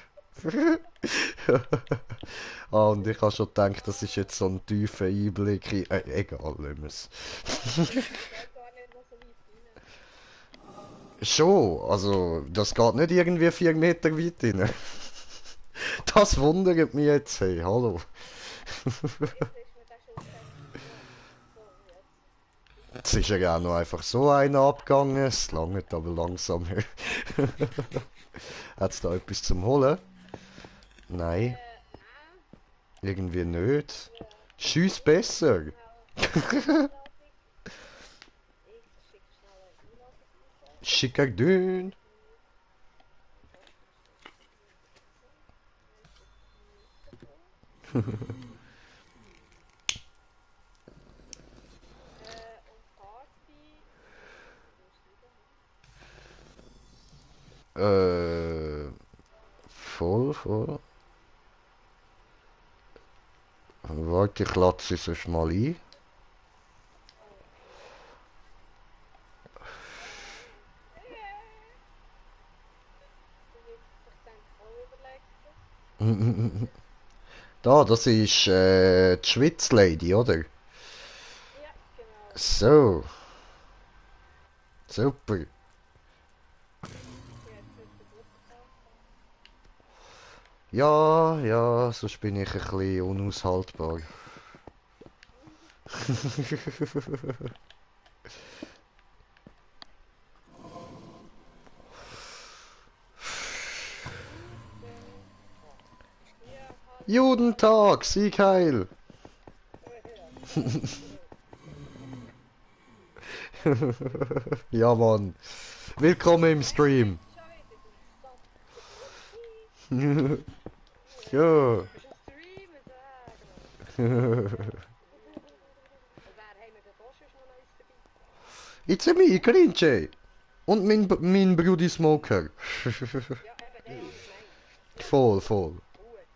Ah, und ich habe schon gedacht, das ist jetzt so ein tiefer Einblick in... egal, lassen wir's. Ich gehe gar nicht noch so weit rein. Schon, also das geht nicht irgendwie 4 Meter weit rein. Das wundert mich jetzt, hey, hallo. Wieso ist mir der Schuss einfach genommen? So, jetzt. Jetzt ist ja auch noch einfach so einer abgegangen, es langt aber langsam. Hat es da etwas zum Holen? Nein, Nein. irgendwie nicht. Ja. Schieß Ich schicke dir besser. schnell eine Einladung. Ich schicke schnell eine Einladung raus. Schicker dünn. Hier. Ansonsten ist das hier so. Dann ist das hier so. Und Party. Wo ist die denn? Äh, voll. Warte, ich lade sie sonst mal ein. Okay. Yeah. Du willst sich dann auch überlegen. Da, das ist die Schwitzlady, oder? Ja, genau. So, super. Die hat heute Geburtstag gehabt. Ja, sonst bin ich ein bisschen unaushaltbar. Guten Tag. Ja, hallo. Judentag, Sieg heil. Ja, genau. Ja, Mann. Willkommen im Hey, Stream. schon wieder, du Sapperli. Ja. Du bist am Streamen, sag mal. Und wer haben wir denn da schon noch Neues dabei? It's me, Grinche. Und mein Brudi Smoker. Ja, eben, den habe ich gemeint. Voll. Gut.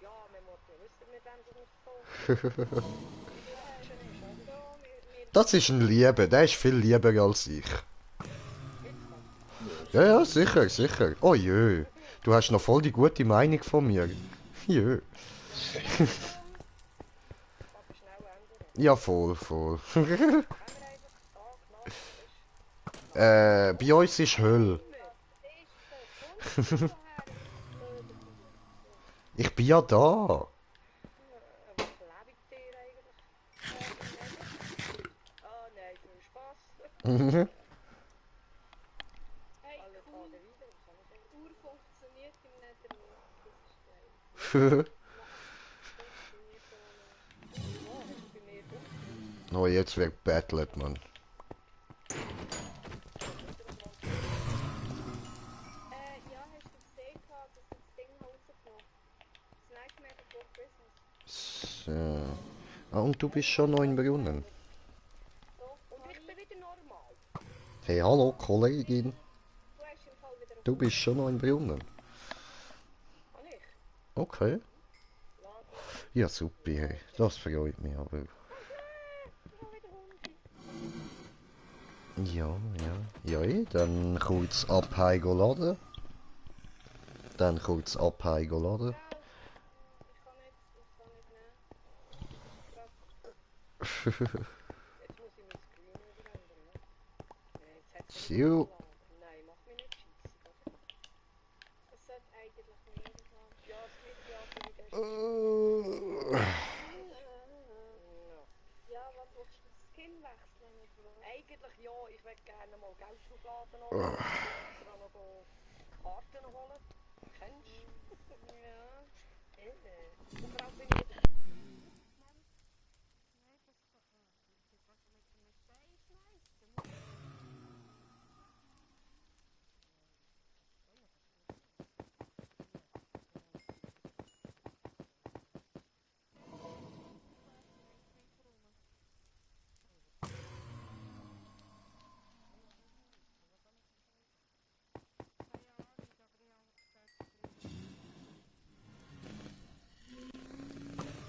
Ja, man muss ja wissen, mit wem wir so quatschen ist, oder? So, wir Das ist ein Liebe, der ist viel lieber als ich. jetzt kommt's. Ja, sicher. Oh jö, du hast noch voll die gute Meinung von mir. Jö. Aber schnell ändern. Ja, voll. Haben wir einfach Tag, Nacht, ist Bei uns ist Hölle. immer. Was ist das? Kommst du nicht woher, du blöde Bier? So. Ich bin ja da. Was lebe ich dir eigentlich? Eigentlich? Ah, nein, viel Spaß. Hey, Alle cool. Tage wieder, was kann ich sagen? Uhr funktioniert im Netherlink. Das ist geil. Funktioniert da noch. Wo? Hast du bei mir unten? Oh, jetzt wird battlet, man. Ich habe wieder einen Brand gefunden. Ja, hast du gesehen, gehabt, dass ich das Ding rausgenommen das Nightmare Before Christmas. So. Ah, und du bist schon noch in Brunnen. Doch, Und habe ich bin ich. wieder normal. Hey, hallo, Kollegin. Du hast im Fall wieder auf Du bist schon noch in Brunnen. Kann ich? Okay. Lad mich ein. Ja, super, hey. Das freut mich aber. Komplett! Ich habe wieder Hunde. Ja, dann kurz abhei go laden. Dann kurz abhei go laden. Schnell. Ich kann nicht nehmen. Grad. Jetzt muss ich mein Screen wieder ändern, ja. Jetzt hat es wieder So. runtergeladen. Nein, mach mich nicht scheissig, oder? Es sollte eigentlich mehr haben. Ja, das gleiche Alter wie gestern. Äh, No. Ja, was willst du den Skin wechseln, Bro? Eigentlich ja, ich würde gerne mal Geldschubladen holen und extra noch go Karten holen. Kennst du? Ja. Und vor allem bin ich wieder... Nein, das kann. Du kannst mit einem Stein schmeißen. Musst du nicht. Du wärst im Endkampf rum. Keine Ahnung, aber ich habe gesagt, ich bringe es.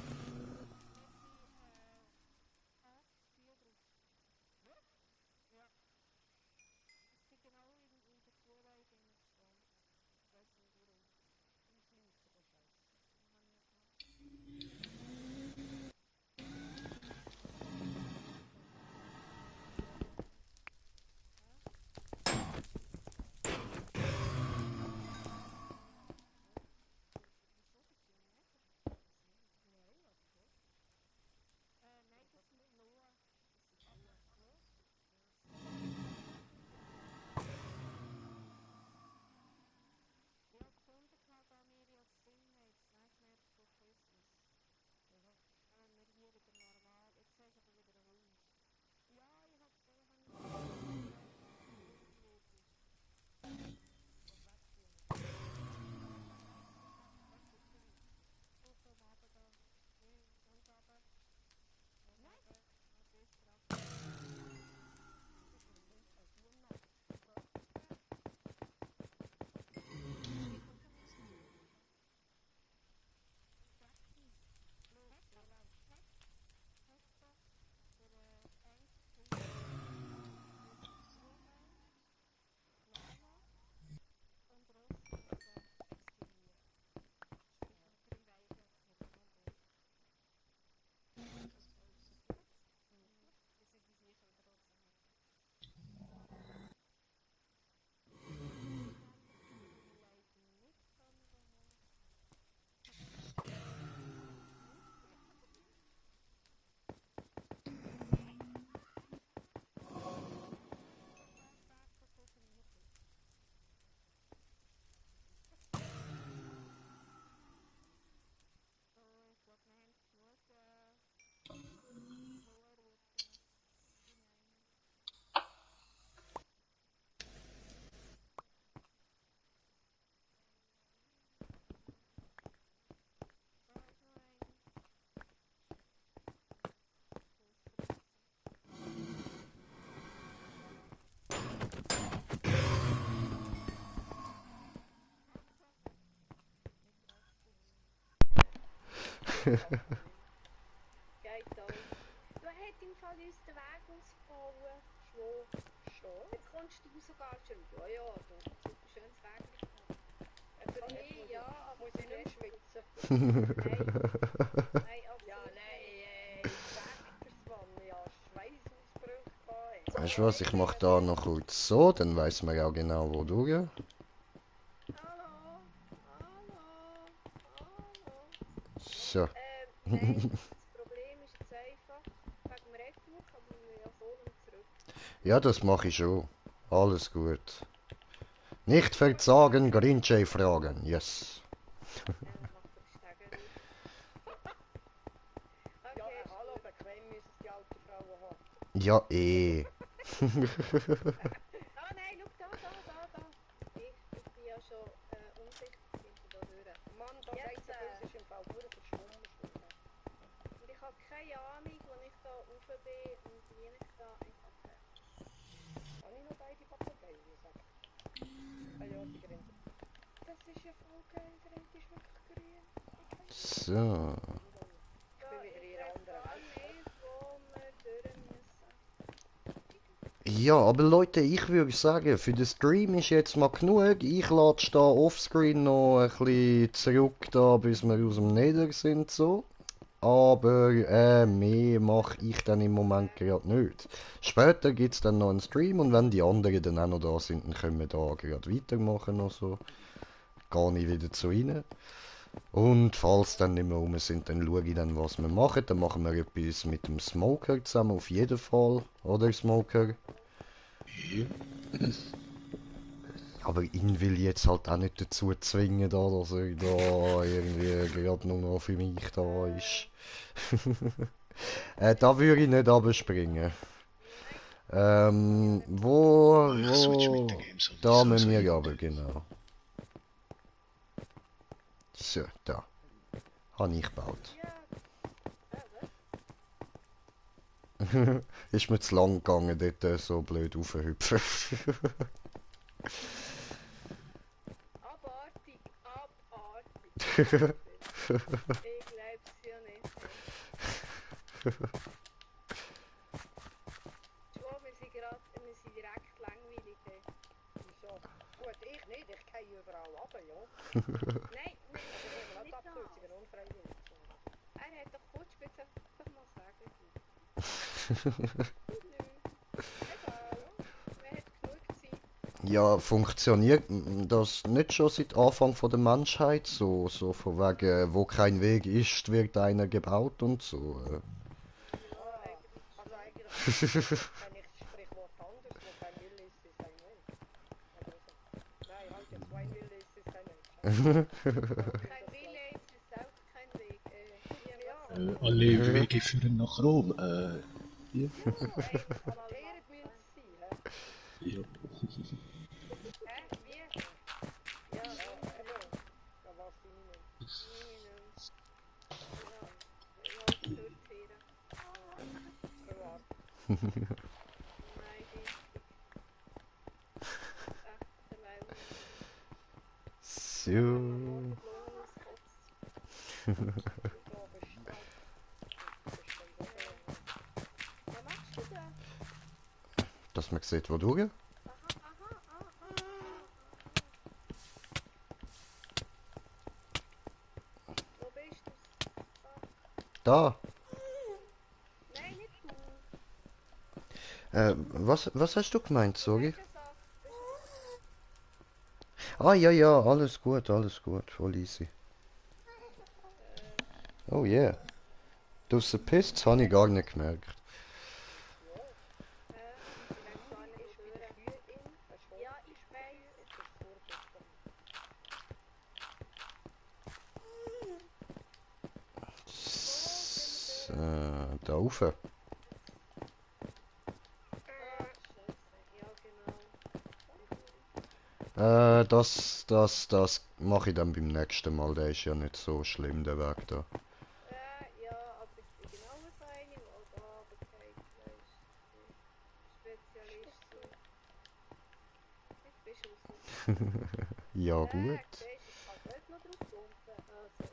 Geht auch. Du hättest im Fall uns den Weg ausbauen. Schon. Jetzt kommst du sogar schon. Ja, ja, du hast ein schönes Weg gehabt. Für mich ja, aber Muss ich nicht mehr schwitzen. nein, Ja, absolut nein, nicht. Vektorswanne, ja, Schweißausbrüche gehabt. Weißt du was, ich mache da noch kurz so, dann weiß man ja genau, wo durch. Hallo, hallo, hallo. So. Nein, das Problem ist jetzt einfach, wegen dem Retour kommen wir ja so nicht zurück. Ja, das mache ich schon. Alles gut. Nicht verzagen, Grinche fragen. Yes. Macht doch Stegen nicht. Ja, Okay, hallo, ist gut. bequem müssen es die alte Frauen haben. Ja, eh. Ah nein, schau da. Ich bin ja schon umsichtig hinter da durch. Mann, das Jetzt, Eisenbild ist im Fall nur verschwommen. Und ich habe keine Ahnung, wo ich da rauf bin und wie ich da einfach... Kann ich noch beide Papageien sagen? Ah ja, die grinsen. Das ist ja voll geil, der eine ist wirklich grün. So. Ich bin wieder in einer anderen gar Welt. nicht, wo wir durch müssen. Ja, aber Leute, ich würde sagen, für den Stream ist jetzt mal genug. Ich latsche da offscreen noch ein bisschen zurück, da, bis wir aus dem Nether sind, so. Aber mehr mache ich dann im Moment gerade nicht. Später gibt es dann noch einen Stream und wenn die anderen dann auch noch da sind, dann können wir da gerade weitermachen noch so. Gehe ich wieder zu ihnen. Und falls dann nicht mehr rum sind, dann schaue ich dann, was wir machen. Dann machen wir etwas mit dem Smoker zusammen, auf jeden Fall. Oder Smoker? Ja. Aber ihn will ich jetzt halt auch nicht dazu zwingen, da, dass er da irgendwie gerade nur noch für mich da ist. Da würde ich nicht abspringen. Ich switch mit den Games Da sowieso, müssen also wir aber, genau. So, da. Habe ich gebaut. Ist mir zu lang gegangen, dort so blöd raufhüpfen. Abartig. Ich glaub's ja nicht. Schau, wir sind direkt langweilig. Wieso? Gut, ich nicht, ich gehe überall runter, ja. Nein, Also ich nehme nicht auch das. Abkürzungen unfreiwillig. Er hat doch kurz bitte einfach mal sagen. Egal, wir haben genug Zeit. Ja, funktioniert das nicht schon seit Anfang von der Menschheit? So von wegen, wo kein Weg ist, wird einer gebaut und so. Ja, eigentlich Also schon. eigentlich kenne ich das Sprichwort anders, wo kein Wille ist, ist ein Weg. Oder so. Nein, halt jetzt, wo ein Wille ist, ist ein Mensch. Kein Wille ist es auch kein Weg. Ja, Alle Wege führen nach Rom. Ja. Ehret müssen sie sein, hä? Ja. Hä? Wie? Ja, Eben. Da was die nicht. Minimum. Ja, ich durchführen. Klar. Nein, richtig. Echt, der Leil. So. Wenn man morgen Blumen auskotzt. Ich glaube, bestimmt auch so. Was machst du da? Dass man sieht, wo durch. Aha. Wo bist du? Da. Nein, nicht du. Was hast du gemeint, sorry? Bist du Ah, ja, alles gut, voll easy. Oh yeah. Draussen pisst, habe ich gar nicht gemerkt. Ich weiß gar nicht, Ist wo bei den durch. Kühen in. Hast du Ja, vorher ich bei den Kühen, weiß. jetzt ist es vorgestern. So, da rauf. Scheiße. Ja, genau. Das mache ich dann beim nächsten Mal. Der ist ja nicht so schlimm, der Weg da. Ja, aber ich bin genau so eine, die da runterfällt, weißt du. Spezialist so. Jetzt bist du raus. Ja, gut. Siehst du, ich kann dort noch drauf pumpen. Also,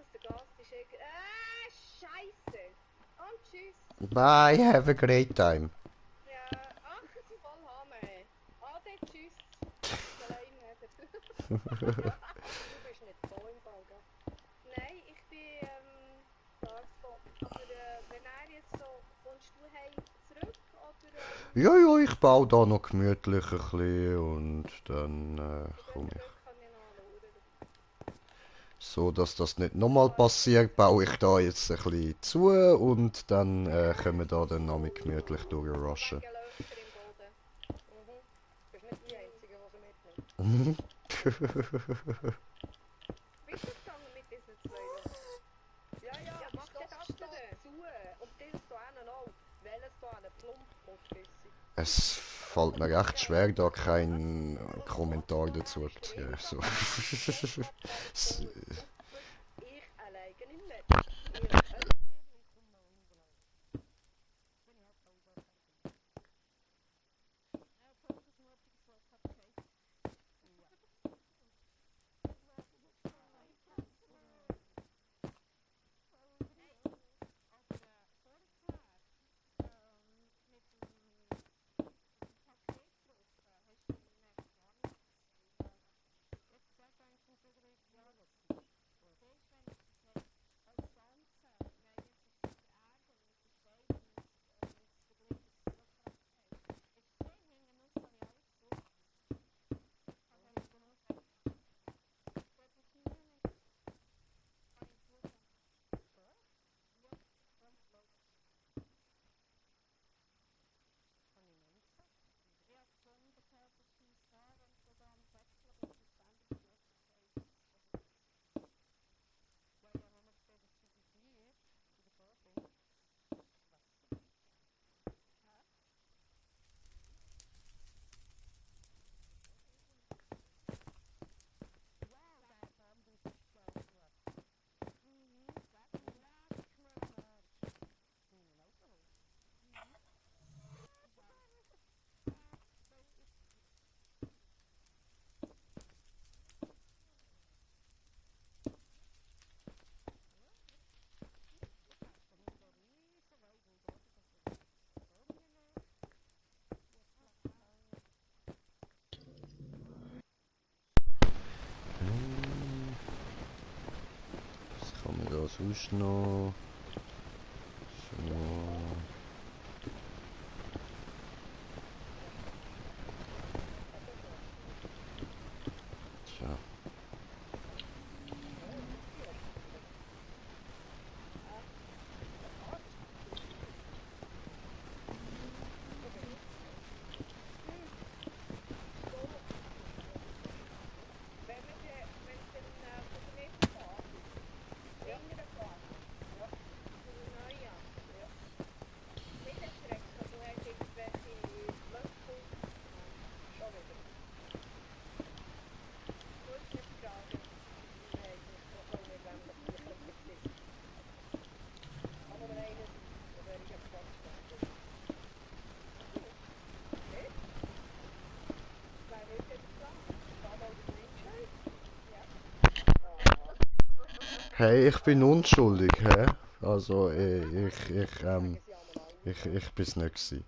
dass der Gast ist irgendwie... Scheisse! Und tschüss! Bye, have a great time. Ja, ach, voll Hammer! Ade, tschüss! Allein wieder. Du bist nicht so im Fall, gell? Nein, ich bin da so. Aber wenn er jetzt so... Kommst du heim zurück oder... Ja, ja, ich baue da noch gemütlich ein bisschen und dann Ich komme gehe ich. zurück, kann ich noch schauen. So, dass das nicht nochmal passiert, baue ich da jetzt ein bisschen zu und dann können wir da dann noch mit gemütlich durchrushen. Wegen Löcher im Boden. Du bist nicht die Einzige, die sie mitnimmt. Wie ist das gegangen mit diesen zwei Löchern? Ja, Ja, mach mach das das da denn. zu. Und das da hinten auch. Welches da hinten plump Pottküsse. Es fällt mir recht schwer, da keinen Kommentar dazu zu geben. So. S- Ich alleine im Netz. Ihr könnt Was kann man da sonst noch? So. Tja. Wenn es dann von der nächsten Basis, hinter der Basis, von der neuen, nicht erschrecken, du hast irgendwelche Löffel, schon wieder. musst nicht fragen. Nein, ich weiß auch nicht, wem das hier könnte sein. Kann nur einer sein, der solche Quatsch macht. Nicht? Wer wird jetzt dran? Da mal der Greenshade? Ja. Aha. Hey, ich bin unschuldig, hä? Also, Sagen sie einmal alle. ich bin's nicht gewesen.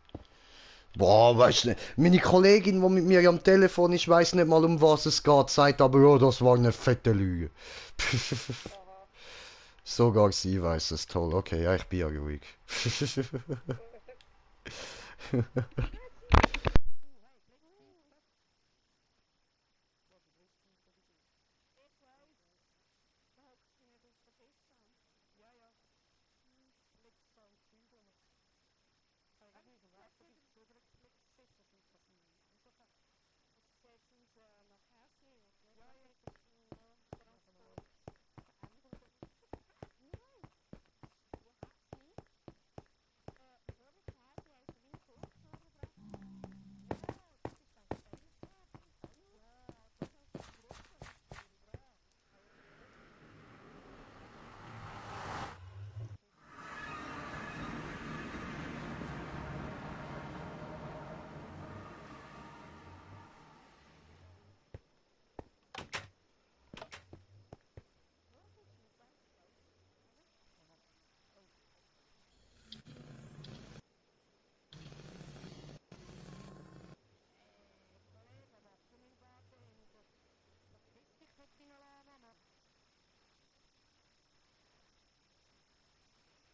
Boah, weißt du nicht, meine Kollegin, die mit mir am Telefon ist, weiß nicht mal, um was es geht, sagt aber, oh, das war eine fette Lüge. Aha. Sogar sie weiß es, toll, okay, ja, ich bin ja ruhig.